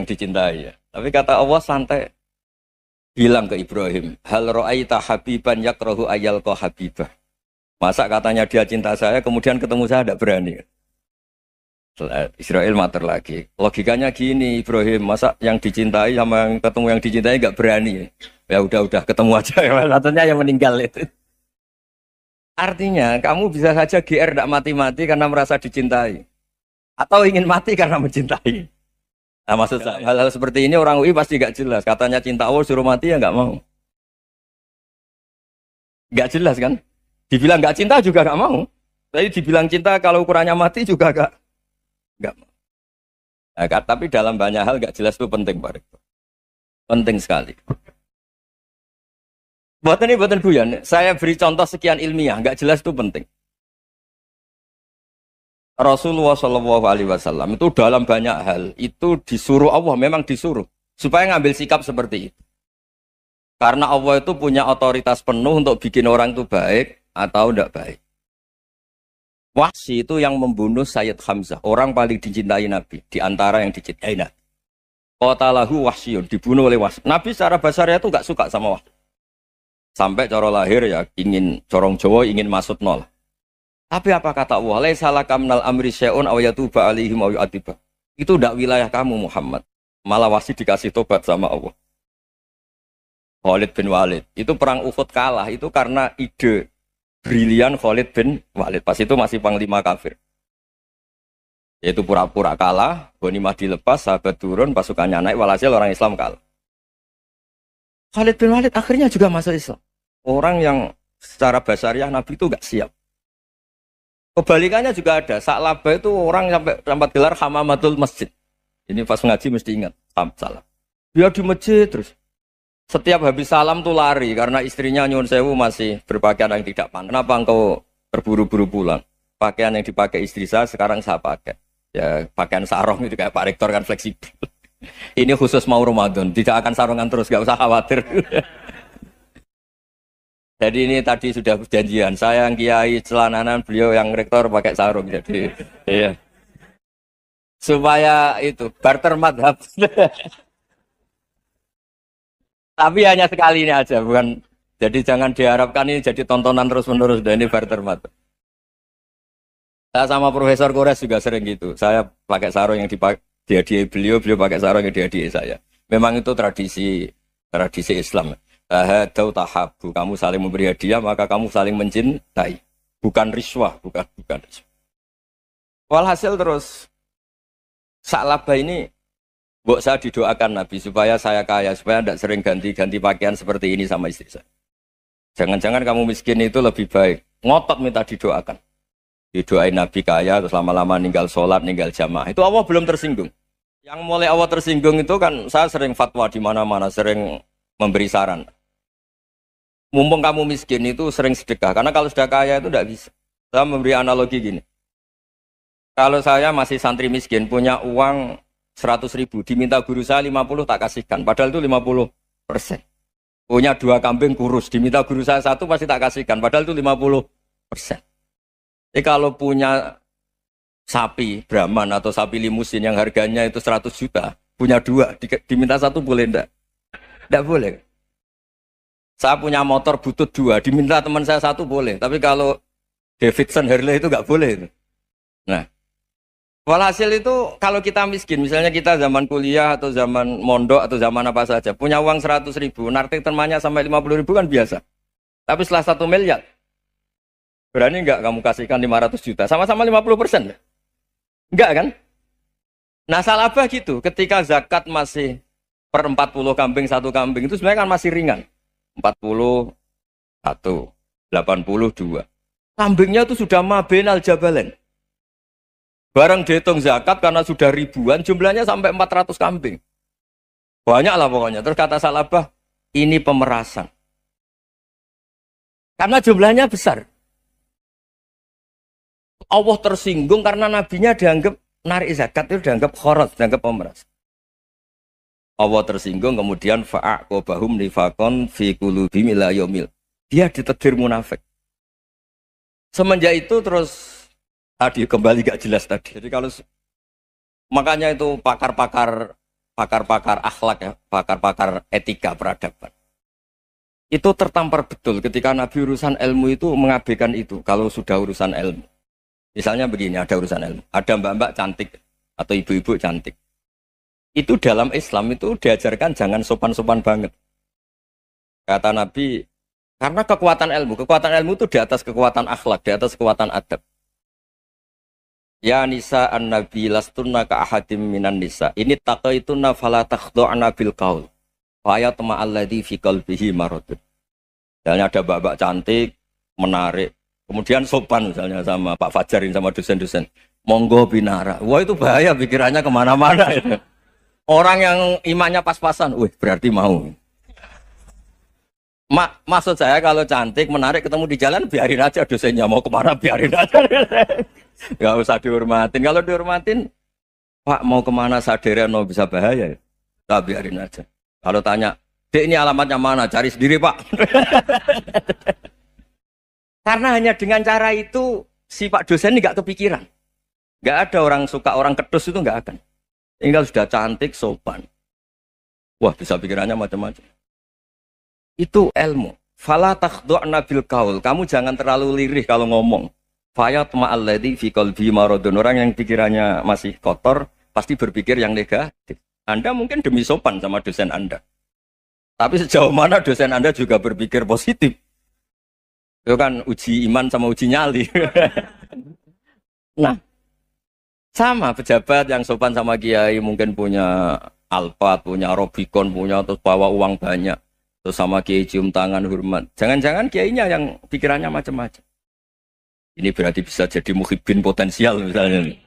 dicintai ya. Tapi kata Allah santai. Bilang ke Ibrahim, hal ra'aita habiban yakrahu ayyalqa habibah. Masa katanya dia cinta saya, kemudian ketemu saya tidak berani. Israel mater lagi. Logikanya gini, Ibrahim, masa yang dicintai sama yang ketemu yang dicintai nggak berani? Ya udah ketemu aja. Satunya yang meninggal itu. Artinya, kamu bisa saja GR tidak mati-mati karena merasa dicintai. Atau ingin mati karena mencintai. Nah maksud saya, hal-hal seperti ini orang UI pasti gak jelas. Katanya cinta Allah suruh mati ya gak mau. Gak jelas kan? Dibilang gak cinta juga gak mau. Tapi dibilang cinta kalau ukurannya mati juga gak mau. Nah, tapi dalam banyak hal gak jelas itu penting Pak Rektor. Penting sekali. Buatan guyon. Saya beri contoh sekian ilmiah. Gak jelas itu penting. Rasulullah SAW itu dalam banyak hal itu disuruh Allah, memang disuruh supaya ngambil sikap seperti itu. Karena Allah itu punya otoritas penuh untuk bikin orang itu baik atau tidak baik. Wahsy itu yang membunuh Sayyid Hamzah, orang paling dicintai Nabi di antara yang dicintai Nabi. Qatalahu Wahsyun, dibunuh oleh Wahsy. Nabi secara basarnya itu nggak suka sama Wahsy. Sampai cara lahir ya ingin corong Jawa ingin masuk nol. Tapi apa kata Allah? Laisa laka minal amri syai'un aw yatuba alaihim aw yu'adziba. Itu tidak wilayah kamu Muhammad. Malah Wahsy dikasih tobat sama Allah. Khalid bin Walid. Itu perang Uhud kalah itu karena ide brilian Khalid bin Walid. Pas itu masih panglima kafir. Yaitu pura-pura kalah, ghanimah dilepas, sahabat turun, pasukannya naik, walhasil orang Islam kalah. Khalid bin Walid akhirnya juga masuk Islam. Orang yang secara basariah Nabi itu enggak siap. Kebalikannya juga ada. Sa'labah itu orang sampai tempat gelar hamamatul masjid. Ini pas ngaji mesti ingat. Salah. Dia di masjid terus. Setiap habis salam tuh lari karena istrinya nyuwun sewu masih berpakaian yang tidak pantas. Kenapa engkau terburu-buru pulang? Pakaian yang dipakai istri saya sekarang saya pakai. Ya pakaian sarung itu kayak Pak Rektor kan fleksibel. Ini khusus mau Ramadan, tidak akan sarungan terus, gak usah khawatir. Jadi ini tadi sudah perjanjian. Saya yang kiai celananan, beliau yang rektor pakai sarung. Jadi iya. Supaya itu barter madhab. Tapi hanya sekali ini aja, bukan. Jadi jangan diharapkan ini jadi tontonan terus-menerus. Dan ini barter madhab. Saya sama Profesor Kores juga sering gitu. Saya pakai sarung yang dihadiahi beliau pakai sarung yang dihadiahi saya. Memang itu tradisi Islam. Tahadau tahabu, kamu saling memberi hadiah maka kamu saling mencintai. Bukan riswah, bukan riswah. Walhasil terus Sa'labah ini mbok saya didoakan Nabi supaya saya kaya, supaya tidak sering ganti-ganti pakaian seperti ini sama istri saya. Jangan-jangan kamu miskin itu lebih baik. Ngotot minta didoakan. Didoain Nabi kaya, terus lama-lama ninggal sholat, ninggal jamaah. Itu Allah belum tersinggung. Yang mulai Allah tersinggung itu kan saya sering fatwa di mana-mana, sering memberi saran. Mumpung kamu miskin itu sering sedekah, karena kalau sudah kaya itu tidak bisa. Saya memberi analogi gini. Kalau saya masih santri miskin, punya uang 100.000, diminta guru saya 50 tak kasihkan, padahal itu 50%. Punya 2 kambing kurus, diminta guru saya 1 pasti tak kasihkan, padahal itu 50%. Jadi kalau punya sapi Brahman atau sapi limusin yang harganya itu 100 juta, punya 2, diminta 1 boleh enggak? Enggak boleh. Saya punya motor butut 2, diminta teman saya 1 boleh, tapi kalau Davidson Harley itu enggak boleh itu. Nah, walhasil itu kalau kita miskin, misalnya kita zaman kuliah atau zaman mondok atau zaman apa saja, punya uang 100.000, nartik temannya sampai 50.000 kan biasa. Tapi setelah 1 miliar, berani enggak kamu kasihkan 500 juta? Sama-sama 50%. Enggak kan? Nah Sa'labah gitu, ketika zakat masih per 40 kambing 1 kambing itu sebenarnya kan masih ringan. 41, 82. Kambingnya itu sudah mabenal jabalen. Barang dihitung zakat karena sudah ribuan, jumlahnya sampai 400 kambing. Banyak lah pokoknya. Terus kata Sa'labah, ini pemerasan. Karena jumlahnya besar. Allah tersinggung karena nabinya dianggap narik zakat itu dianggap khorot, dianggap pemeras. Allah tersinggung kemudian fa'aqobahum nifakon fi qulubihim ila yaumil. Dia ditegur munafik. Semenjak itu terus tadi kembali gak jelas tadi. Jadi kalau makanya itu pakar-pakar akhlak ya, pakar-pakar etika peradaban. Itu tertampar betul ketika Nabi urusan ilmu itu mengabaikan itu kalau sudah urusan ilmu. Misalnya begini, ada urusan ilmu. Ada mbak-mbak cantik atau ibu-ibu cantik. Itu dalam Islam itu diajarkan jangan sopan-sopan banget. Kata Nabi, karena kekuatan ilmu itu di atas kekuatan akhlak, di atas kekuatan adab. Ya nisa an-nabi lastunna ka ahadim minan nisa. Ini taqaitunna fala takhdu'na bil qaul. Fa yatma alladhi fi qalbihi maradun. Misalnya ada mbak-mbak cantik, menarik. Kemudian sopan misalnya sama Pak Fajarin sama dosen-dosen. Monggo binara. Wah itu bahaya pikirannya kemana-mana itu. Orang yang imannya pas-pasan, berarti mau. Maksud saya kalau cantik, menarik ketemu di jalan, biarin aja dosennya mau kemana, biarin aja. Gak usah dihormatin. Kalau dihormatin, Pak mau kemana sadereno bisa bahaya. Nah, biarin aja. Kalau tanya, Dek ini alamatnya mana? Cari sendiri Pak. Karena hanya dengan cara itu si Pak dosen ini nggak kepikiran. Nggak ada orang suka orang kedus itu nggak akan. Tinggal sudah cantik, sopan. Wah bisa pikirannya macam-macam. Itu ilmu. Fala takhdu'na bil qaul. Kamu jangan terlalu lirih kalau ngomong. Fayat ma'alladzi fi qalbi maradun. Orang yang pikirannya masih kotor pasti berpikir yang negatif. Anda mungkin demi sopan sama dosen Anda. Tapi sejauh mana dosen Anda juga berpikir positif. Itu kan uji iman sama uji nyali. Nah, sama pejabat yang sopan sama kiai mungkin punya Alphard, punya Robicon, punya terus bawa uang banyak. Terus sama kiai cium tangan hormat. Jangan-jangan kiainya yang pikirannya macam-macam. Ini berarti bisa jadi muhibbin potensial misalnya.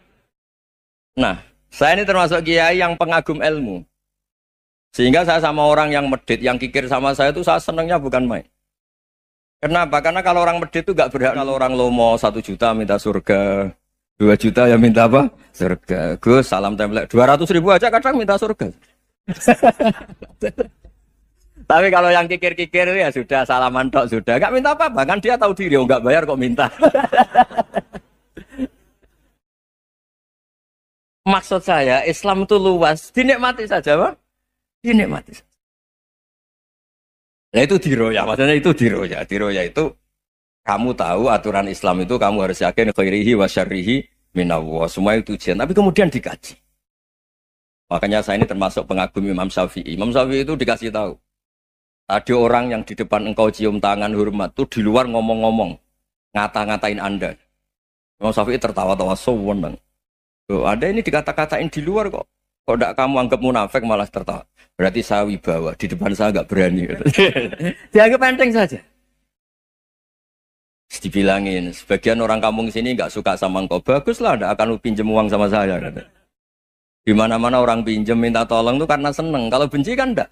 Nah, saya ini termasuk kiai yang pengagum ilmu. Sehingga saya sama orang yang medit, yang kikir sama saya itu saya senangnya bukan main. Kenapa? Karena kalau orang medit itu gak berhak. Kalau orang lomo 1 juta minta surga, 2 juta ya minta apa? Surga. Gus, salam template. 200.000 aja kadang minta surga. Tapi kalau yang kikir-kikir ya sudah salaman tok sudah, gak minta apa-apa kan dia tahu diri, nggak bayar kok minta. Maksud saya Islam itu luas, dinikmati saja, Pak. Dinikmati saja. Nah itu diroya, maksudnya itu diroya. Diroya itu kamu tahu aturan Islam itu kamu harus yakin khairihi wa syarrihi minallah. Semua itu ujian, tapi kemudian dikaji. Makanya saya ini termasuk pengagum Imam Syafi'i. Imam Syafi'i itu dikasih tahu. Ada orang yang di depan engkau cium tangan hormat tuh di luar ngomong-ngomong, ngata-ngatain Anda. Imam Syafi'i tertawa-tawa sewenang. Loh, ada ini dikata-katain di luar kok. Kok tidak kamu anggap munafik malah tertawa. Berarti saya wibawa, di depan saya nggak berani. Dianggap enteng saja. Dibilangin, sebagian orang kampung sini nggak suka sama engkau. Baguslah, tidak akan pinjam uang sama saya. Di mana-mana orang pinjam minta tolong tuh karena seneng. Kalau benci kan enggak.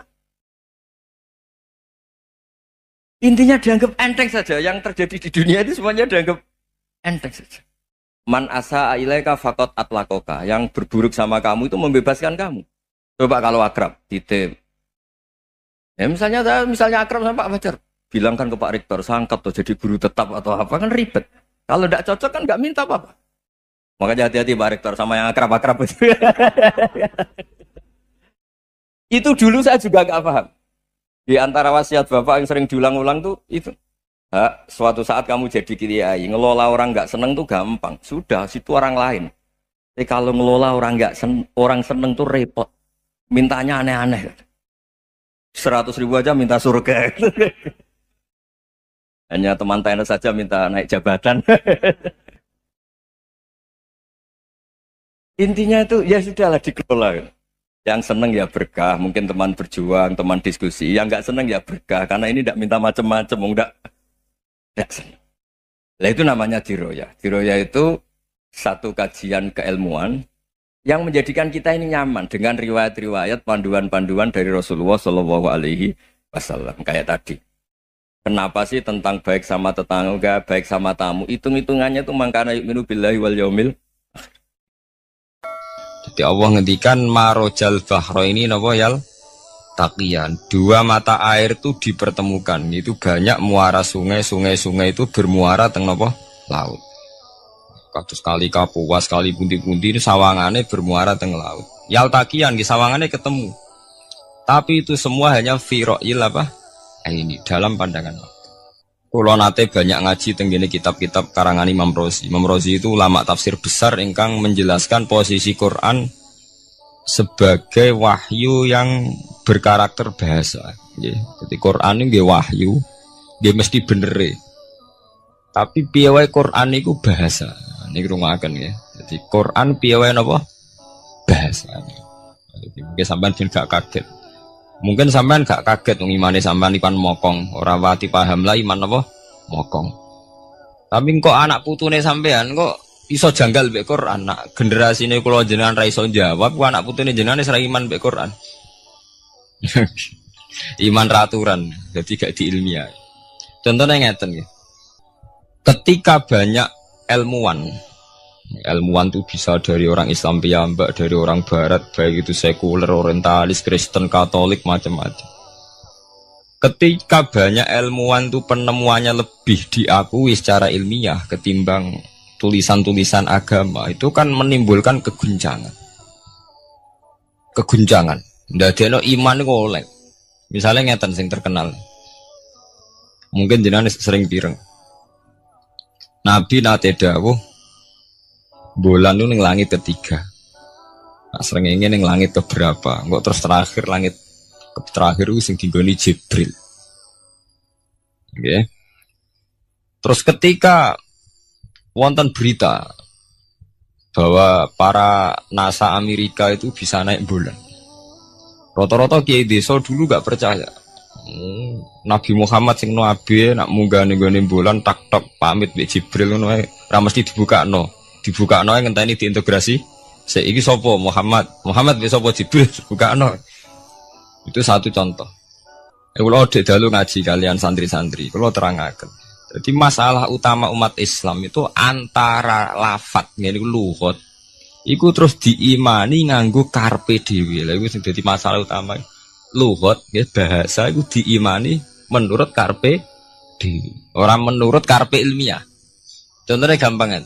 Intinya dianggap enteng saja. Yang terjadi di dunia itu semuanya dianggap enteng saja. Man asa ilaika faqat atlakoka. Yang berburuk sama kamu itu membebaskan kamu. Coba kalau akrab, titip. Ya misalnya akrab sama Pak Fajar. Bilangkan ke Pak Rektor, sangkat atau jadi guru tetap atau apa kan ribet. Kalau tidak cocok kan nggak minta apa-apa. Makanya hati-hati Pak Rektor sama yang akrab-akrab itu. Itu dulu saya juga nggak paham. Di antara wasiat Bapak yang sering diulang-ulang tuh itu. Suatu saat kamu jadi kiai, ngelola orang nggak seneng tuh gampang. Sudah, situ orang lain. Tapi kalau ngelola orang orang seneng tuh repot. Mintanya aneh-aneh. 100.000 aja minta surga. Hanya teman tenis saja minta naik jabatan. Intinya itu ya sudahlah dikelola. Yang seneng ya berkah, mungkin teman berjuang, teman diskusi. Yang nggak seneng ya berkah, karena ini tidak minta macam-macam, enggak seneng. Nah itu namanya diroya. Diroya itu satu kajian keilmuan yang menjadikan kita ini nyaman dengan riwayat-riwayat, panduan-panduan dari Rasulullah Shallallahu Alaihi Wasallam. Kayak tadi. Kenapa sih tentang baik sama tetangga, baik sama tamu? Hitung-hitungannya itu mangkana yu'minu billahi wal yaumil. Jadi Allah ngendikan marojal bahro ini napa yal taqiyan. Dua mata air itu dipertemukan. Itu banyak muara sungai itu bermuara teng napa laut. Kados kali Kapuas, kali pundi-pundi ini sawangane bermuara teng laut. Yal taqiyan di sawangane ketemu. Tapi itu semua hanya firoil apa? Ini dalam pandangan Allah. Kulo nate banyak ngaji tenggene kitab-kitab karangan Imam Rozi. Imam Rozi itu ulama tafsir besar ingkang menjelaskan posisi Quran sebagai wahyu yang berkarakter bahasa. Jadi Quran ini wahyu, dia mesti bener. Tapi piye wae Quran itu bahasa. Niki rungokaken ya. Jadi Quran piye wae napa? Bahasa. Jadi mungkin sampean gak kaget. Mungkin sampean gak kaget wong imane sampean ikan mokong, ora wati paham lah iman apa mokong. Tapi kok anak putune sampean kok iso janggal mbek Quran. Nak generasine kula jenengan ra iso jawab, kok anak putune jenengan wis ra iman mbek Quran. Iman raturan, jadi gak diilmiah. Contohnya ngeten nggih. Ketika banyak ilmuwan itu bisa dari orang Islam piyambak, dari orang Barat, baik itu sekuler, orientalis, Kristen, Katolik, macam-macam. Ketika banyak ilmuwan itu penemuannya lebih diakui secara ilmiah ketimbang tulisan-tulisan agama, itu kan menimbulkan keguncangan. Ndadekno iman iku oleh. Misalnya ngeten sing terkenal. Mungkin jenengan sering pireng. Nabi nate dawuh bulan itu ning langit ketiga. Nah, srengenge ning langit keberapa? Kok terus terakhir langit terakhir itu sing dinggoni Jibril. Okay. Terus ketika wonten berita bahwa para NASA Amerika itu bisa naik bulan. Rata-rata kiai desa dulu gak percaya. Nabi Muhammad sing nabi nak munggah ning gone bulan tak pamit mbek Jibril ngono ae ora mesti dibukakno ngenteni diintegrasi iki sapa Muhammad mbek sapa Jibril dibukakno. Itu satu contoh. Kalau dek dalu ngaji kalian santri-santri kalau terangaken. Jadi masalah utama umat Islam itu antara lafat ngene luhut iku terus diimani nganggo karpe dhewe. Lha iku sing dadi masalah utama. Luhut nggih bahasa iku diimani menurut karpe dhewe, ora menurut karpe ilmiah. Contohnya gampang kan.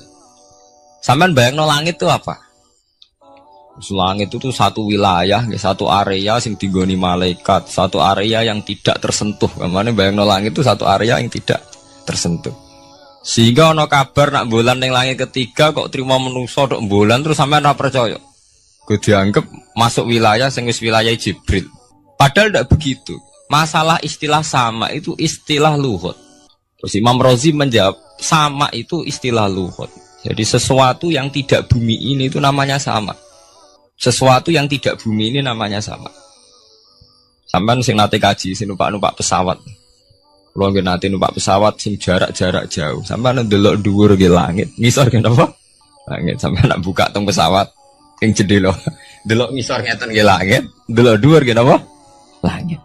Sampeyan bayangno langit itu apa? Langit itu satu wilayah, satu area sing digoni malaikat, satu area yang tidak tersentuh. Kemana bayangno langit itu satu area yang tidak tersentuh. Sehingga ono kabar nak bulan ning langit ketiga kok terima menungso tok bulan terus sampean ora percaya. Gue dianggap masuk wilayah sing wis wilayah Jibril. Padahal tidak begitu. Masalah istilah sama itu istilah luhut. Terus Imam Razi menjawab sama itu istilah luhut. Jadi sesuatu yang tidak bumi ini itu namanya sama. Sesuatu yang tidak bumi ini namanya sama. Sampai sing nate kaji sing numpak pesawat. Kalau nggih nate numpak pesawat sing jarak-jarak jauh. Sampai ndelok dhuwur nggih langit. Ngisor nggih napa? Langit sampai nak buka teng pesawat sing jendela. Delok ngisor ngeten nggih langit, delok dhuwur nggih napa? Langit.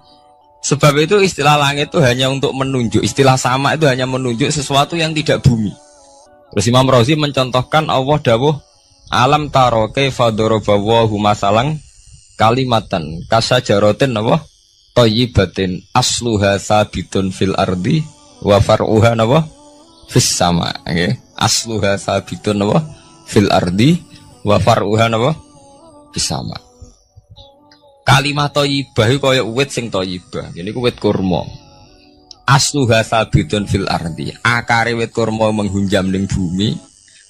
Sebab itu istilah langit itu hanya untuk menunjuk, istilah sama itu hanya menunjuk sesuatu yang tidak bumi. Terus Imam Razi mencontohkan Allah dawuh alam taro kaifa daraballahu masalan kalimatan kasajaratin napa thayyibatin asluha sabitun fil ardi wa far'uha napa fis sama nggih. Asluha sabitun napa fil ardi wa far'uha napa fis sama. Kalimat thayyibah iku kaya wit sing thayyibah. Ngene iku wit kurma. Asluha sabitun fil ardi. Akare wit kurma menghunjam ning bumi.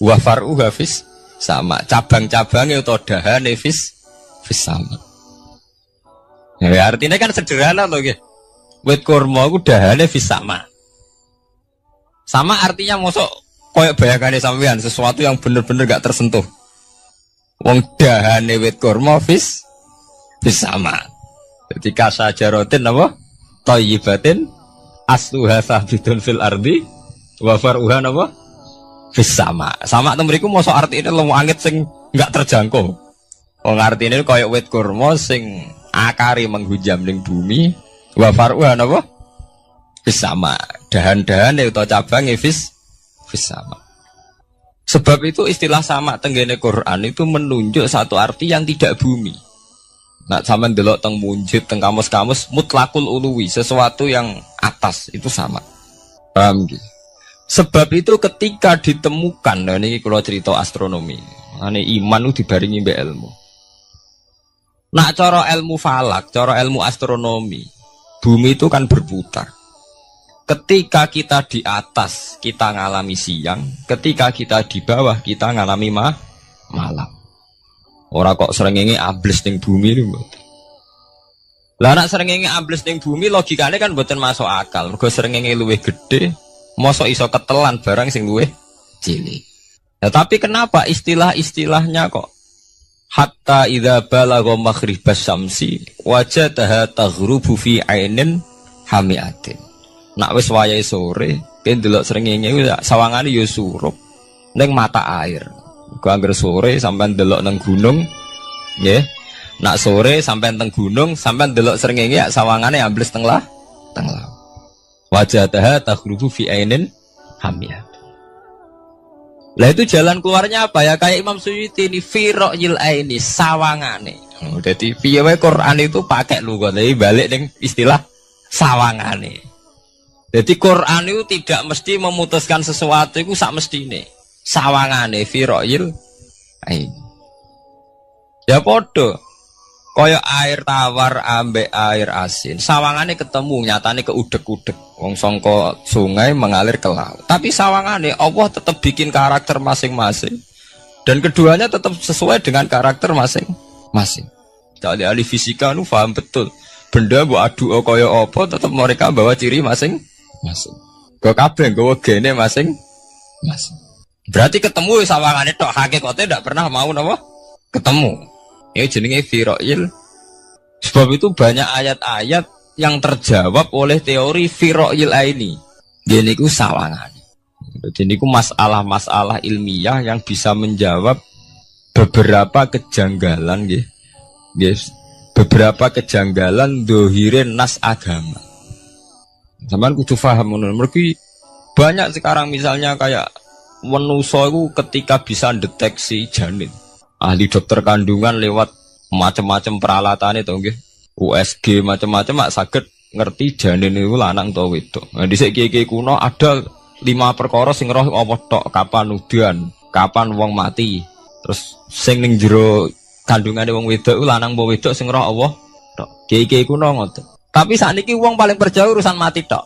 Wa far'uha fis sama. Cabang-cabange utawa dahane fis sama. Ya artinya kan sederhana to nggih. Wit kurma iku dahane fis sama. Sama artinya mosok kaya bayangane sampean sesuatu yang bener-bener gak tersentuh. Wong dahane wit kurma fis sama. Jadi kasajaratin apa? Thayyibatin asluha sabitun fil ardi wa far'uha apa? Fis sama. Sama teng mriku mosok artine langit sing enggak terjangkau. Wong artine kaya wit kurma sing akare menghujam ning bumi wa far'uha apa? Fis sama. Dahan-dahane utawa cabange fis sama. Sebab itu istilah sama tenggene Quran itu menunjuk satu arti yang tidak bumi. Nah, sama delok teng munjid, teng kamus-kamus mutlakul uluwi, sesuatu yang atas itu sama. Paham gitu? Sebab itu ketika ditemukan, nah ini kalau cerita astronomi, ini iman itu dibaringi mbek ilmu. Nah, cara ilmu falak, cara ilmu astronomi, bumi itu kan berputar. Ketika kita di atas, kita ngalami siang. Ketika kita di bawah, kita ngalami malam. Orang kok srengenge ambles ning bumi niku. Lah nek srengenge ambles ning bumi logikane kan mboten masuk akal. Mergo srengenge luwih gedhe, mosok iso ketelan barang sing luwih cilik. Nah, tapi kenapa istilah-istilahnya kok hatta idza balagha maghribas syamsi wajadaha taghrubu fi ainin hamiatin. Nak wis wayahe sore, ben delok srengenge sawangane ya surup ning mata air. Angger sore sampean delok nang gunung nggih. Nak sore sampean teng gunung sampean delok srengenge ya sawangane ambles teng laut. Wajadaha taghrubu fi ainin hamiyah. Lah itu jalan keluarnya apa ya? Kayak Imam Suyuti ini fi ra'yil aini sawangane. Dadi piye wae Quran itu pakai lugat balik ning istilah sawangane. Jadi Quran itu tidak mesti memutuskan sesuatu itu sak mestine. Sawangane firoil ain. Ya podo kaya air tawar ambek air asin. Sawangane ketemu nyatane keudek-udek. Wong sangka sungai mengalir ke laut. Tapi sawangane Allah tetap bikin karakter masing-masing. Dan keduanya tetap sesuai dengan karakter masing-masing. Jadi ahli fisika nu paham betul. Benda mbok adu kaya apa tetap mereka bawa ciri masing-masing. Kok kabeh nggawa gene masing-masing. Berarti ketemu sawangane tok hakikate ndak pernah mau napa? Ketemu. Ya jenenge firoil. Sebab itu banyak ayat-ayat yang terjawab oleh teori Firo'il Aini. Gini ku sawangan. Jadi ku masalah-masalah ilmiah yang bisa menjawab beberapa kejanggalan nggih. Guys, beberapa kejanggalan dohirin nas agama. Sampeyan kudu paham ngono. Mergi banyak sekarang misalnya kayak manusa iku ketika bisa deteksi janin. Ahli dokter kandungan lewat macam-macam peralatannya to nggih. USG macam-macam mak saged ngerti janin itu lanang atau wedok. Nah dhisik kiye-kiye kuno ada 5 perkara sing roh apa tok, kapan udan, kapan wong mati. Terus sing ning jero kandungane wong wedok ku lanang apa wedok sing roh Allah tok. Kiye-kiye kuno ngoten. Tapi sakniki wong paling percaya urusan mati tok.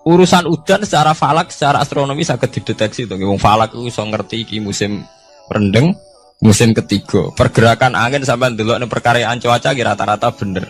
Urusan udan secara falak, secara astronomi saged dideteksi to. Wong falak ku iso ngerti iki musim rendeng, musim ketiga. Pergerakan angin sampai ndelok ning perkaryaan cuaca ki rata-rata bener.